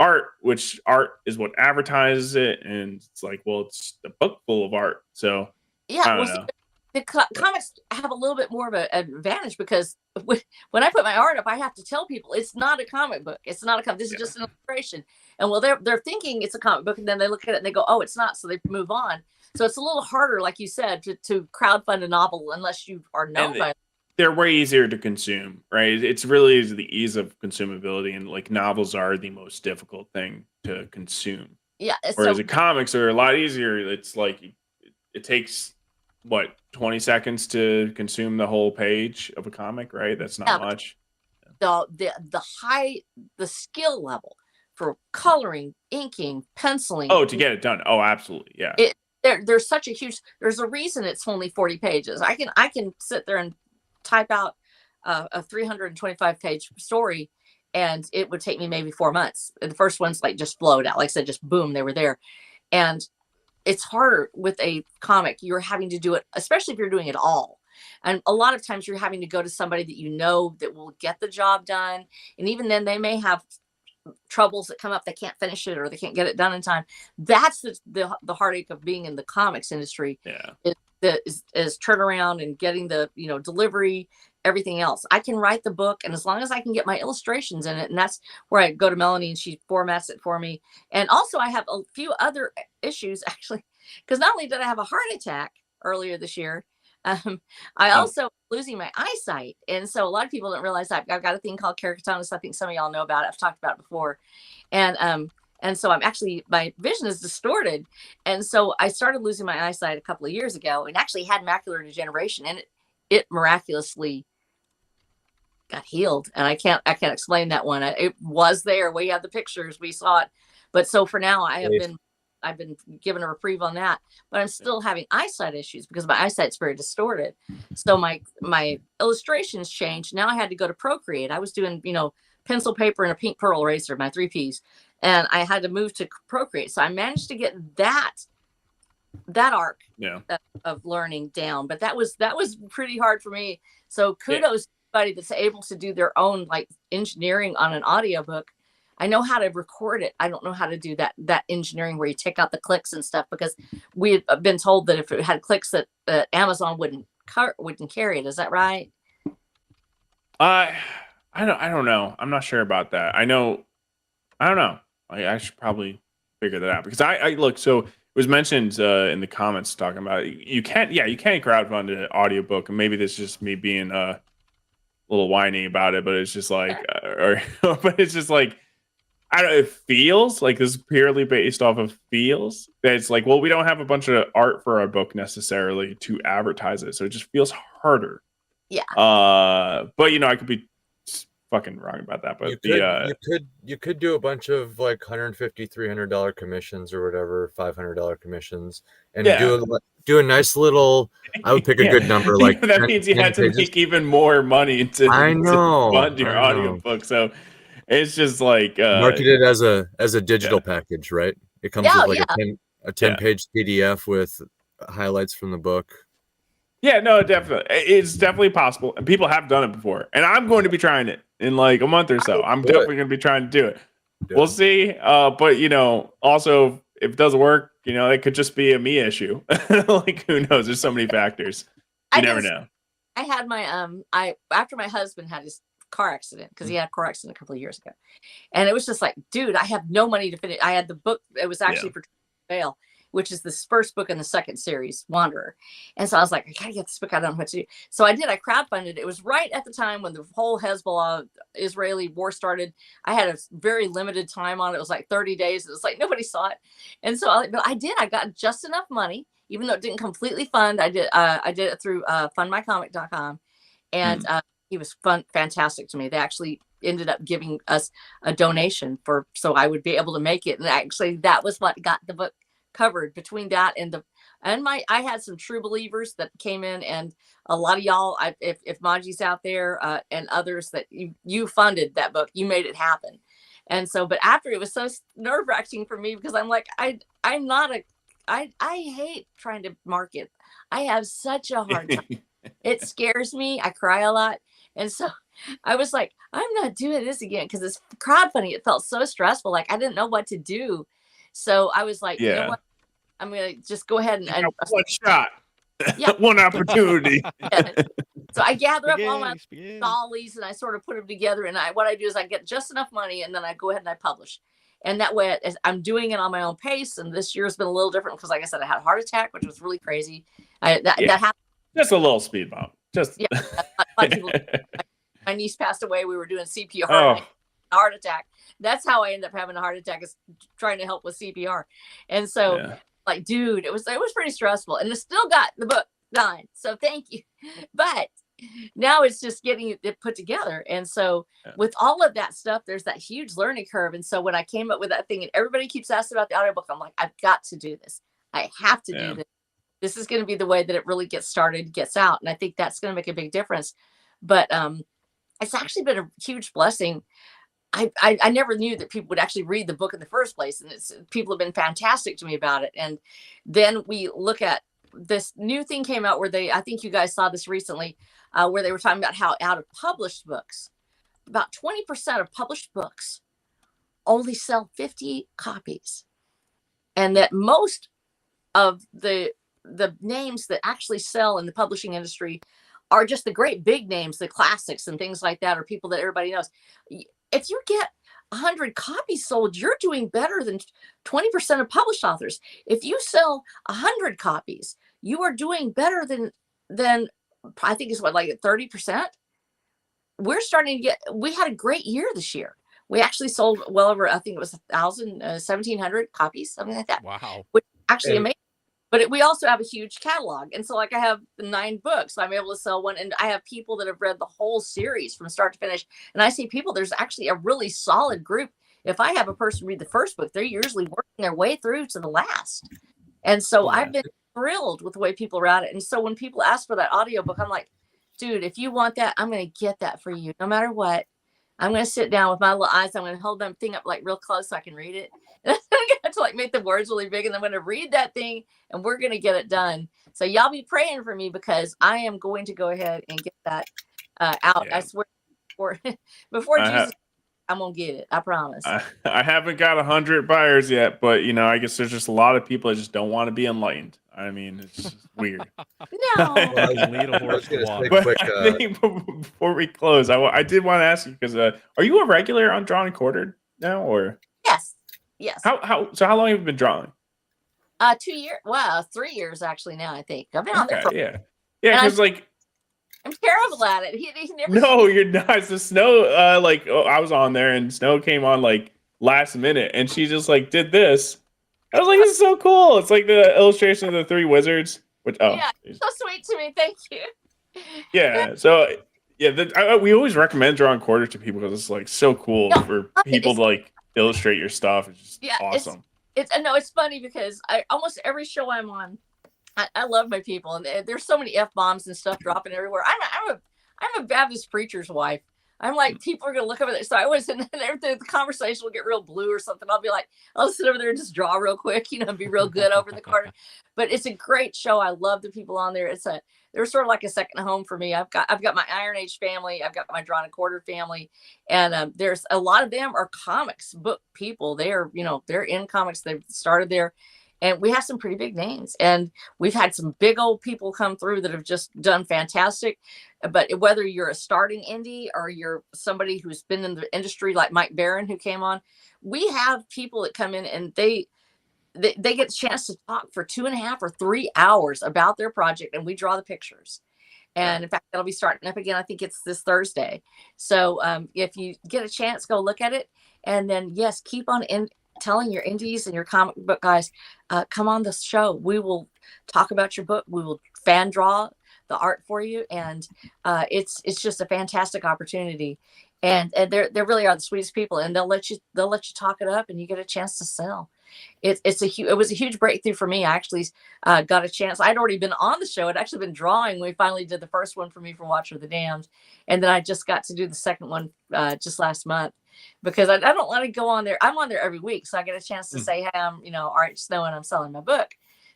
art, which art is what advertises it, and it's like, well, it's a book full of art, so I don't know. The comics have a little bit more of an advantage, because when I put my art up, I have to tell people it's not a comic book. It's not a comic. This is just an illustration. And well, they're thinking it's a comic book, and then they look at it and they go, oh, it's not. So they move on. So it's a little harder, like you said, to crowdfund a novel unless you are known by it. They're way easier to consume, right? It's really the ease of consumability, and like novels are the most difficult thing to consume. Yeah. Whereas the comics are a lot easier. It's like it takes 20 seconds to consume the whole page of a comic, right? That's not much. The skill level for coloring, inking, penciling. Oh, to get it done. Oh, absolutely. Yeah. There's such a huge, there's a reason it's only 40 pages. I can sit there and type out a 325 page story, and it would take me maybe 4 months. The first one's like just flowed out. Like I said, just boom, they were there. And it's harder with a comic. You're having to do it, especially if you're doing it all. And a lot of times you're having to go to somebody that that will get the job done. And even then they may have troubles that come up. They can't finish it, or they can't get it done in time. That's the heartache of being in the comics industry. Yeah. Is turnaround and getting the, delivery, everything else. I can write the book, and as long as I can get my illustrations in it, and that's where I go to Melanie and she formats it for me. And also I have a few other issues, actually, because not only did I have a heart attack earlier this year, I Oh. also losing my eyesight, and so a lot of people don't realize I've got a thing called keratoconus. I think some of y'all know about it. I've talked about it before, and so I'm actually, my vision is distorted, and so I started losing my eyesight a couple of years ago, and actually had macular degeneration, and it miraculously got healed, and I can't explain that one. It was there. We have the pictures. We saw it, but so for now, I've been given a reprieve on that, but I'm still having eyesight issues because my eyesight's very distorted. So my illustrations changed. Now I had to go to Procreate. I was doing, pencil paper and a pink pearl eraser, my 3 Ps, and I had to move to Procreate. So I managed to get that arc of learning down, but that was pretty hard for me. So kudos to anybody that's able to do their own like engineering on an audiobook. I know how to record it. I don't know how to do that engineering where you take out the clicks and stuff, because we had been told that if it had clicks that Amazon wouldn't carry it. Is that right? I don't know. I'm not sure about that. I don't know. I should probably figure that out, because I look, so it was mentioned in the comments talking about you can't crowdfund an audiobook, and maybe this is just me being a little whiny about it, but it's just like but it's just like, I don't know, it feels like this is purely based off of feels that it's like, well, we don't have a bunch of art for our book necessarily to advertise it, so it just feels harder. Yeah. But I could be fucking wrong about that. But you could do a bunch of like $150, $300 commissions or whatever, $500 commissions, and do a nice little. I would pick a good number, like that means you had to make even more money to fund your audiobook. So it's just like market it as a digital package, right? It comes with like a 10-page PDF with highlights from the book. Yeah, no, definitely. It's definitely possible. And people have done it before. And I'm going to be trying it in like a month or so. I'm definitely going to be trying to do it. Yeah. We'll see. But, also, if it doesn't work, it could just be a me issue. Like, who knows? There's so many factors. You never know. I had my, after my husband had his car accident, because he had a car accident a couple of years ago. And it was just like, dude, I have no money to finish. I had the book. It was actually for sale, which is this first book in the second series, Wanderer. And so I was like, I gotta get this book. I don't know what to do. So I did. I crowdfunded. It was right at the time when the whole Hezbollah Israeli war started. I had a very limited time on it. It was like 30 days. It was like nobody saw it. And so I got just enough money, even though it didn't completely fund. I did it through fundmycomic.com. And he was fantastic to me. They actually ended up giving us a donation so I would be able to make it. And actually that was what got the book covered. Between that and I had some true believers that came in, and a lot of y'all, if Maji's out there and others, that you funded that book, you made it happen. And so, but after, it was so nerve-wracking for me, because I'm like, I hate trying to market. I have such a hard time. It scares me. I cry a lot. And so I was like, I'm not doing this again, because it's crowdfunding. It felt so stressful. Like I didn't know what to do. So I was like, you know what? I'm going to just go ahead and one shot, one opportunity. So I gather up all my dollies and I sort of put them together. And what I do is I get just enough money, and then I go ahead and I publish. And that way I'm doing it on my own pace. And this year's been a little different because, like I said, I had a heart attack, which was really crazy. That happened. Just a little speed bump. My niece passed away. We were doing CPR. Heart attack. That's how I ended up having a heart attack, is trying to help with CPR. And so like, dude, it was pretty stressful, and it still got the book done. So thank you. But now it's just getting it put together. And so with all of that stuff, there's that huge learning curve. And so when I came up with that thing, and everybody keeps asking about the audiobook, I'm like, I've got to do this. I have to do this. This is going to be the way that it really gets started, gets out. And I think that's going to make a big difference. But it's actually been a huge blessing. I never knew that people would actually read the book in the first place. And people have been fantastic to me about it. And then we look at this new thing came out where I think you guys saw this recently, where they were talking about how out of published books, about 20% of published books only sell 50 copies. And that most of the names that actually sell in the publishing industry are just the great big names, the classics and things like that, or people that everybody knows. If you get 100 copies sold, you're doing better than 20% of published authors. If you sell 100 copies, you are doing better than then I think it's what, like 30%. We're starting to get, we had a great year this year. We actually sold well over, I think it was 1,700 copies, something like that. Wow. Which actually amazing. But we also have a huge catalog. And so, like, I have 9 books. So I'm able to sell one. And I have people that have read the whole series from start to finish. And I see people, there's actually a really solid group. If I have a person read the first book, they're usually working their way through to the last. And so I've been thrilled with the way people read it. And so when people ask for that audiobook, I'm like, dude, if you want that, I'm going to get that for you no matter what. I'm going to sit down with my little eyes. I'm going to hold them thing up like real close so I can read it. And I'm going to have to like make the words really big. And I'm going to read that thing and we're going to get it done. So y'all be praying for me because I am going to go ahead and get that out. I swear before Jesus, I'm going to get it. I promise. I haven't got 100 buyers yet, but I guess there's just a lot of people that just don't want to be enlightened. I mean, it's just weird. No. Lead a horse to water. But I think before we close, I did want to ask you because are you a regular on Drawn and Quartered now, or? Yes. How long have you been drawing? 2 years. Well, 3 years actually now. I think I've been on there. Because I'm terrible at it. He never. No, you're not. So Snow, I was on there and Snow came on like last minute, and she just like did this. I was like, this is so cool. It's like the illustration of the 3 wizards. Which so sweet to me. Thank you. Yeah. So we always recommend Drawn Quarters to people because it's like so cool for people to like illustrate your stuff. It's just awesome. It's funny because almost every show I'm on, I love my people, and there's so many F-bombs and stuff dropping everywhere. I'm a Baptist preacher's wife. I'm like, people are gonna look over there. So I always, and the conversation will get real blue or something. I'll be like, I'll sit over there and just draw real quick, and be real good over in the corner. But it's a great show. I love the people on there. They're sort of like a second home for me. I've got my Iron Age family. I've got my Drawn and Quartered family, and there's a lot of them are comics book people. They're in comics. They've started there. And we have some pretty big names, and we've had some big old people come through that have just done fantastic. But whether you're a starting indie or you're somebody who's been in the industry like Mike Barron, who came on, we have people that come in and they get a chance to talk for 2.5 or 3 hours about their project, and we draw the pictures. And in fact, that'll be starting up again. I think it's this Thursday. So if you get a chance, go look at it. And then, yes, keep on telling your indies and your comic book guys, come on this show. We will talk about your book. We will fan draw the art for you. And it's just a fantastic opportunity. And they really are the sweetest people. And they'll let you talk it up, and you get a chance to sell. It was a huge breakthrough for me. I actually got a chance. I'd already been on the show. I'd actually been drawing. We finally did the first one for me for Watcher of the Damned. And then I just got to do the second one just last month, because I don't want to go on there. I'm on there every week. So I get a chance to say, hey, I'm, Art Snow, and I'm selling my book.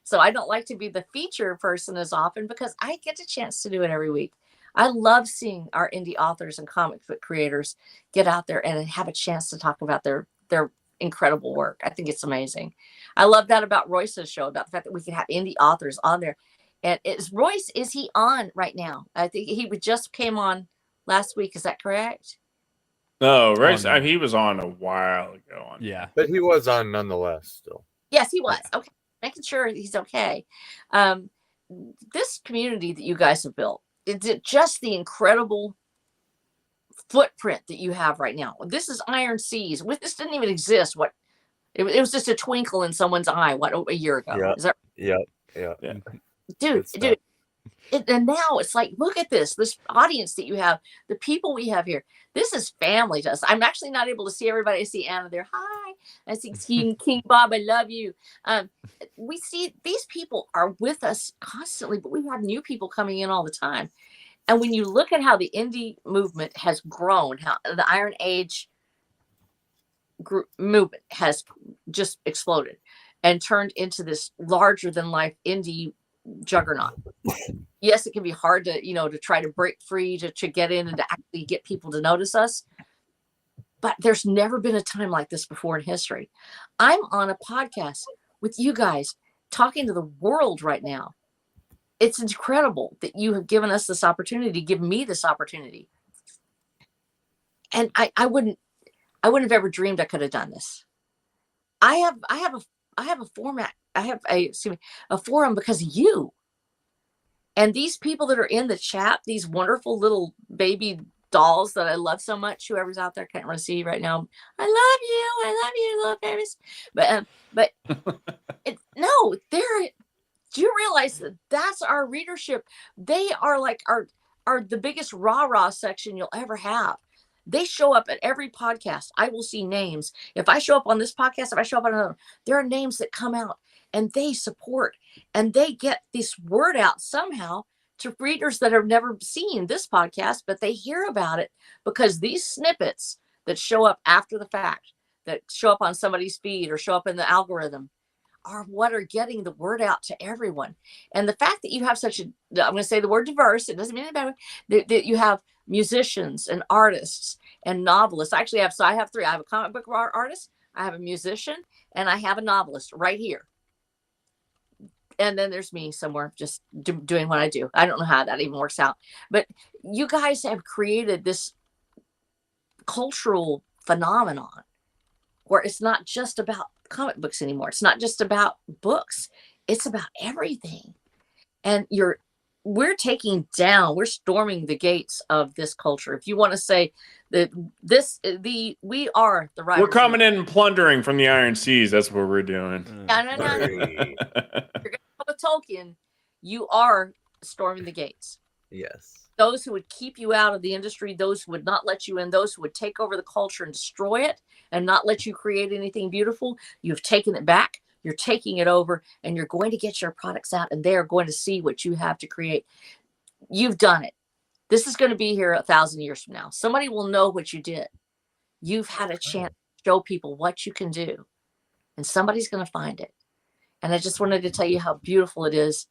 So I don't like to be the feature person as often, because I get a chance to do it every week. I love seeing our indie authors and comic book creators get out there and have a chance to talk about their incredible work. I think it's amazing. I love that about Royce's show, about the fact that we can have indie authors on there. And Royce, is he on right now? I think he just came on last week. Is that correct? No, Royce, he was on a while ago. But he was on nonetheless still. Yes, he was. Okay. Making sure he's okay. This community that you guys have built, is it just the incredible footprint that you have right now? This is Iron Seas. This didn't even exist. It was just a twinkle in someone's eye, a year ago? Yeah. Is that? Yeah. Dude. And now it's like, look at this audience that you have, the people we have here. This is family to us. I'm actually not able to see everybody. I see Anna there. Hi. I see King Bob. I love you. We see these people are with us constantly, but we have new people coming in all the time. And when you look at how the indie movement has grown, how the Iron Age movement has just exploded and turned into this larger than life indie juggernaut. Yes, it can be hard to, to try to break free, to get in and to actually get people to notice us. But there's never been a time like this before in history. I'm on a podcast with you guys talking to the world right now. It's incredible that you have given us this opportunity, given me this opportunity. And I wouldn't have ever dreamed I could have done this. I have a format. I have a forum because of you. And these people that are in the chat, these wonderful little baby dolls that I love so much, whoever's out there can't really see right now. I love you, little babies. But no, do you realize that that's our readership? They are like are the biggest rah-rah section you'll ever have. They show up at every podcast. I will see names. If I show up on this podcast, if I show up on another, there are names that come out and they support and they get this word out somehow to readers that have never seen this podcast, but they hear about it because these snippets that show up after the fact, that show up on somebody's feed or show up in the algorithm, are what are getting the word out to everyone. And the fact that you have such a, I'm going to say the word diverse, it doesn't mean anything, that you have musicians and artists and novelists. Actually, I have three. I have a comic book artist, I have a musician, and I have a novelist right here. And then there's me somewhere just doing what I do. I don't know how that even works out. But you guys have created this cultural phenomenon where it's not just about comic books anymore. It's not just about books. It's about everything. And we're storming the gates of this culture. If you want to say that we are the right. We're coming in and plundering from the Iron Seas. That's what we're doing. No. You're going to go with Tolkien. You are storming the gates. Yes. Those who would keep you out of the industry, those who would not let you in, those who would take over the culture and destroy it and not let you create anything beautiful, you've taken it back, you're taking it over, and you're going to get your products out, and they're going to see what you have to create. You've done it. This is going to be here 1,000 years from now. Somebody will know what you did. You've had a chance to show people what you can do, and somebody's going to find it. And I just wanted to tell you how beautiful it is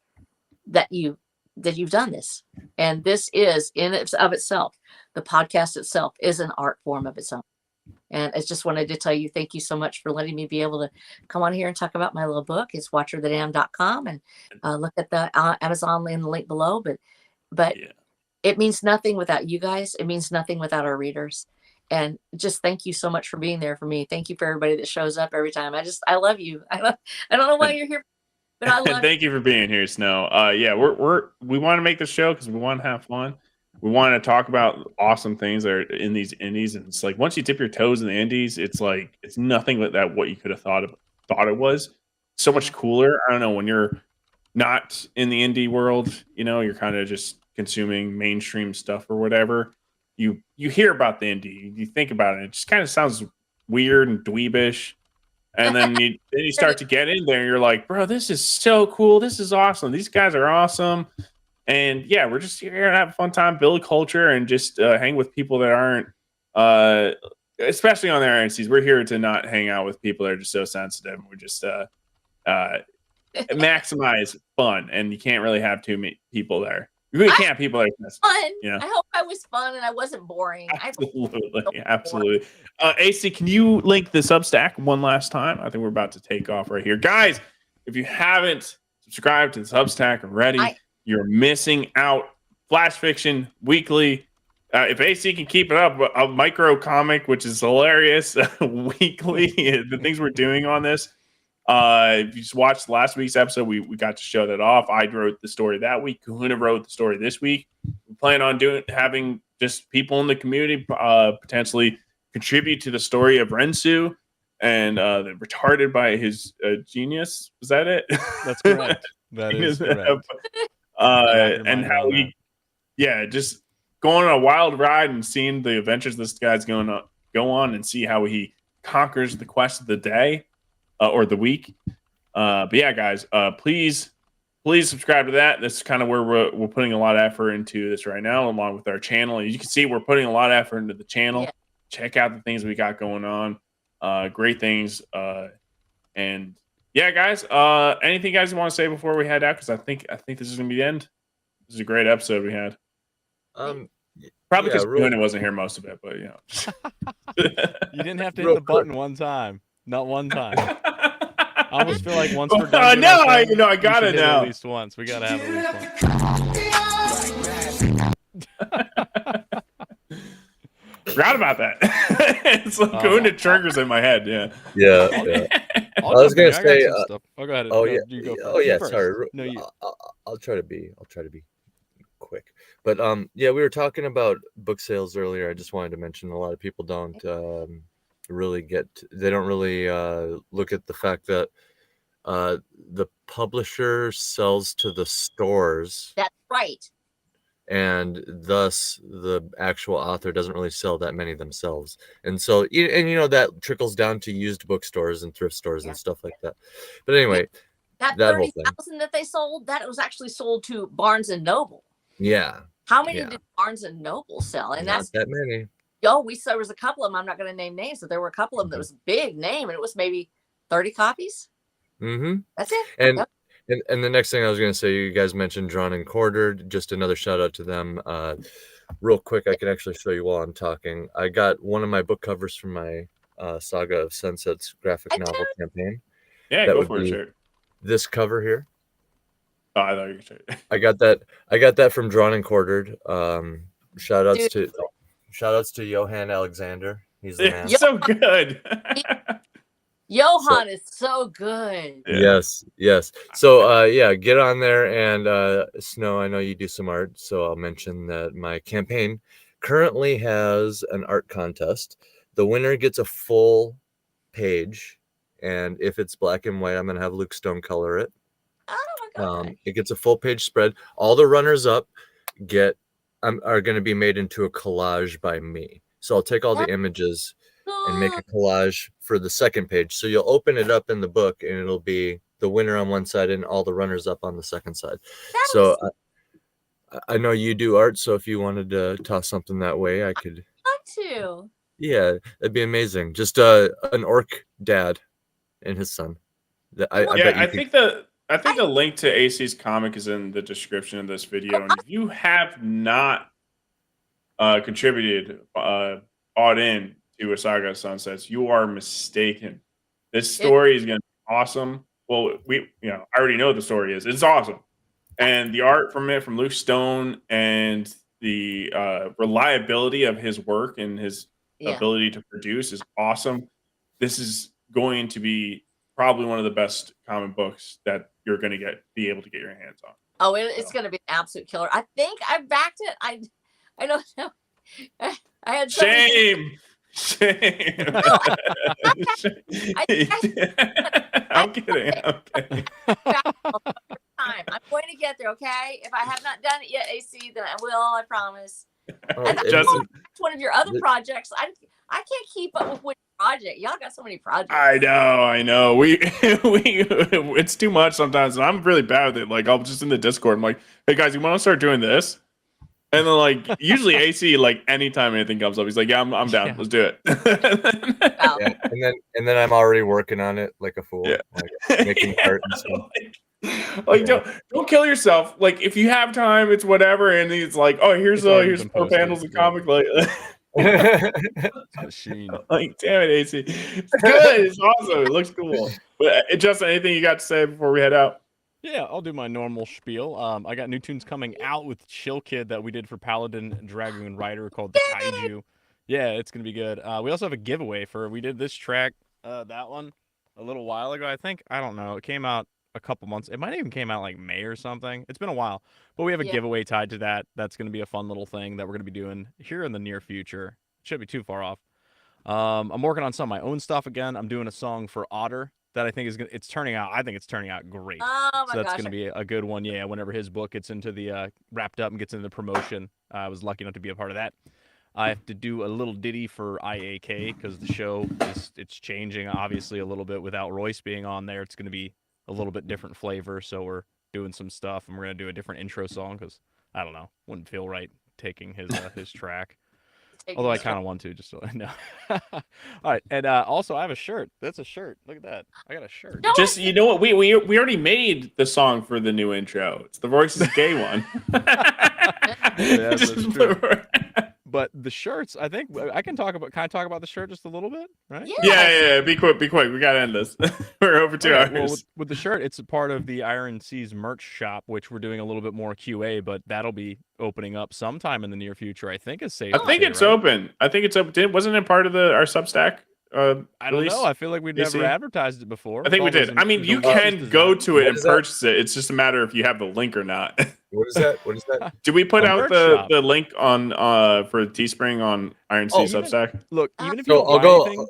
that you've done this. And this is in of itself, the podcast itself is an art form of its own. And I just wanted to tell you, thank you so much for letting me be able to come on here and talk about my little book. It's watcherthedam.com, and look at the Amazon in the link below. But yeah. It means nothing without you guys. It means nothing without our readers. And just thank you so much for being there for me. Thank you for everybody that shows up every time. I love you. I don't know why you're here. But I love Thank you for being here, Snow. Yeah, we want to make this show because we want to have fun. We want to talk about awesome things that are in these indies, and it's like once you dip your toes in the indies, it's like it's nothing but that what you could have thought it was. So much cooler. I don't know, when you're not in the indie world, you're kind of just consuming mainstream stuff or whatever. You hear about the indie, you think about it, it just kind of sounds weird and dweebish. And then you start to get in there and you're like, bro, this is so cool. This is awesome. These guys are awesome. And yeah, we're just here to have a fun time, build culture, and just hang with people that aren't, especially on the RNCs. We're here to not hang out with people that are just so sensitive. We're just maximize fun, and you can't really have too many people there. You really can't have people that are fun. I hope I was fun and I wasn't boring. Absolutely. AC, can you link the Substack one last time? I think we're about to take off right here. Guys, if you haven't subscribed to the Substack already, you're missing out. Flash Fiction Weekly. If AC can keep it up, a micro comic, which is hilarious, weekly, the things we're doing on this. If you just watched last week's episode, we got to show that off. I wrote the story that week. Kahuna wrote the story this week. We plan on having just people in the community potentially contribute to the story of Rensu and the retarded by his genius. Was that it? That's correct. That is correct. And how just going on a wild ride and seeing the adventures this guy's go on and see how he conquers the quest of the day. Or the week. But yeah, guys, please subscribe to that. That's kind of where we're putting a lot of effort into this right now, along with our channel. As you can see, we're putting a lot of effort into the channel. Yeah. Check out the things we got going on. Great things. And yeah, guys, anything you guys want to say before we head out? Because I think this is gonna be the end. This is a great episode we had. Probably because Kahuna wasn't here most of it, but you didn't have to hit the button one time. Not one time. I almost feel like once we're done. I got it now. At least once. We gotta have at least once. Forgot about that. It's like going to triggers in my head. Yeah. I was gonna say. Go ahead. Oh yeah. You go first. Oh yeah. First. Sorry. No, you. I'll try to be. But yeah, we were talking about book sales earlier. I just wanted to mention a lot of people don't really they don't really look at the fact that the publisher sells to the stores. That's right. And thus the actual author doesn't really sell that many themselves. And so, and that trickles down to used bookstores and thrift stores and stuff like that. But anyway, that whole thing. 30,000 that they sold, that was actually sold to Barnes and Noble. Yeah. How many did Barnes and Noble sell? And not that many. There was a couple of them. I'm not going to name names, but there were a couple of them that was a big name, and it was maybe 30 copies. Mm-hmm. That's it. And the next thing I was going to say, you guys mentioned Drawn and Quartered. Just another shout out to them. Real quick, I can actually show you while I'm talking. I got one of my book covers from my Saga of Sunsets graphic novel campaign. Yeah, that go would for it, be sure. This cover here. Oh, I thought you were sure. I got that from Drawn and Quartered. Shout outs to Johan Alexander. He's the man. So good. Johan is so good. Yeah. Yes. So get on there, and Snow, I know you do some art, so I'll mention that my campaign currently has an art contest. The winner gets a full page, and if it's black and white, I'm gonna have Luke Stone color it. Oh my god. It gets a full page spread. All the runners up are going to be made into a collage by me. So I'll take all the images and make a collage for the second page. So you'll open it up in the book, and it'll be the winner on one side and all the runners up on the second side. I know you do art, so if you wanted to toss something that way, I could. I'd love to. Yeah, that'd be amazing. Just an orc dad and his son. I think the link to AC's comic is in the description of this video. And if you have not contributed, bought in to A Saga of Sunsets, you are mistaken. This story is going to be awesome. Well, I already know what the story is. It's awesome. And the art from Luke Stone, and the reliability of his work and his ability to produce is awesome. This is going to be probably one of the best comic books that you're going to be able to get your hands on. Oh, it's going to be an absolute killer. I think I backed it. I don't know. I had shame. I'm kidding. I'm going to get there, okay? If I have not done it yet, AC, then I will. I promise. Just one of your other projects. I can't keep up with which project. Y'all got so many projects. I know. We it's too much sometimes, and I'm really bad with it. Like, I'll just in the Discord, I'm like, hey guys, you want to start doing this? And then usually AC, anytime anything comes up, he's like, yeah, I'm down. Let's do it. And then I'm already working on it like a fool. Yeah. Making art and stuff. Don't kill yourself. If you have time, it's whatever. And he's like, oh, here's 4 panels of comic. Machine. Damn it, AC. It's good. It's awesome. It looks cool. But Justin, anything you got to say before we head out? Yeah, I'll do my normal spiel. I got new tunes coming out with Chill Kid that we did for Paladin, Dragoon, Rider called the Kaiju. Yeah, it's gonna be good. We also have a giveaway we did this track, that one, a little while ago, I think. I don't know. It came out a couple months. It might even came out May or something. It's been a while, but we have a giveaway tied to that. That's gonna be a fun little thing that we're gonna be doing here in the near future. Shouldn't be too far off. I'm working on some of my own stuff again. I'm doing a song for Otter that I think it's turning out great. Oh my so that's going to be a good one. Yeah, whenever his book gets into the wrapped up and gets into the promotion, I was lucky enough to be a part of that. I have to do a little ditty for IAK because the show it's changing obviously a little bit without Royce being on there. It's going to be a little bit different flavor, so we're doing some stuff and we're going to do a different intro song because I don't know, wouldn't feel right taking his track. Although I kind of want to, just so I know. All right, and also I have a shirt. That's a shirt. Look at that. I got a shirt. Just you know what? We already made the song for the new intro. It's the Royce's Gay one. Yeah, that's true. But the shirts, I think I can talk about. Can I talk about the shirt just a little bit? Right? Yeah. Be quick. We gotta end this. We're over 2 hours. Well, with the shirt, it's a part of the Iron Seas merch shop, which we're doing a little bit more QA, but that'll be opening up sometime in the near future. I think it's safe. I think it's open. Wasn't it part of our Substack I don't know. I feel like we've never advertised it before. I think we did. I mean, you can go to it and purchase it. It's just a matter if you have the link or not. What is that? What is that? Did we put out the link on for Teespring on Iron Sea Substack? Look, even if you don't buy anything,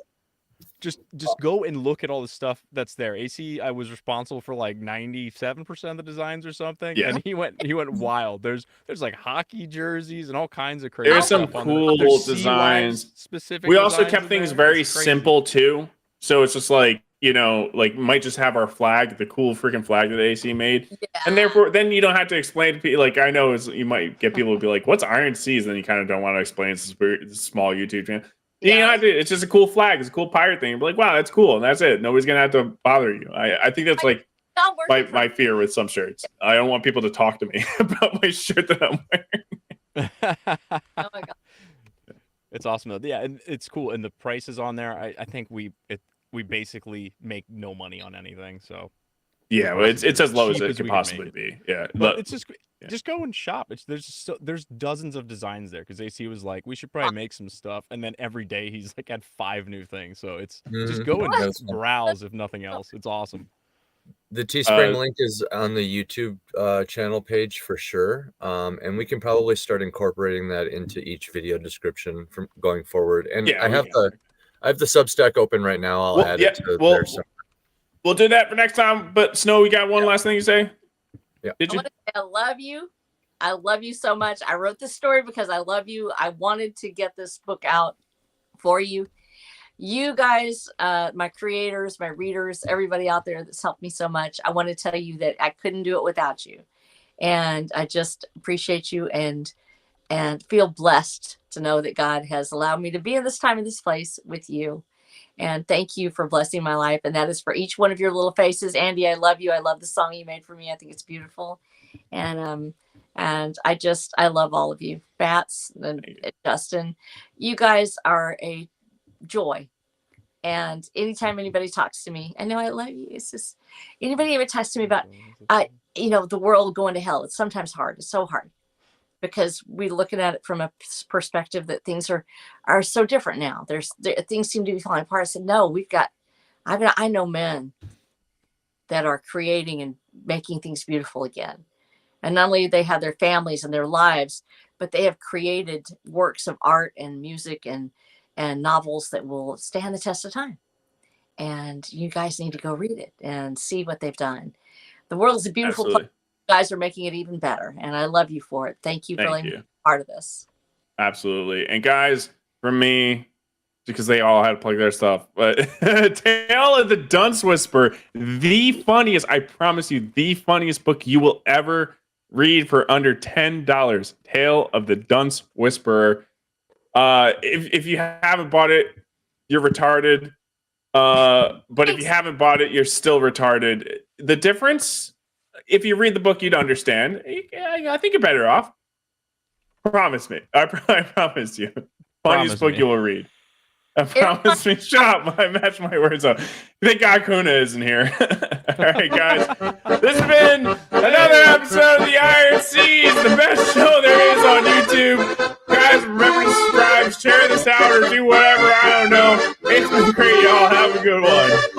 just go and look at all the stuff that's there. AC, I was responsible for like 97% of the designs or something, and he went wild. There's like hockey jerseys and all kinds of crazy. There's some cool designs. Specific. We also kept things very simple too, so it's just like, you know, like might just have our flag, the cool freaking flag that AC made, and therefore then you don't have to explain to people. Like I know you might get people to be like, "What's Iron Seas?" And then you kind of don't want to explain. It's a small YouTube channel. You know, it's just a cool flag. It's a cool pirate thing. You're like, wow, that's cool, and that's it. Nobody's gonna have to bother you. I think that's like my fear with some shirts. I don't want people to talk to me about my shirt that I'm wearing. Oh my god, it's awesome though. Yeah, and it's cool. And the prices on there, I think we basically make no money on anything. So yeah, well, it's as low as it could possibly be. Yeah, but it's just go and shop. There's dozens of designs there because AC was like, we should probably make some stuff, and then every day he's like had 5 new things. So it's just go and browse if nothing else. It's awesome. The Teespring link is on the YouTube channel page for sure, and we can probably start incorporating that into each video description from going forward. And I have the Substack open right now. I'll add it to there. We'll do that for next time. But Snow, we got one last thing to say. Yeah. Did you? I love you. I love you so much. I wrote this story because I love you. I wanted to get this book out for you. You guys, my creators, my readers, everybody out there that's helped me so much. I want to tell you that I couldn't do it without you. And I just appreciate you and feel blessed to know that God has allowed me to be in this time in this place with you. And thank you for blessing my life. And that is for each one of your little faces. Andy, I love you. I love the song you made for me. I think it's beautiful. And I love all of you. Bats and Justin, you guys are a joy. And anytime anybody talks to me, I know I love you. It's just anybody ever talks to me about, the world going to hell. It's sometimes hard. It's so hard because we're looking at it from a perspective that things are so different now. Things seem to be falling apart. I said, no, I know men that are creating and making things beautiful again. And not only they have their families and their lives, but they have created works of art and music and novels that will stand the test of time. And you guys need to go read it and see what they've done. The world is a beautiful place. You guys are making it even better. And I love you for it. Thank you for letting me be part of this. Absolutely. And guys, for me, because they all had to plug their stuff, but Tale of the Dunce Whisperer, the funniest, I promise you, the funniest book you will ever read for under $10. Tale of the Dunce Whisperer. If you haven't bought it, you're retarded. But if you haven't bought it, you're still retarded. The difference, if you read the book, you'd understand. I think you're better off. Promise me. I promise you. Funniest book you will read. I promise me. Shut up. I match my words up. Thank God Kahuna isn't here. All right, guys. This has been another episode of the Iron Seas, the best show there is on YouTube. Guys, remember to subscribe, share this out, or do whatever. I don't know. It's been great, y'all. Have a good one.